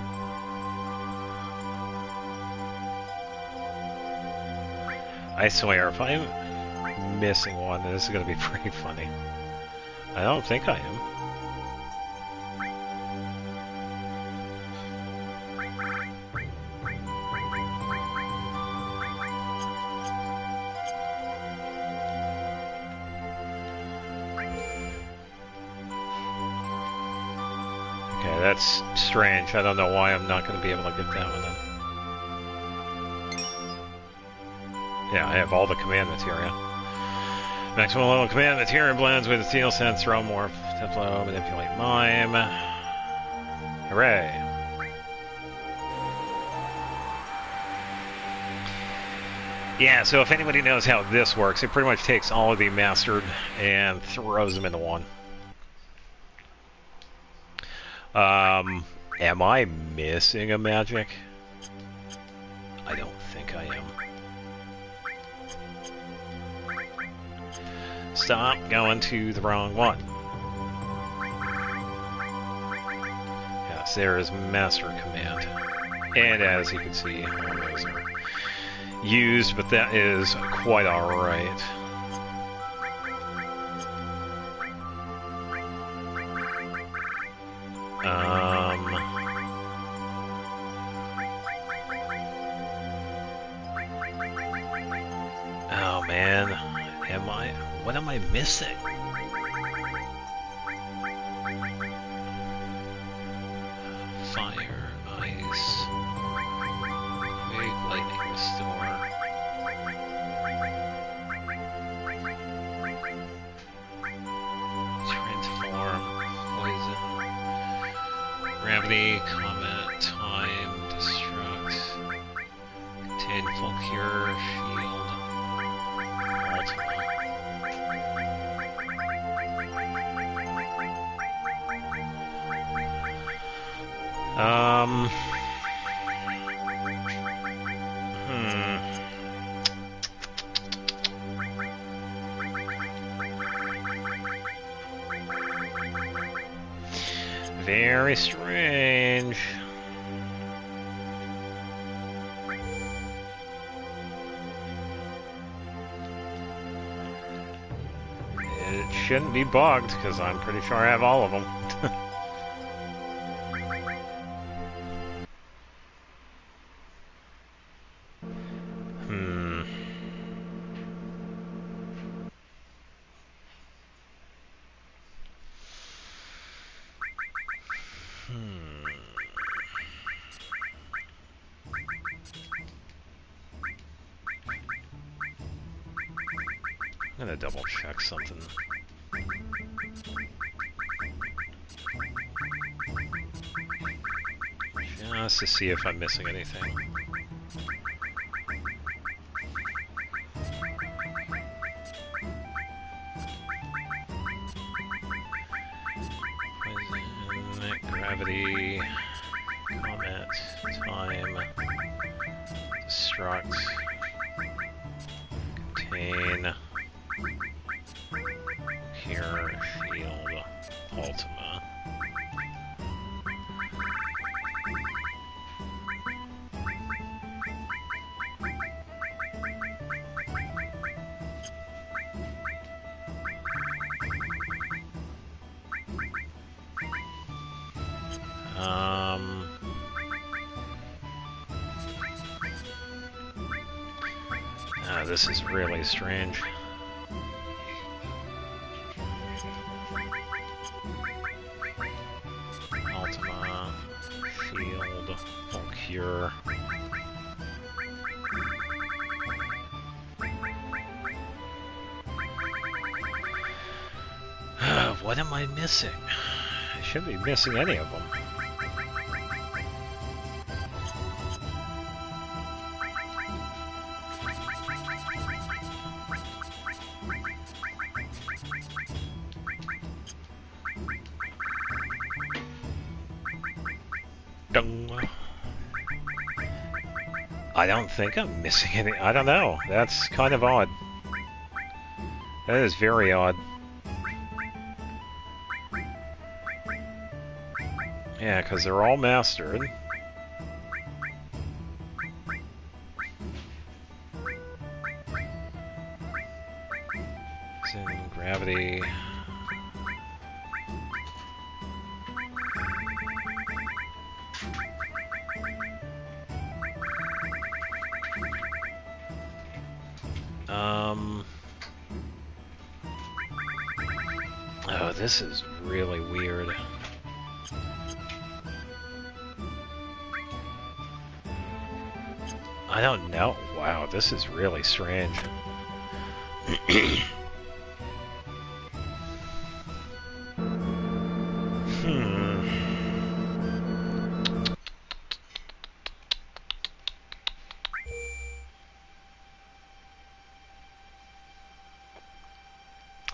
Speaker 1: I swear, if I'm missing one, this is going to be pretty funny. I don't think I am. That's strange. I don't know why I'm not going to be able to get that one then. Yeah, I have all the command materia. Maximum level command materia blends with steel sense, throw morph, Teflo, manipulate mime. Hooray. Yeah, so if anybody knows how this works, it pretty much takes all of the mastered and throws them into one. Am I missing a magic? I don't think I am. Stop going to the wrong one. Yes, there is Master Command. And as you can see, all those are used, but that is quite alright. Oh man, what am I missing? Fire, ice, big lightning restore. Transform, poison, gravity, comet, time, destruct, contain full cure, shield, ultimate. Very strange. It shouldn't be bugged, because I'm pretty sure I have all of them. I'm gonna double check something. Just to see if I'm missing anything. Poison, gravity, comet, time, destruct, contain, cure, shield, ultima. This is really strange. Ultima, shield, full cure. What am I missing? I shouldn't be missing any of them. I don't think I'm missing any. I don't know. That's kind of odd. That is very odd. Yeah, because they're all mastered. It's in gravity. Oh, this is really weird. I don't know. Wow, this is really strange.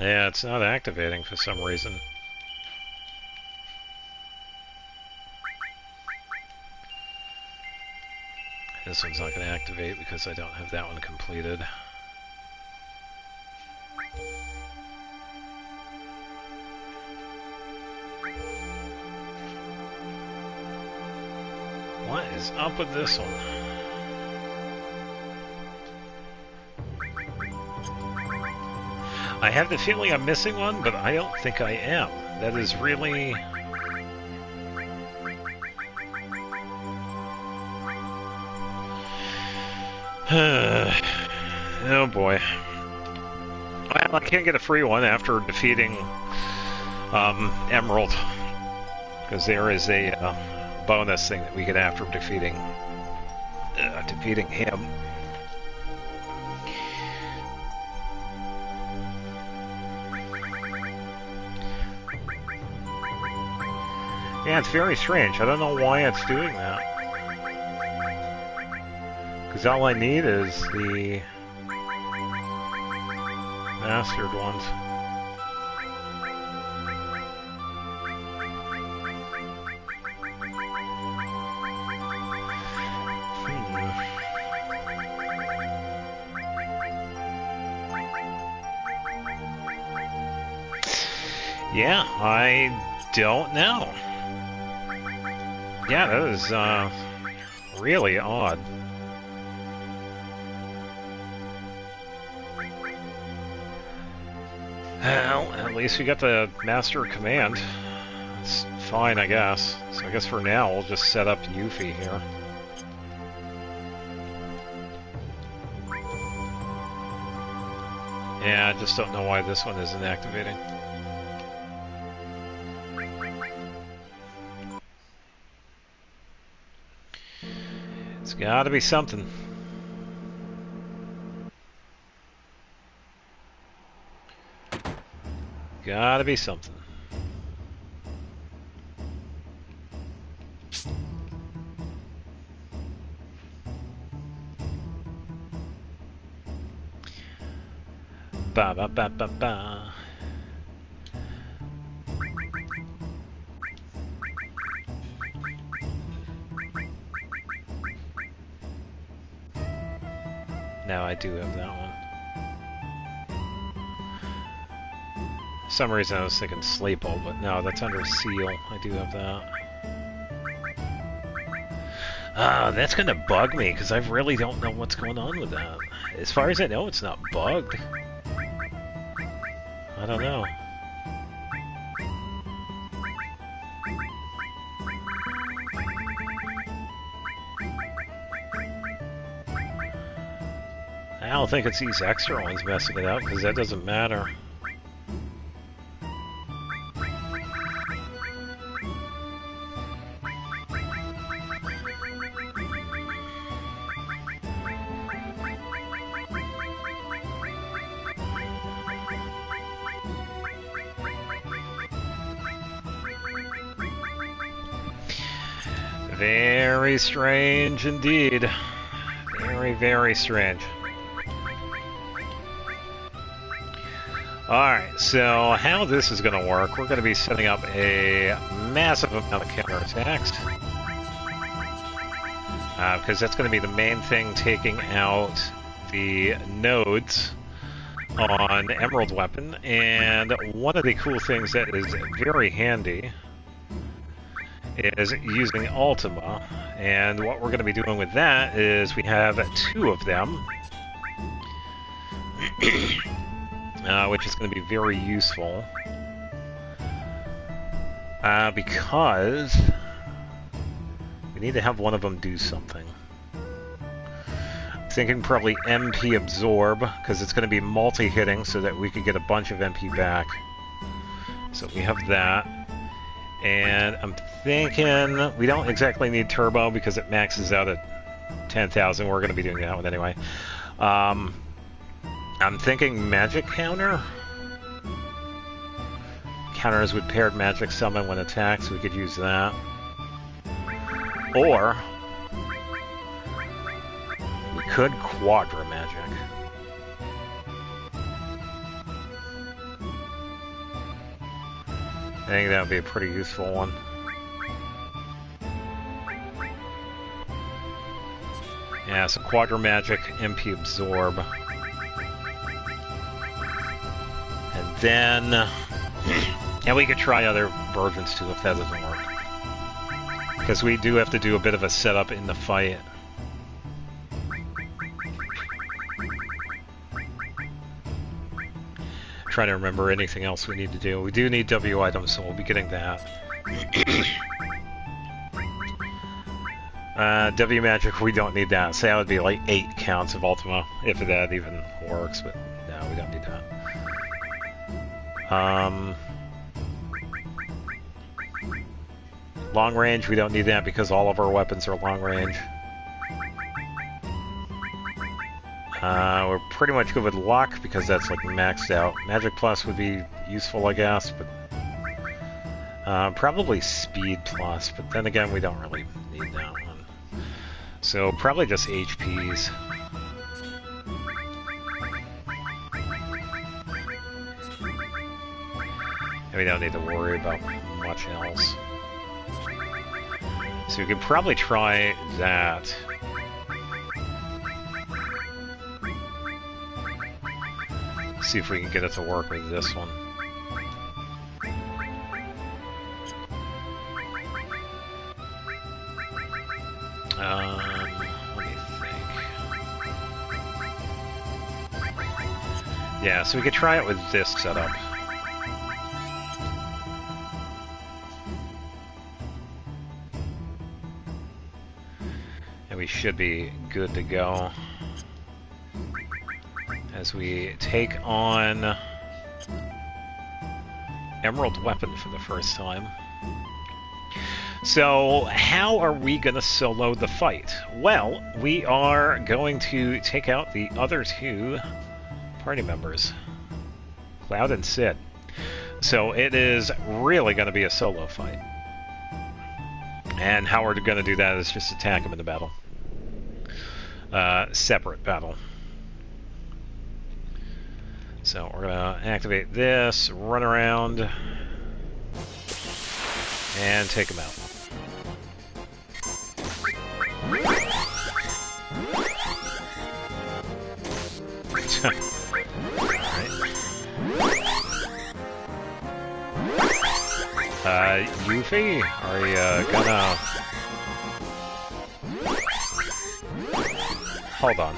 Speaker 1: Yeah, it's not activating for some reason. This one's not going to activate because I don't have that one completed. What is up with this one? I have the feeling I'm missing one, but I don't think I am. That is really... Oh boy. Well, I can't get a free one after defeating Emerald, because there is a bonus thing that we get after defeating him. Yeah, it's very strange. I don't know why it's doing that. Because all I need is the mastered ones. Yeah, I don't know. Yeah, that is really odd. Well, at least we got the master command. That's fine, I guess. So I guess for now we'll just set up Yuffie here. Yeah, I just don't know why this one isn't activating. It's gotta be something. Gotta be something. Ba ba ba ba ba. Now I do have that one. For some reason I was thinking Slaple, but no, that's under Seal. I do have that. That's gonna bug me, because I really don't know what's going on with that. As far as I know, it's not bugged. I don't know. I don't think it's these extra ones messing it up, because that doesn't matter. Very strange indeed. Very, very strange. Alright, so how this is going to work, we're going to be setting up a massive amount of counterattacks. Because that's going to be the main thing, taking out the nodes on Emerald Weapon. And one of the cool things that is very handy is using Ultima, and what we're going to be doing with that is we have two of them, which is going to be very useful, because we need to have one of them do something. I'm thinking probably MP Absorb, because it's going to be multi-hitting so that we could get a bunch of MP back. So we have that. And I'm thinking we don't exactly need Turbo because it maxes out at 10,000. We're going to be doing that one anyway. I'm thinking Magic Counter. Counters with paired Magic Summon when attacked, so we could use that. Or we could Quadra Magic. think that would be a pretty useful one. Yeah, so Quadra Magic, MP Absorb. And then... and we could try other versions too if that doesn't work. Because we do have to do a bit of a setup in the fight. Trying to remember anything else we need to do. We do need W items, so we'll be getting that. W magic, we don't need that. So that would be like 8 counts of Ultima, if that even works, but no, we don't need that. Long range, we don't need that because all of our weapons are long range. We're pretty much good with luck because that's like maxed out. Magic plus would be useful, I guess, but probably speed plus, but then again, we don't really need that one. So probably just HPs. And we don't need to worry about much else. So we could probably try that. See if we can get it to work with this one. Let me think. Yeah, so we could try it with this setup. And we should be good to go. As we take on Emerald Weapon for the first time. So, how are we going to solo the fight? Well, we are going to take out the other 2 party members, Cloud and Sid. So it is really going to be a solo fight. And how we're going to do that is just attack them in the battle. Separate battle. So we're going to activate this, run around, and take them out. Alright. Yuffie, are you gonna... Hold on.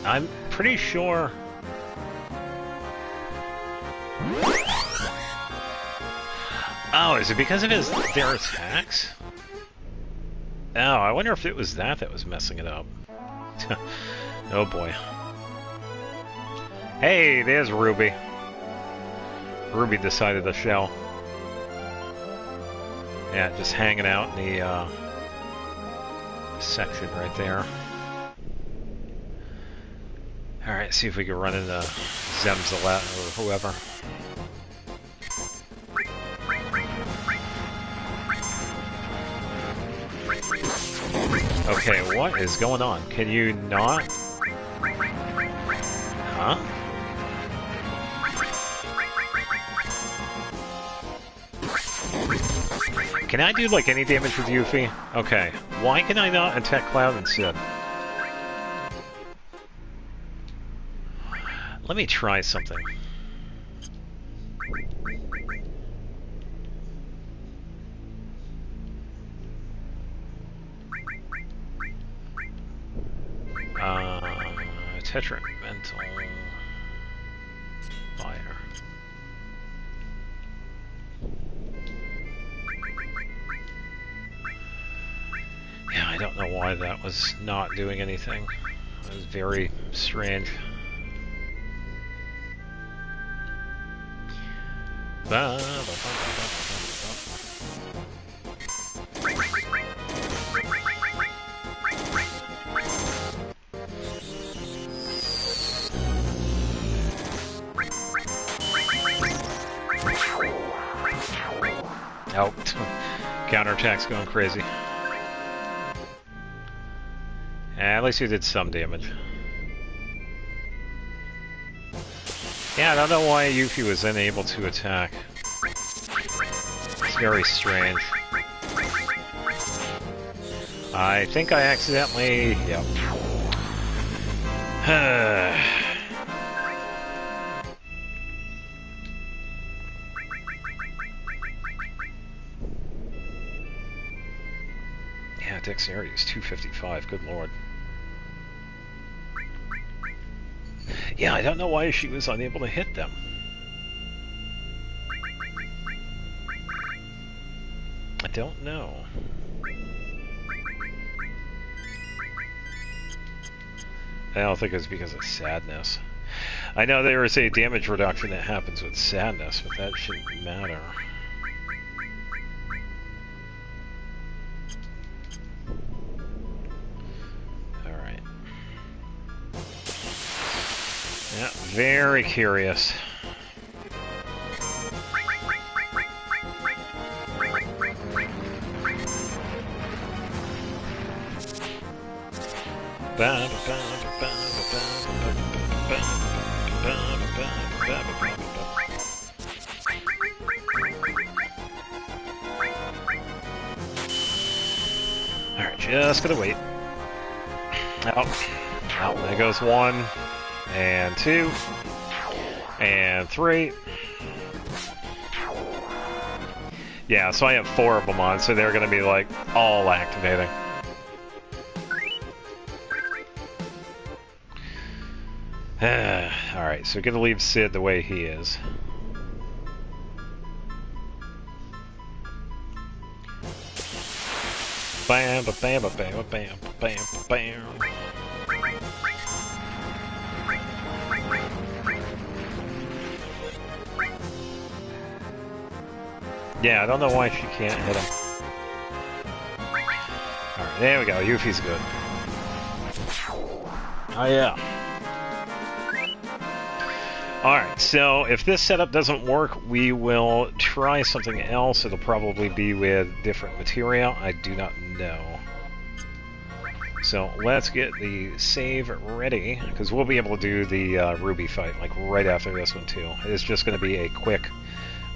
Speaker 1: I'm pretty sure... Oh, is it because of their attacks? Oh, I wonder if it was that was messing it up. Oh boy. Hey, there's Ruby. Ruby decided to show. Yeah, just hanging out in the section right there. Alright, see if we can run into Zemzalet or whoever. Okay, what is going on? Can you not? Huh? Can I do like any damage with Yuffie? Okay. Why can I not attack Cloud instead? Let me try something. Tetramental fire. Yeah, I don't know why that was not doing anything. It was very strange. Oh, counterattack's going crazy. At least you did some damage. Yeah, I don't know why Yuffie was unable to attack. It's very strange. I think I accidentally... Yep. Yeah, dexterity is 255, good lord. Yeah, I don't know why she was unable to hit them. I don't know. I don't think it's because of sadness. I know there is a damage reduction that happens with sadness, but that shouldn't matter. Alright. Yeah, very curious. Alright, just gonna wait. Oh, there goes 1, and 2, and 3. Yeah, so I have 4 of them on, so they're gonna be like all activating. Alright, so we're gonna leave Sid the way he is. Bam, ba bam, ba bam, ba bam, ba bam, ba bam. Yeah, I don't know why she can't hit him. Alright, there we go. Yuffie's good. Oh, yeah. Alright, so if this setup doesn't work, we will try something else. It'll probably be with different material. I do not know. So let's get the save ready, because we'll be able to do the Ruby fight like right after this one too. It's just going to be a quick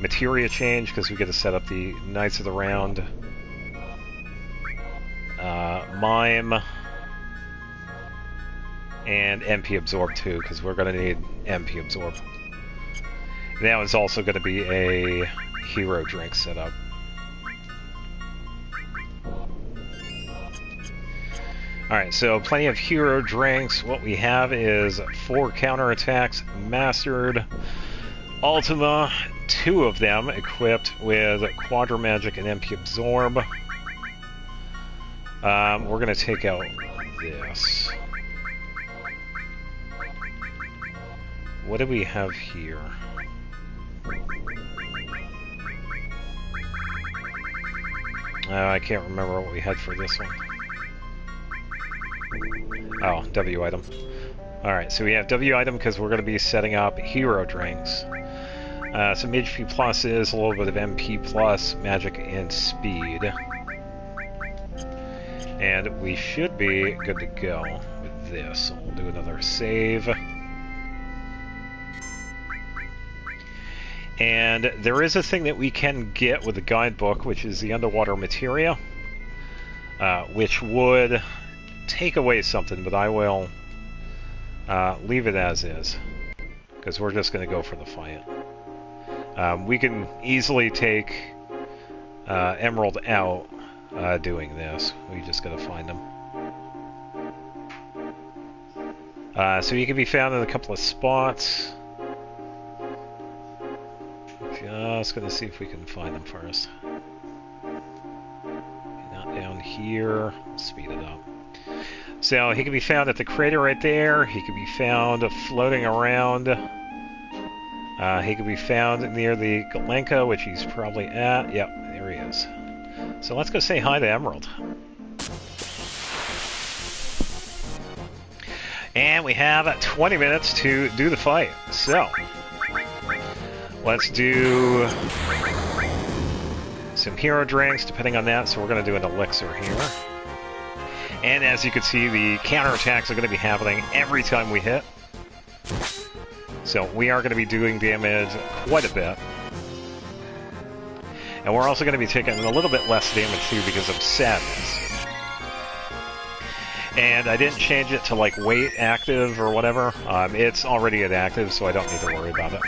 Speaker 1: materia change, because we get to set up the Knights of the Round, Mime, and MP Absorb too, because we're going to need MP Absorb. That was also going to be a hero drink setup. Alright, so plenty of hero drinks. What we have is 4 counterattacks mastered. Ultima, 2 of them equipped with Quadra Magic and MP Absorb. We're going to take out this. What do we have here? I can't remember what we had for this one. Oh, W item. Alright, so we have W item because we're going to be setting up hero drinks. Some HP pluses, a little bit of MP plus, magic, and speed. And we should be good to go with this. So we'll do another save. And there is a thing that we can get with the guidebook, which is the underwater materia, which would take away something, but I will leave it as is, because we're just going to go for the fight. We can easily take Emerald out doing this. We just got to find them. So he can be found in a couple of spots. Just going to see if we can find them first. Not down here. We'll speed it up. So he can be found at the crater right there. He can be found floating around. He can be found near the Galenka, which he's probably at. Yep, there he is. So let's go say hi to Emerald. And we have 20 minutes to do the fight. So let's do some hero drinks, depending on that. So we're going to do an elixir here. And as you can see, the counterattacks are going to be happening every time we hit. So we are going to be doing damage quite a bit. And we're also going to be taking a little bit less damage too because of sadness. And I didn't change it to like wait active or whatever. It's already at active, so I don't need to worry about it.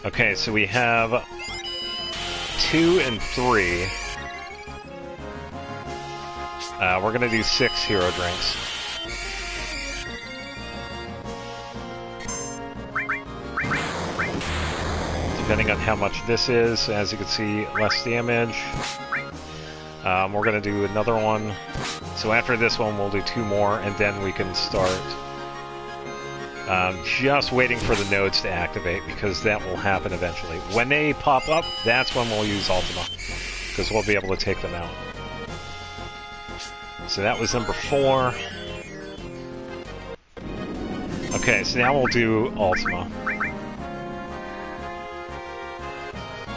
Speaker 1: Okay, so we have 2 and 3. We're going to do 6 hero drinks. Depending on how much this is, as you can see, less damage. We're going to do another one. So after this one, we'll do 2 more, and then we can start just waiting for the nodes to activate, because that will happen eventually. When they pop up, that's when we'll use Ultima, because we'll be able to take them out. So that was number 4. Okay, so now we'll do Ultima.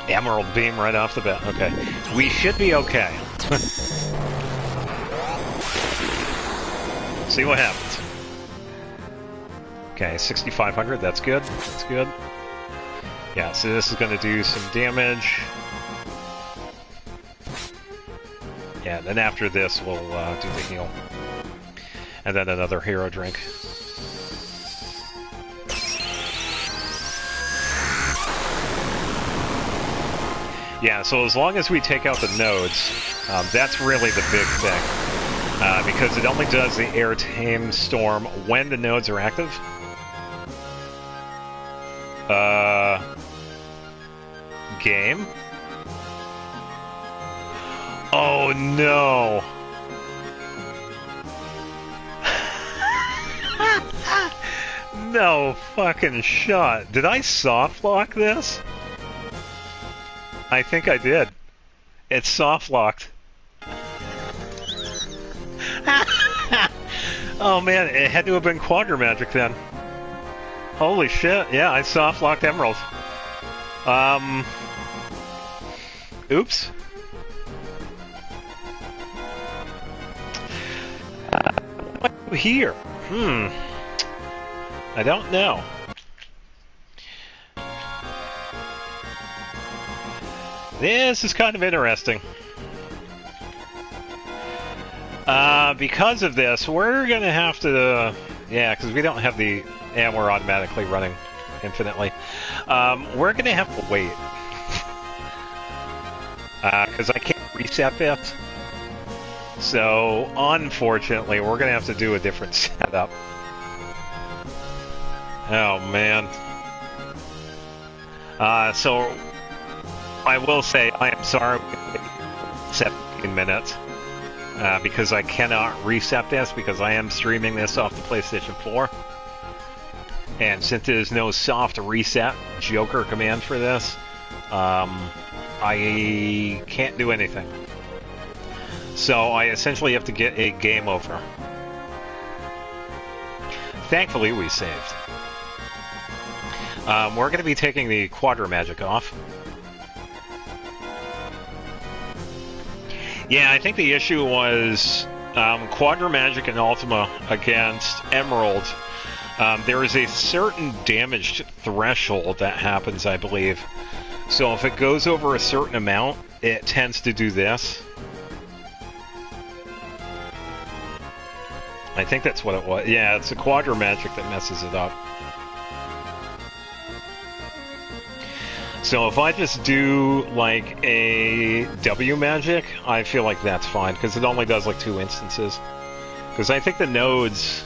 Speaker 1: Emerald Beam right off the bat. Okay. We should be okay. See what happens. Okay, 6,500. That's good. That's good. Yeah, so this is going to do some damage. Yeah, then after this, we'll do the heal. And then another hero drink. Yeah, so as long as we take out the nodes, that's really the big thing. Because it only does the air tame storm when the nodes are active. Game? Oh no! No fucking shot. Did I soft lock this? I think I did. It's soft locked. Oh man, it had to have been Quadra Magic then. Holy shit, yeah, I soft locked Emerald. Oops. What do I do here? I don't know. This is kind of interesting. Because of this, we're gonna have to... yeah, because we don't have the... and we're automatically running infinitely. We're gonna have to wait. Because I can't reset this. So, unfortunately, we're gonna have to do a different setup. Oh, man. So... I will say, I am sorry we waited 17 minutes, because I cannot reset this, because I am streaming this off the PlayStation 4. And since there's no soft reset Joker command for this, I can't do anything. So I essentially have to get a game over. Thankfully, we saved. We're going to be taking the Quadra Magic off. Yeah, I think the issue was Quadra Magic and Ultima against Emerald. There is a certain damage threshold that happens, I believe. So if it goes over a certain amount, it tends to do this. I think that's what it was. Yeah, it's the Quadra Magic that messes it up. So if I just do, like, a W magic, I feel like that's fine, because it only does, like, 2 instances. Because I think the nodes...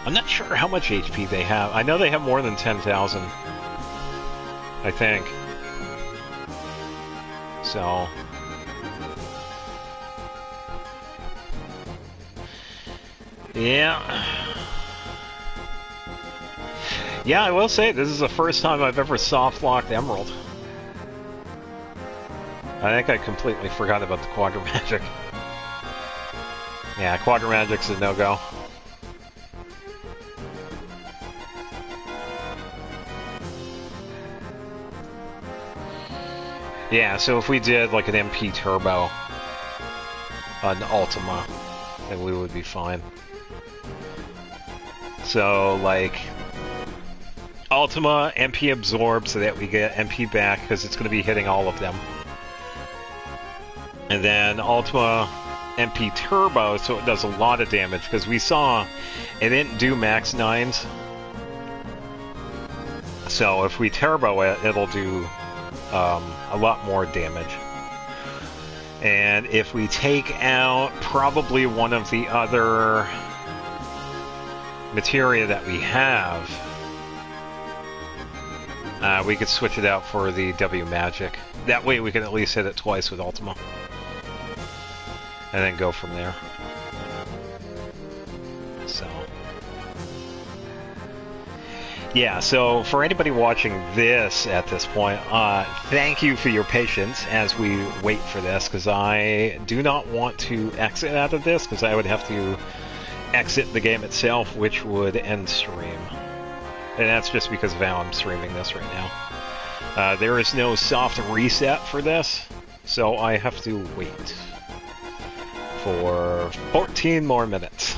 Speaker 1: I'm not sure how much HP they have. I know they have more than 10,000. I think. So... yeah... yeah, I will say, this is the first time I've ever soft-locked Emerald. I think I completely forgot about the Quadra Magic. Yeah, Quadra Magic's a no-go. Yeah, so if we did like an MP Turbo on Ultima, then we would be fine. So, like, Ultima, MP Absorb, so that we get MP back, because it's going to be hitting all of them. And then Ultima MP Turbo, so it does a lot of damage, because we saw it didn't do max 9s. So if we Turbo it, it'll do a lot more damage. And if we take out probably one of the other materia that we have, we could switch it out for the W Magic. That way we can at least hit it twice with Ultima. And then go from there. So... yeah, so for anybody watching this at this point, thank you for your patience as we wait for this, because I do not want to exit out of this, because I would have to exit the game itself, which would end stream. And that's just because of how I'm streaming this right now. There is no soft reset for this, so I have to wait for 14 more minutes.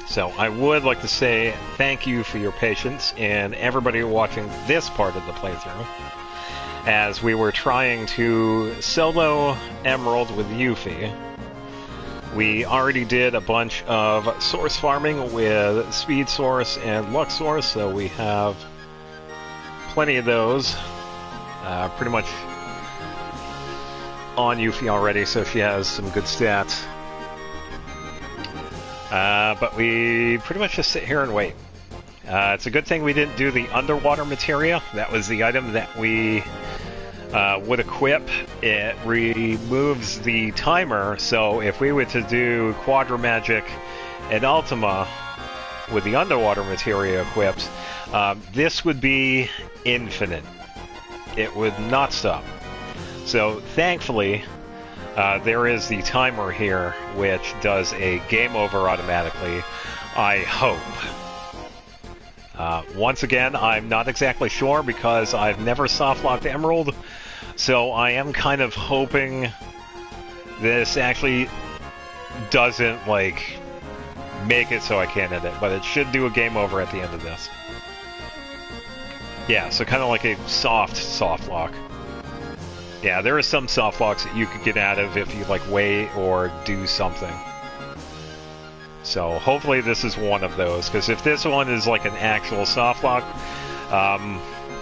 Speaker 1: So I would like to say thank you for your patience and everybody watching this part of the playthrough, as we were trying to solo Emerald with Yuffie. We already did a bunch of source farming with Speed Source and Luck Source, so we have plenty of those. Pretty much on Yuffie already, so she has some good stats. But we pretty much just sit here and wait. It's a good thing we didn't do the underwater materia. That was the item that we would equip. It removes the timer, so if we were to do Quadra Magic and Ultima with the underwater materia equipped, this would be infinite. It would not stop. So thankfully, there is the timer here, which does a game over automatically, I hope. Once again, I'm not exactly sure because I've never softlocked Emerald, so I am kind of hoping this actually doesn't, like, make it so I can't end it, but it should do a game over at the end of this. Yeah, so kind of like a soft lock. Yeah, there are some soft locks that you could get out of if you, like, wait or do something. So hopefully this is one of those, because if this one is like an actual soft lock,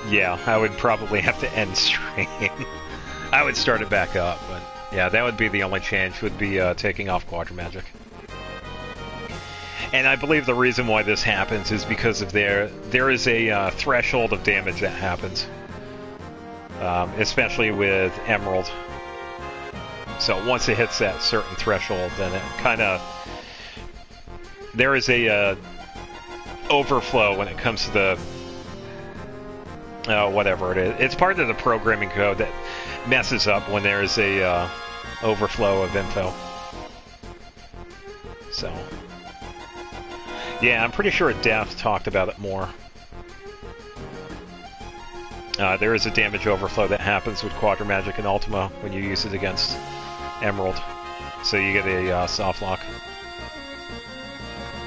Speaker 1: yeah, I would probably have to end stream. I would start it back up, but yeah, that would be the only change, would be taking off Quadra Magic. And I believe the reason why this happens is because of there is a threshold of damage that happens. Especially with Emerald. So once it hits that certain threshold, then it kind of... there is a overflow when it comes to the... whatever it is. It's part of the programming code that messes up when there is a overflow of info. So... yeah, I'm pretty sure Death talked about it more. There is a damage overflow that happens with Quadra Magic and Ultima when you use it against Emerald. So you get a soft lock.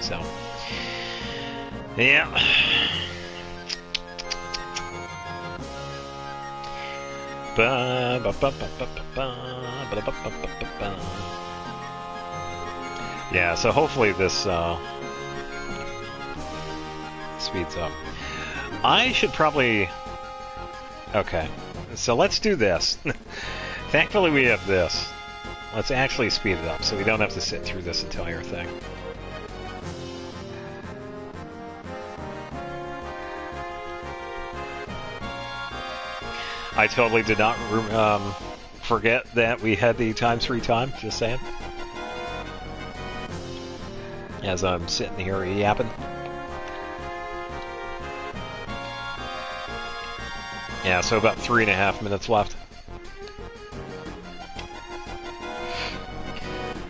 Speaker 1: So, yeah. Yeah, so hopefully this speeds up. I should probably... okay, so let's do this. Thankfully we have this. Let's actually speed it up so we don't have to sit through this entire thing. I totally did not forget that we had the ×3 time, just saying. As I'm sitting here yapping. Yeah, so about 3.5 minutes left.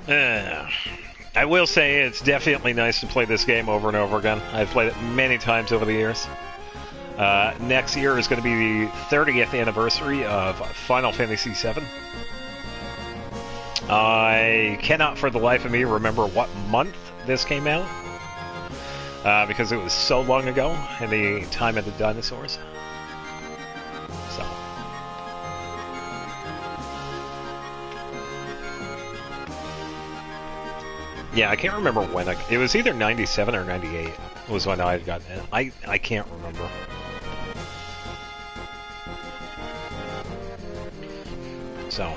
Speaker 1: I will say it's definitely nice to play this game over and over again. I've played it many times over the years. Next year is going to be the 30th anniversary of Final Fantasy VII. I cannot for the life of me remember what month this came out. because it was so long ago in the time of the dinosaurs. So. Yeah, I can't remember when. It was either 97 or 98 was when I had gotten it. I can't remember. So.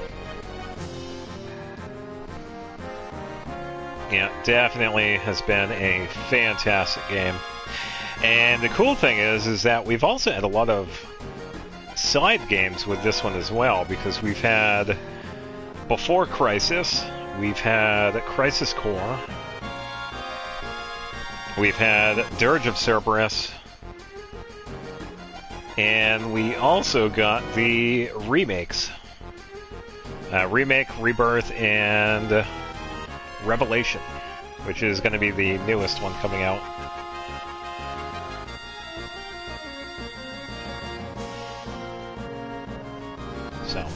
Speaker 1: Yeah, definitely has been a fantastic game. And the cool thing is that we've also had a lot of side games with this one as well, because we've had, before Crisis, we've had Crisis Core, we've had Dirge of Cerberus, and we also got the remakes. Remake, Rebirth, and Revelation, which is going to be the newest one coming out. So,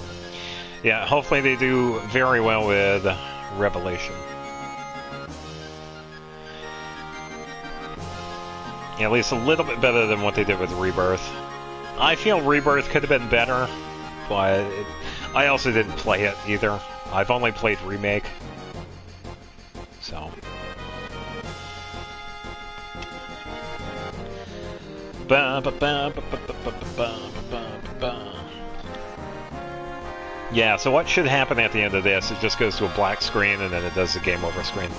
Speaker 1: yeah, hopefully they do very well with Revelation. Yeah, at least a little bit better than what they did with Rebirth. I feel Rebirth could have been better, but I also didn't play it either. I've only played Remake. So. Yeah, so what should happen at the end of this, it just goes to a black screen and then it does the game over screen.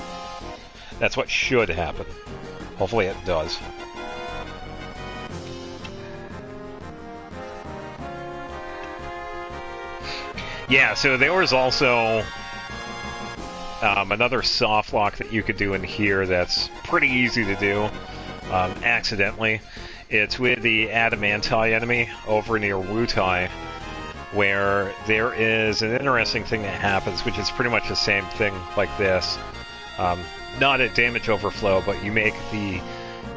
Speaker 1: That's what should happen. Hopefully it does. Yeah, so there was also another soft lock that you could do in here that's pretty easy to do accidentally. It's with the Adamanti enemy over near Wutai, where there is an interesting thing that happens, which is pretty much the same thing like this. Not a damage overflow, but you make the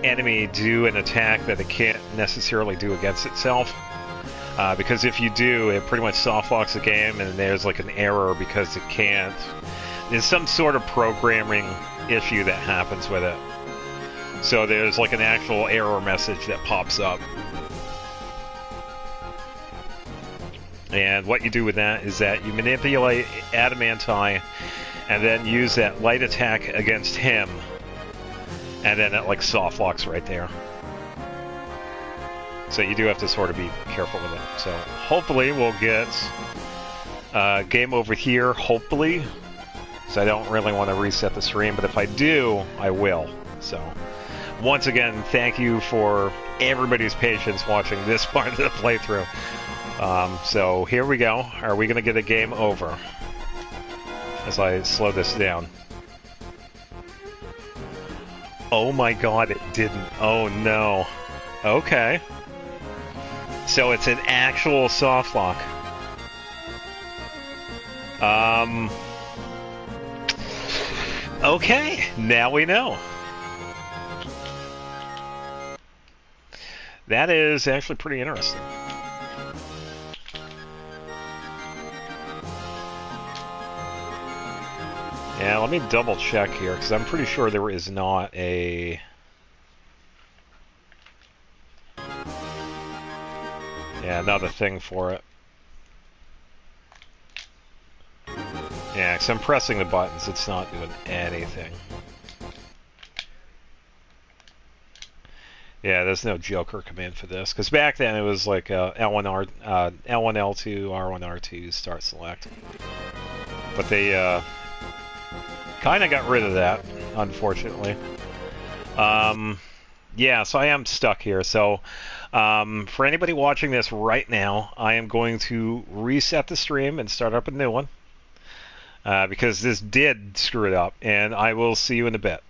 Speaker 1: enemy do an attack that it can't necessarily do against itself. Because if you do, it pretty much soft locks the game, and there's like an error because it can't. There's some sort of programming issue that happens with it. So there's like an actual error message that pops up. And what you do with that is that you manipulate Adamanti and then use that light attack against him. And then it like soft locks right there. So you do have to sort of be careful with it. So hopefully we'll get game over here, hopefully. So I don't really want to reset the stream, but if I do, I will. So once again, thank you for everybody's patience watching this part of the playthrough. So here we go. Are we going to get a game over? As I slow this down. Oh my god, it didn't. Oh no. Okay. So it's an actual soft lock. Okay, now we know. That is actually pretty interesting. Yeah, let me double check here, because I'm pretty sure there is not a... Yeah, not a thing for it. Yeah, because I'm pressing the buttons, it's not doing anything. Yeah, there's no Joker command for this, because back then it was like L1, L1, L2, R1, R2, start select. But they kind of got rid of that, unfortunately. Yeah, so I am stuck here. So for anybody watching this right now, I am going to reset the stream and start up a new one. Because this did screw it up, and I will see you in a bit.